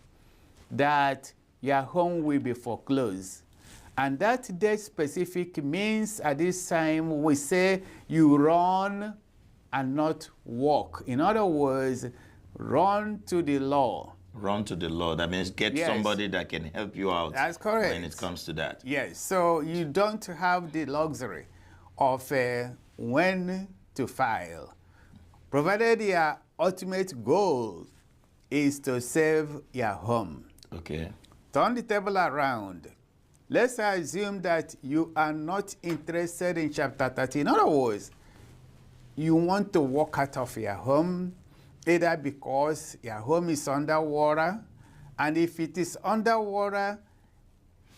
that your home will be foreclosed. And that date specific means at this time we say you run and not walk. In other words, run to the law. Run to the law. That means get somebody that can help you out. That's correct. When it comes to that. Yes. So you don't have the luxury of when to file, provided your ultimate goal is to save your home. Okay. Turn the table around. Let's assume that you are not interested in Chapter 13. In other words, you want to walk out of your home, either because your home is underwater, and if it is underwater,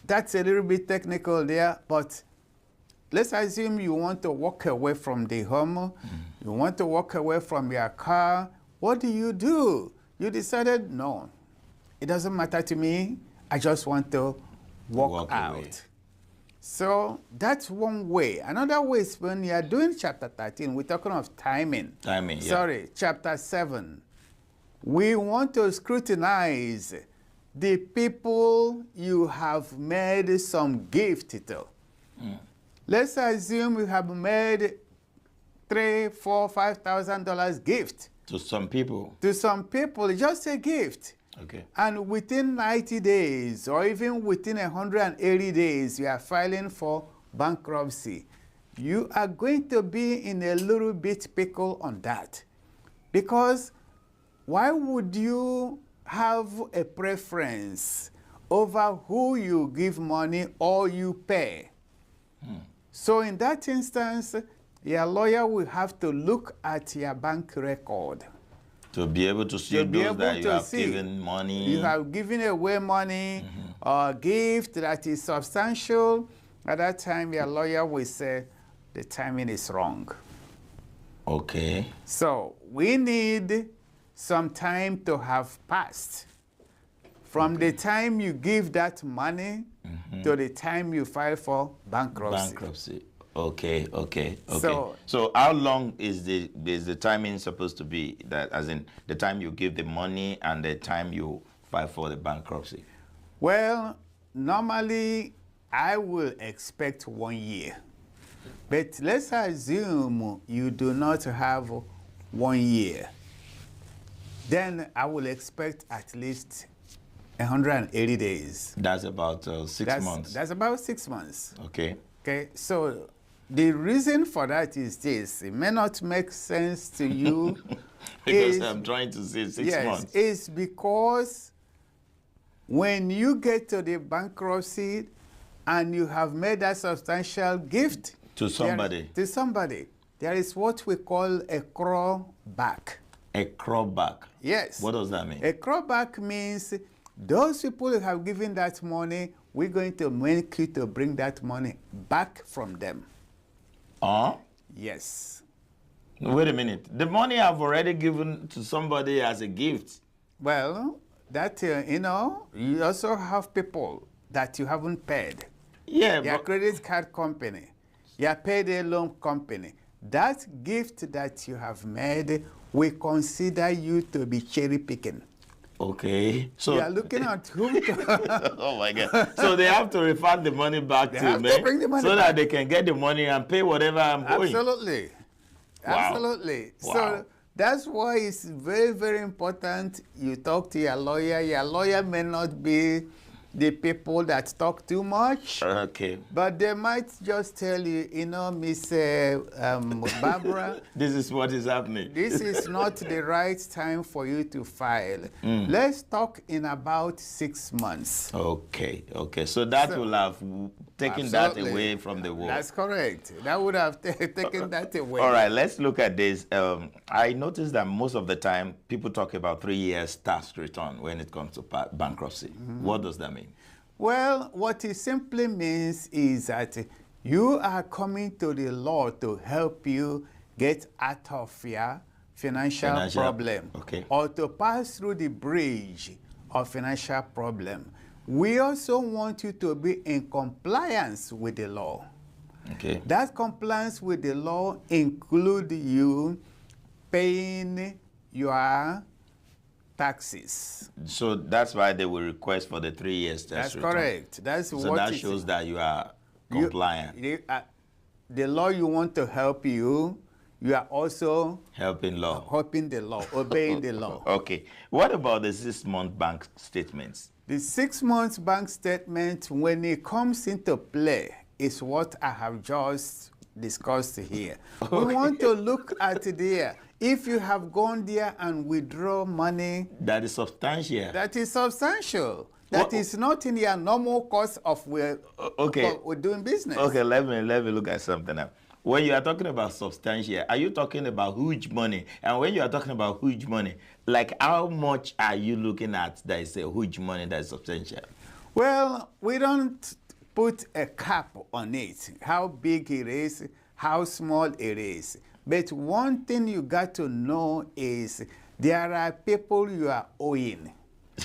that's a little bit technical there, but let's assume you want to walk away from the home, you want to walk away from your car. What do? You decided, no, it doesn't matter to me, I just want to walk out. Away. So that's one way. Another way is when you are doing Chapter 13, we're talking of timing. Sorry, Chapter 7. We want to scrutinize the people you have made some gift to. Let's assume you have made $3,000, $4,000, $5,000 gift. To some people. To some people, just a gift. Okay. And within 90 days, or even within 180 days, you are filing for bankruptcy. You are going to be in a little bit pickle on that. Because why would you have a preference over who you give money or you pay? So in that instance, your lawyer will have to look at your bank record. To be able to see those that you have given money. You have given away money or gift that is substantial. At that time, your lawyer will say the timing is wrong. Okay. So we need some time to have passed from the time you give that money to the time you file for bankruptcy. Okay. So how long is the timing supposed to be? That as in the time you give the money and the time you file for the bankruptcy? Well, normally I will expect 1 year. But let's assume you do not have 1 year. Then I will expect at least 180 days. That's about 6 months. That's about 6 months. Okay. Okay, so the reason for that is this. It may not make sense to you. Because I'm trying to say 6 months. It's because when you get to the bankruptcy and you have made a substantial gift to somebody, there is what we call a clawback. A clawback? Yes. What does that mean? A clawback means those people who have given that money, we're going to make you to bring that money back from them. Yes. Wait a minute. The money I've already given to somebody as a gift. Well, that, you also have people that you haven't paid. Yeah, your credit card company, your payday loan company. that gift that you have made, we consider you to be cherry picking. Okay. So we are looking at who to oh my God. So they have to refund the money back to me bring the money so back. that they can get the money and pay whatever I'm owing. Absolutely. Wow. Absolutely. Wow. So that's why it's very, very important you talk to your lawyer. Your lawyer may not be the people that talk too much. Okay. But they might just tell you, you know, Miss Barbara, this is what is happening. this is not the right time for you to file. Let's talk in about 6 months. Okay, okay. So that will have taken that away from the world. That's correct. That would have taken that away. All right, let's look at this. I noticed that most of the time people talk about 3 years tax return when it comes to bankruptcy. What does that mean? Well, what it simply means is that you are coming to the law to help you get out of your financial problem, or to pass through the bridge of financial problem. We also want you to be in compliance with the law. Okay. That compliance with the law includes you paying your taxes. So that's why they will request for the 3 years tax That's return. correct. That's so what that shows that you are compliant. The law you want to help you, you are also helping the law, obeying the law. Okay. What about the 6-month bank statements? The 6 months bank statement, when it comes into play, is what I have just discussed here. Okay. We want to look at there. If you have gone there and withdraw money, that is substantial. That is substantial. That is not in your normal course of we're doing business. Okay, let me look at something now. When you are talking about substantial, are you talking about huge money? And when you are talking about huge money, like how much are you looking at that is a huge money that is substantial? Well, we don't put a cap on it, how big it is, how small it is. But one thing you got to know is there are people you are owing.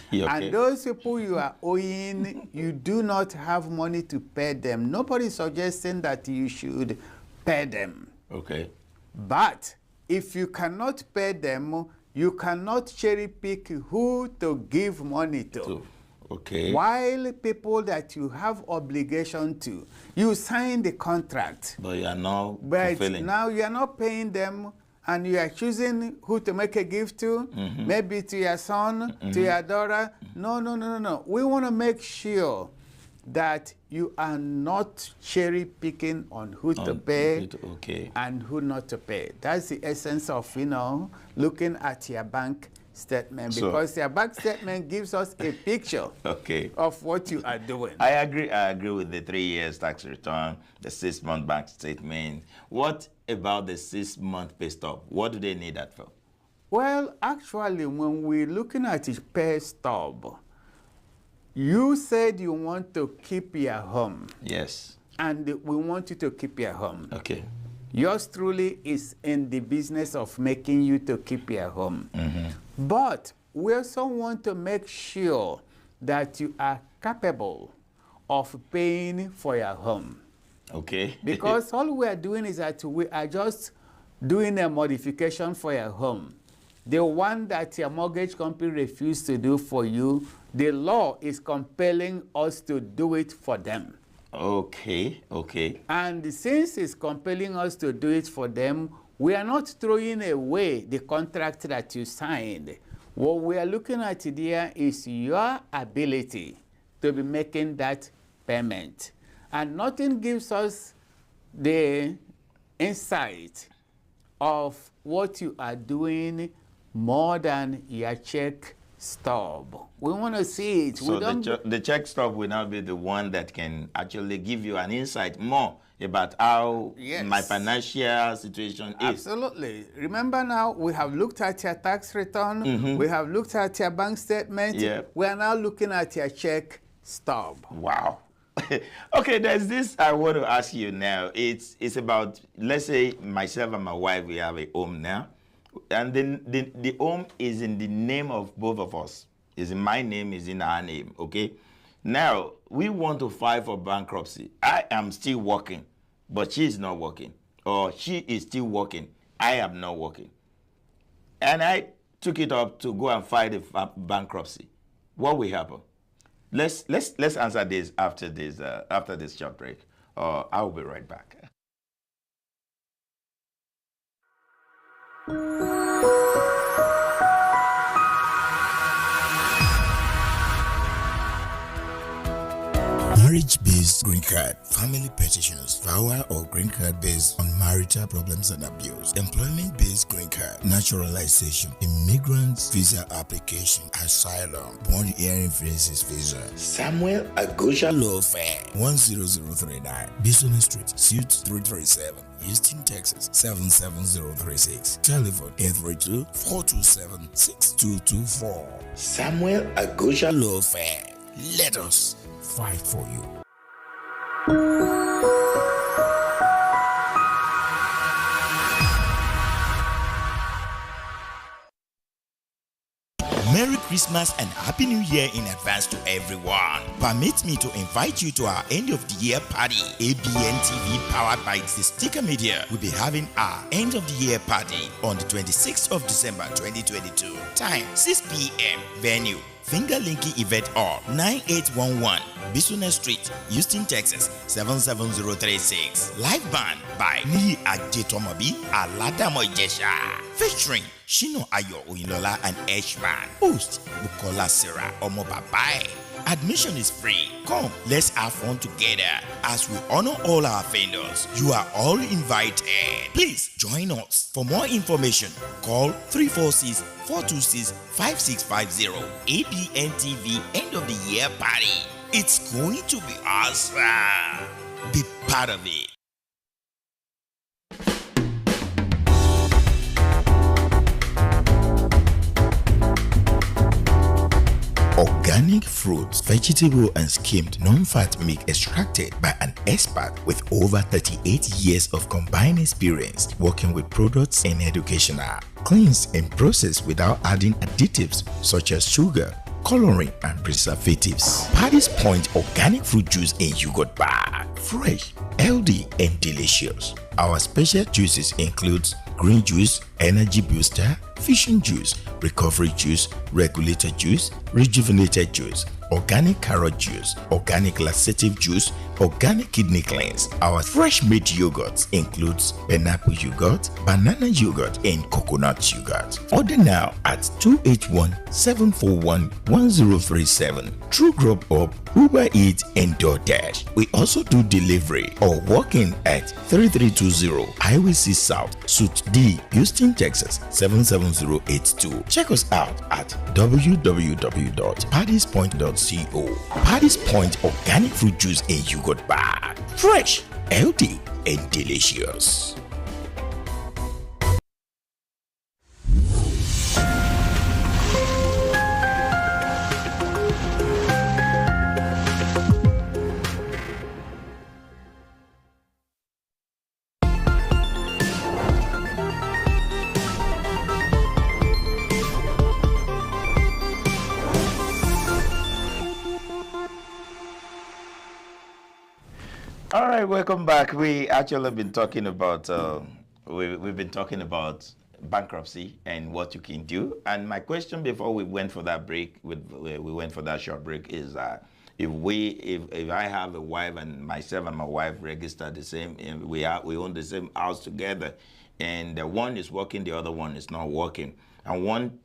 Okay. And those people you are owing, you do not have money to pay them. Nobody is suggesting that you should pay them. Okay. But if you cannot pay them, you cannot cherry pick who to give money to. Okay. While people that you have obligation to, you sign the contract. But you are not But fulfilling. now you are not paying them, and you are choosing who to make a gift to, maybe to your son, to your daughter. No. We want to make sure that you are not cherry picking on who to pay and who not to pay. That's the essence of, looking at your bank statement, because your bank statement gives us a picture of what you are doing. I agree with the 3 years tax return, the 6-month bank statement. What about the 6-month pay stub? What do they need that for? Well, actually, when we're looking at a pay stub, you said you want to keep your home. Yes. And we want you to keep your home. Okay. Yours truly is in the business of making you to keep your home. But we also want to make sure that you are capable of paying for your home. Okay. Because all we are doing is that we are just doing a modification for your home. The one that your mortgage company refused to do for you, the law is compelling us to do it for them. Okay. And since it's compelling us to do it for them, we are not throwing away the contract that you signed. What we are looking at here is your ability to be making that payment. And nothing gives us the insight of what you are doing more than your check stub. We want to see it. So the check stub will now be the one that can actually give you an insight more about how my financial situation is. Absolutely. Remember now, we have looked at your tax return. We have looked at your bank statement. We are now looking at your check stub. Wow. Okay, there's this I want to ask you now. It's about, let's say myself and my wife, we have a home now. And then the home is in the name of both of us. Is in my name, is in our name, okay? Now, we want to file for bankruptcy. I am still working, but she's not working. or she is still working, I am not working, and I took it up to go and file the bankruptcy, what will happen? Let's answer this after this short break. I will be right back. Marriage-based green card, family petitions, VAWA or green card based on marital problems and abuse, employment-based green card, naturalization, immigrants visa application, asylum, born hearing faces visa. Samuel Agosha Law Firm, 10039, Bison Street, Suite 337, Houston, Texas, 77036. Telephone 832-427-6224. Samuel Agosha Law Firm. Let us fight for you. Merry Christmas and Happy New Year in advance to everyone. Permit me to invite you to our end of the year party. Abntv, powered by the Sticker Media, will be having our end of the year party on the 26th of December 2022. Time 6 p.m. Venue Finger Linky Event Hall, 9811 Bison Street, Houston, Texas, 77036. Live band by Niyi Ajetomobi Aladamo Ijesha. Featuring SHINA OYINLOLA and H-Man. Host Bukola Sarah Omobabai. Admission is free. Come, let's have fun together as we honor all our vendors. You are all invited. Please join us. For more information, call 346-426-5650. Abntv End of the Year Party. It's going to be awesome. Be part of it. Organic fruits, vegetable and skimmed non-fat milk extracted by an expert with over 38 years of combined experience working with products in educational, cleansed and processed without adding additives such as sugar, coloring and preservatives. Paddy's Point organic fruit juice in yogurt bar. Fresh, healthy and delicious. Our special juices includes green juice, energy booster, fission juice, recovery juice, regulator juice, rejuvenated juice, organic carrot juice, organic laxative juice, organic kidney cleanse. Our fresh made yogurt includes pineapple yogurt, banana yogurt and coconut yogurt. Order now at 281-741-1037. True Grub Up, Uber Eats and DoorDash. We also do delivery or walk-in at 3320 Highway C South, Suite D, Houston, Texas 77082. Check us out at www.paddyspoint.co. Paddy's Point organic fruit juice and yogurt bar. Fresh, healthy and delicious. All right, welcome back. We actually been talking about we've been talking about bankruptcy and what you can do. And my question before we went for that break, we went for that short break, is if I have a wife and myself and my wife register the same, and we own the same house together, and the one is working, the other one is not working, and one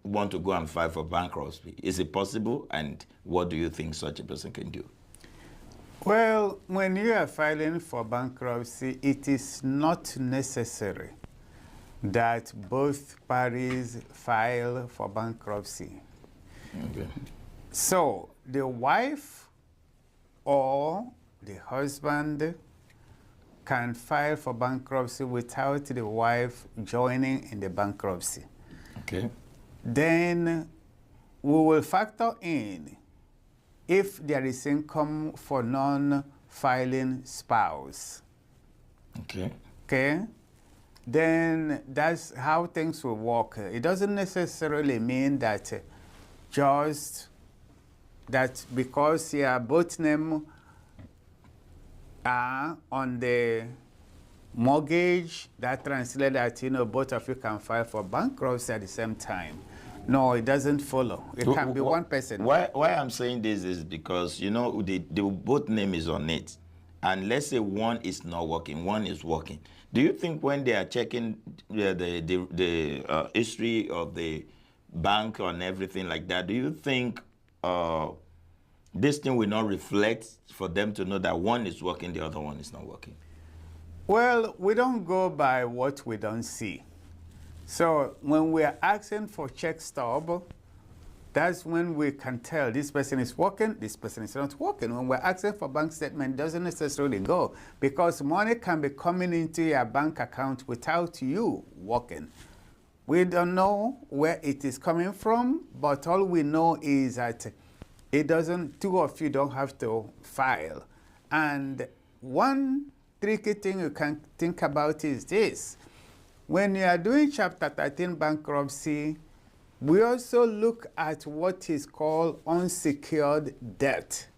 want to go and file for bankruptcy, is it possible? And what do you think such a person can do? Well, when you are filing for bankruptcy, it is not necessary that both parties file for bankruptcy. Okay. So the wife or the husband can file for bankruptcy without the wife joining in the bankruptcy. Okay. Then we will factor in if there is income for non-filing spouse. Okay. Okay? Then that's how things will work. It doesn't necessarily mean that just that because both names are on the mortgage, that translates that, you know, both of you can file for bankruptcy at the same time. No, it doesn't follow. It can be one person. Why I'm saying this is because, you know, the both name is on it. And let's say one is not working, one is working. Do you think when they are checking the history of the bank and everything like that, do you think this thing will not reflect for them to know that one is working, the other one is not working? Well, we don't go by what we don't see. So when we are asking for check stub, that's when we can tell this person is working, this person is not working. When we're asking for bank statement, it doesn't necessarily go because money can be coming into your bank account without you working. We don't know where it is coming from, but all we know is that it doesn't, two of you don't have to file. And one tricky thing you can think about is this. When you are doing Chapter 13 bankruptcy, we also look at what is called unsecured debt.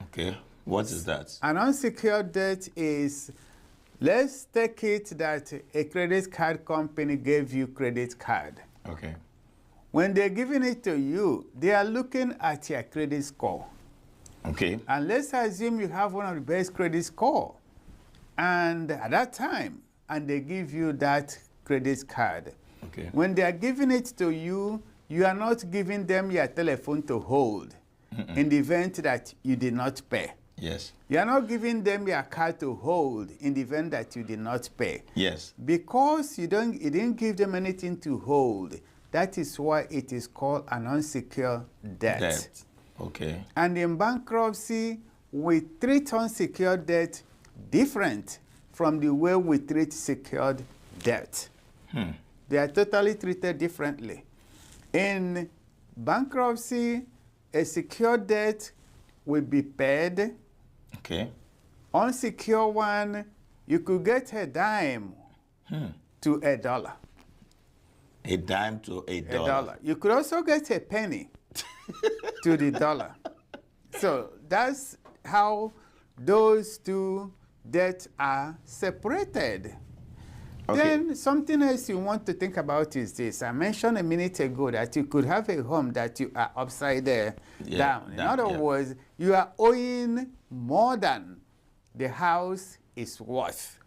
Okay, what is that? An unsecured debt is, let's take it that a credit card company gave you credit card. Okay. When they're giving it to you, they are looking at your credit score. Okay. And let's assume you have one of the best credit score. And at that time, and they give you that credit card. Okay. When they are giving it to you, you are not giving them your telephone to hold in the event that you did not pay. Yes. You are not giving them your card to hold in the event that you did not pay. Yes. Because you didn't give them anything to hold. That is why it is called an unsecured debt. Okay. And in bankruptcy, we treat unsecured debt different from the way we treat secured debt. They are totally treated differently. In bankruptcy, a secured debt will be paid. Okay. Unsecured one, you could get a dime to a dollar. A dime to a dollar. A dollar. You could also get a penny to the dollar. So that's how those two debts are separated. Okay. Then something else you want to think about is this. I mentioned a minute ago that you could have a home that you are upside down. In other words, you are owing more than the house is worth.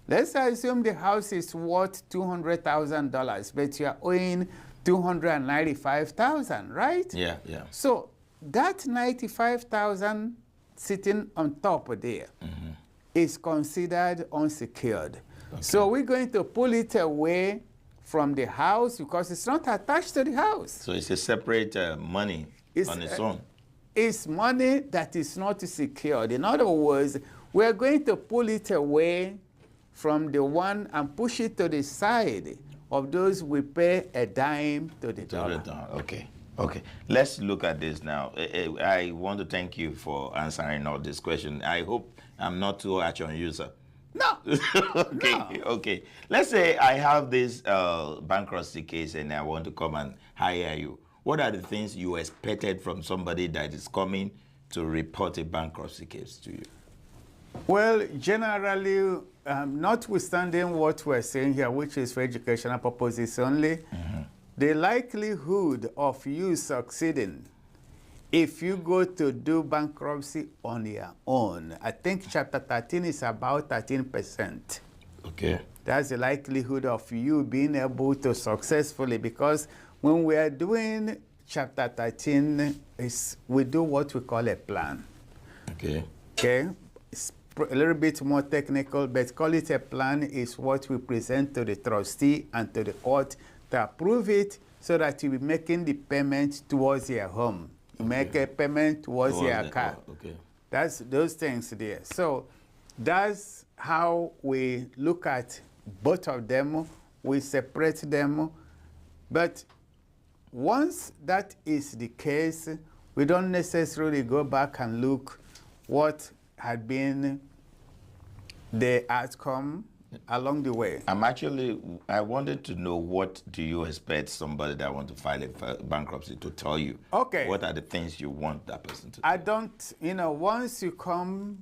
Let's assume the house is worth $200,000, but you are owing $295,000, right? Yeah, yeah. So that $95,000 sitting on top of there is considered unsecured. Okay. So we're going to pull it away from the house because it's not attached to the house. So it's a separate money on its own. It's money that is not secured. In other words, we're going to pull it away from the one and push it to the side of those we pay a dime to the dollar. Okay. Okay. Let's look at this now. I want to thank you for answering all these questions. I hope I'm not too harsh on you, sir. No. Okay. No. Okay. Let's say I have this bankruptcy case and I want to come and hire you. What are the things you expected from somebody that is coming to report a bankruptcy case to you? Well, generally, notwithstanding what we're saying here, which is for educational purposes only, the likelihood of you succeeding if you go to do bankruptcy on your own, I think Chapter 13 is about 13%. Okay. That's the likelihood of you being able to successfully, because when we are doing Chapter 13, we do what we call a plan. Okay. Okay. It's a little bit more technical, but call it a plan is what we present to the trustee and to the court to approve it so that you'll be making the payment towards your home. You make a payment towards your car. Okay. That's those things there. So that's how we look at both of them. We separate them. But once that is the case, we don't necessarily go back and look what had been the outcome along the way. I wanted to know, what do you expect somebody that want to file a bankruptcy to tell you? Okay. What are the things you want that person to I don't, once you come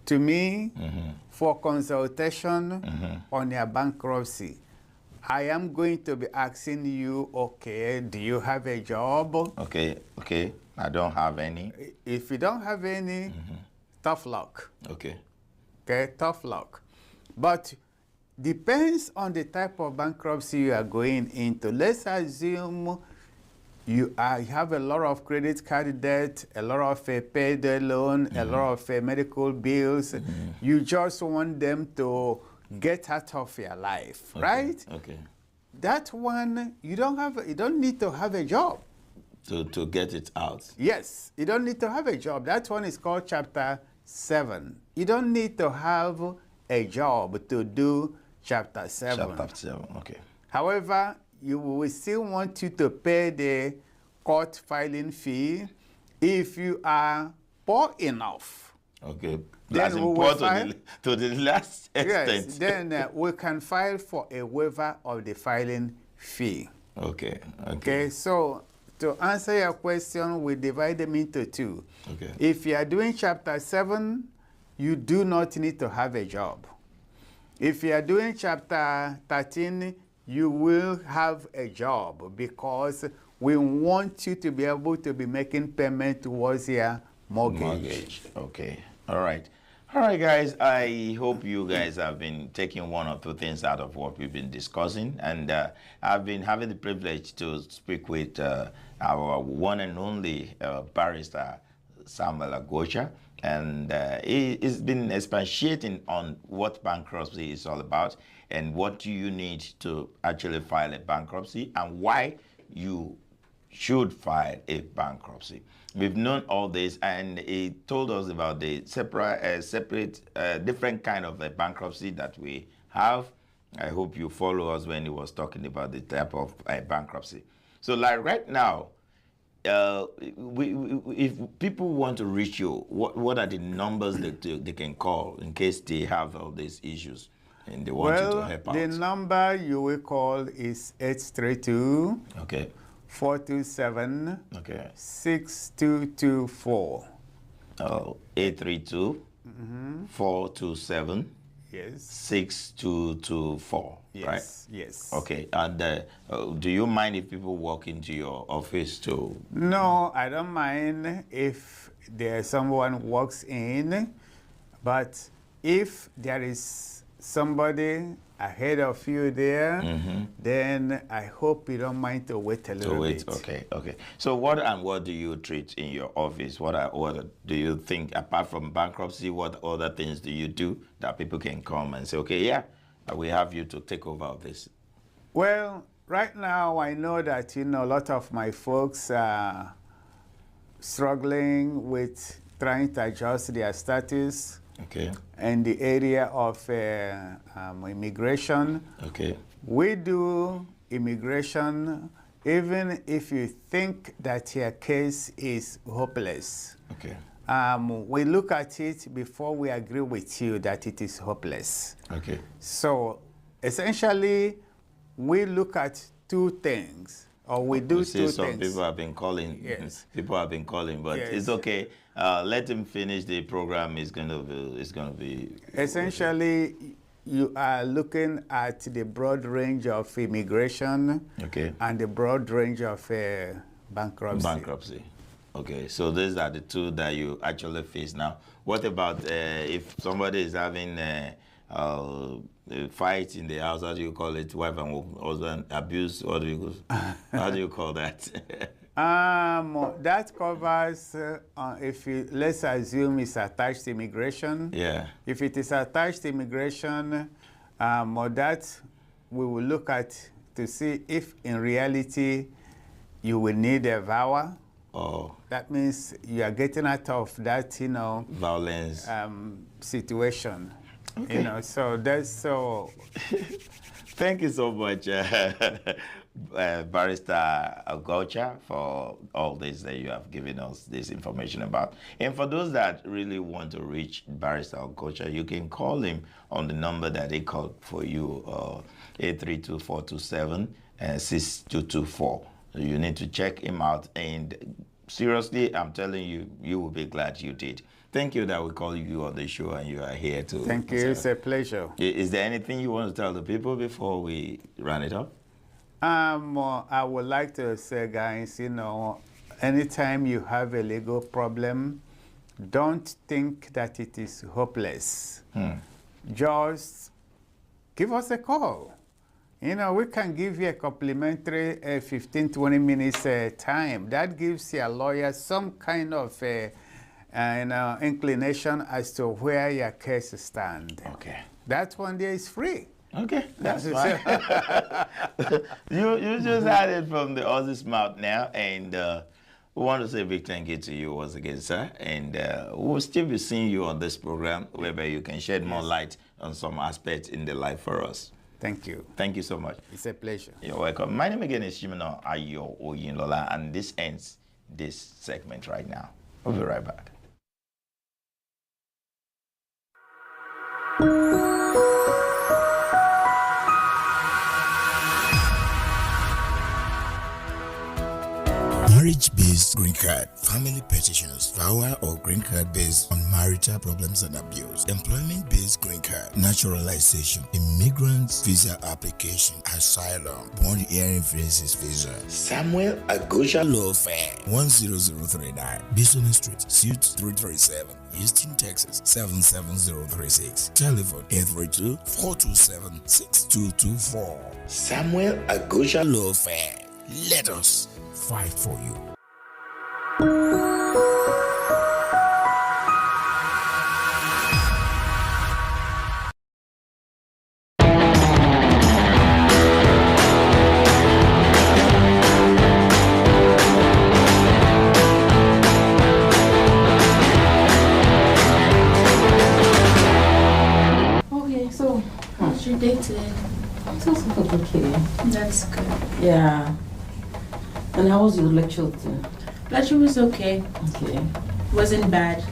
to me for consultation on your bankruptcy. I am going to be asking you, okay, do you have a job? Okay, I don't have any. If you don't have any, tough luck. Okay, tough luck. But depends on the type of bankruptcy you are going into. Let's assume you have a lot of credit card debt, a lot of payday loan, a lot of medical bills. You just want them to get out of your life, right? Okay. That one, you don't need to have a job. To get it out. Yes, you don't need to have a job. That one is called Chapter 7. You don't need to have a job to do Chapter 7. Chapter 7, okay. However, you will still want you to pay the court filing fee if you are poor enough. Okay. Then That's important to the last extent. Yes, then we can file for a waiver of the filing fee. Okay. So to answer your question, we divide them into two. Okay. If you are doing Chapter 7, you do not need to have a job. If you are doing Chapter 13, you will have a job because we want you to be able to be making payment towards your mortgage. Okay. All right, guys. I hope you guys have been taking one or two things out of what we've been discussing. And I've been having the privilege to speak with our one and only barrister, Samuel Agocha. And he's been expatiating on what bankruptcy is all about and what do you need to actually file a bankruptcy and why you should file a bankruptcy. We've known all this, and he told us about the separate, different kind of a bankruptcy that we have. I hope you follow us when he was talking about the type of bankruptcy. So, like right now, if people want to reach you, what are the numbers that they can call in case they have all these issues and they want you to help out? The number you will call is 832. Okay. 427 okay 6224. 832 427 yes 6224. Yes, right? Yes. Okay. And do you mind if people walk into your office too? No, I don't mind if there's someone walks in, but if there is somebody ahead of you there, then I hope you don't mind to wait a little bit. Okay. So what do you treat in your office? What do you think, apart from bankruptcy, what other things do you do that people can come and say, okay, yeah, we have you to take over of this? Well, right now I know that, a lot of my folks are struggling with trying to adjust their status. Okay. In the area of immigration. Okay. We do immigration even if you think that your case is hopeless. Okay. We look at it before we agree with you that it is hopeless. Okay. So essentially, we look at two things. Or we do two some things. People have been calling. Yes. People have been calling, but yes. It's okay. Let him finish the program. It's going to be. Essentially, you are looking at the broad range of immigration. Okay. And the broad range of bankruptcy. Okay. So these are the two that you actually face now. What about if somebody is having a fight in the house? How do you call it? Wife and husband abuse? How do you call that? That covers let's assume it's attached immigration. Yeah. If it is attached immigration, that we will look at to see if in reality you will need a VAWA. Oh. That means you are getting out of that, violence situation. Okay. So that's so. Thank you so much, Barrister Agocha, for all this that you have given us this information about. And for those that really want to reach Barrister Agocha, you can call him on the number that he called for you, 832-427-6224. You need to check him out. And seriously, I'm telling you, you will be glad you did. Thank you that we call you on the show and you are here to. Thank you. It's a pleasure. Is there anything you want to tell the people before we run it up? I would like to say, guys, anytime you have a legal problem, don't think that it is hopeless. Just give us a call. We can give you a complimentary 15-20 minutes time. That gives your lawyer some kind of inclination as to where your case stands. Okay. That one there is free. Okay, that's fine. you just had it from the horse's mouth now, and we want to say a big thank you to you once again, sir. And we'll still be seeing you on this program, whereby you can shed more light on some aspects in the life for us. Thank you. Thank you so much. It's a pleasure. You're welcome. My name again is SHINA OYINLOLA, and this ends this segment right now. We'll be right back. Marriage-based green card, family petitions, VAWA or green card based on marital problems and abuse, employment-based green card, naturalization, immigrants visa application, asylum, bond hearing visas visa. Samuel Agosha Law Firm, 10039, Bison Street, Suite 337, Houston, Texas 77036. Telephone 832-427-6224. Samuel Agosha Law Firm. Let us fight for you. Okay, so how's your day today? It's also okay. That's good. Yeah. And how was your lecture too? Lecture was okay. Okay. Wasn't bad.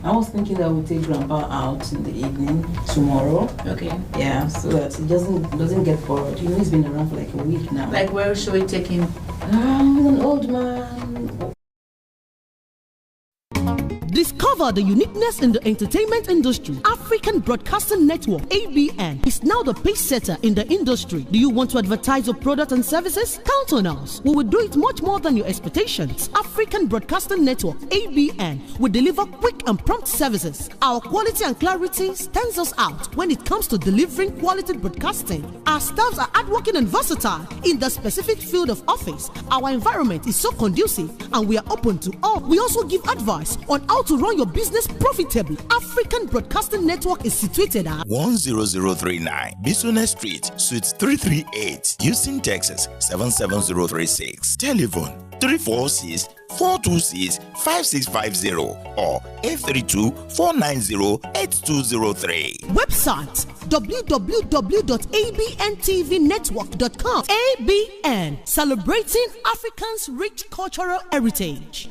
I was thinking that we'll take Grandpa out in the evening tomorrow. Okay. Yeah, so that he doesn't get bored. He's been around for like a week now. Like where should we take him? With an old man. Discover the uniqueness in the entertainment industry. African Broadcasting Network, ABN, is now the pace setter in the industry. Do you want to advertise your product and services? Count on us. We will do it much more than your expectations. African Broadcasting Network, ABN, will deliver quick and prompt services. Our quality and clarity stands us out when it comes to delivering quality broadcasting. Our staffs are hardworking and versatile in the specific field of office. Our environment is so conducive and we are open to all. We also give advice on how to run your business profitably. African Broadcasting Network is situated at 10039 Bison Street, Suite 338, Houston, Texas 77036. Telephone 346-426-5650 or 832-490-8203. Website www.abntvnetwork.com. ABN, celebrating Africans' rich cultural heritage.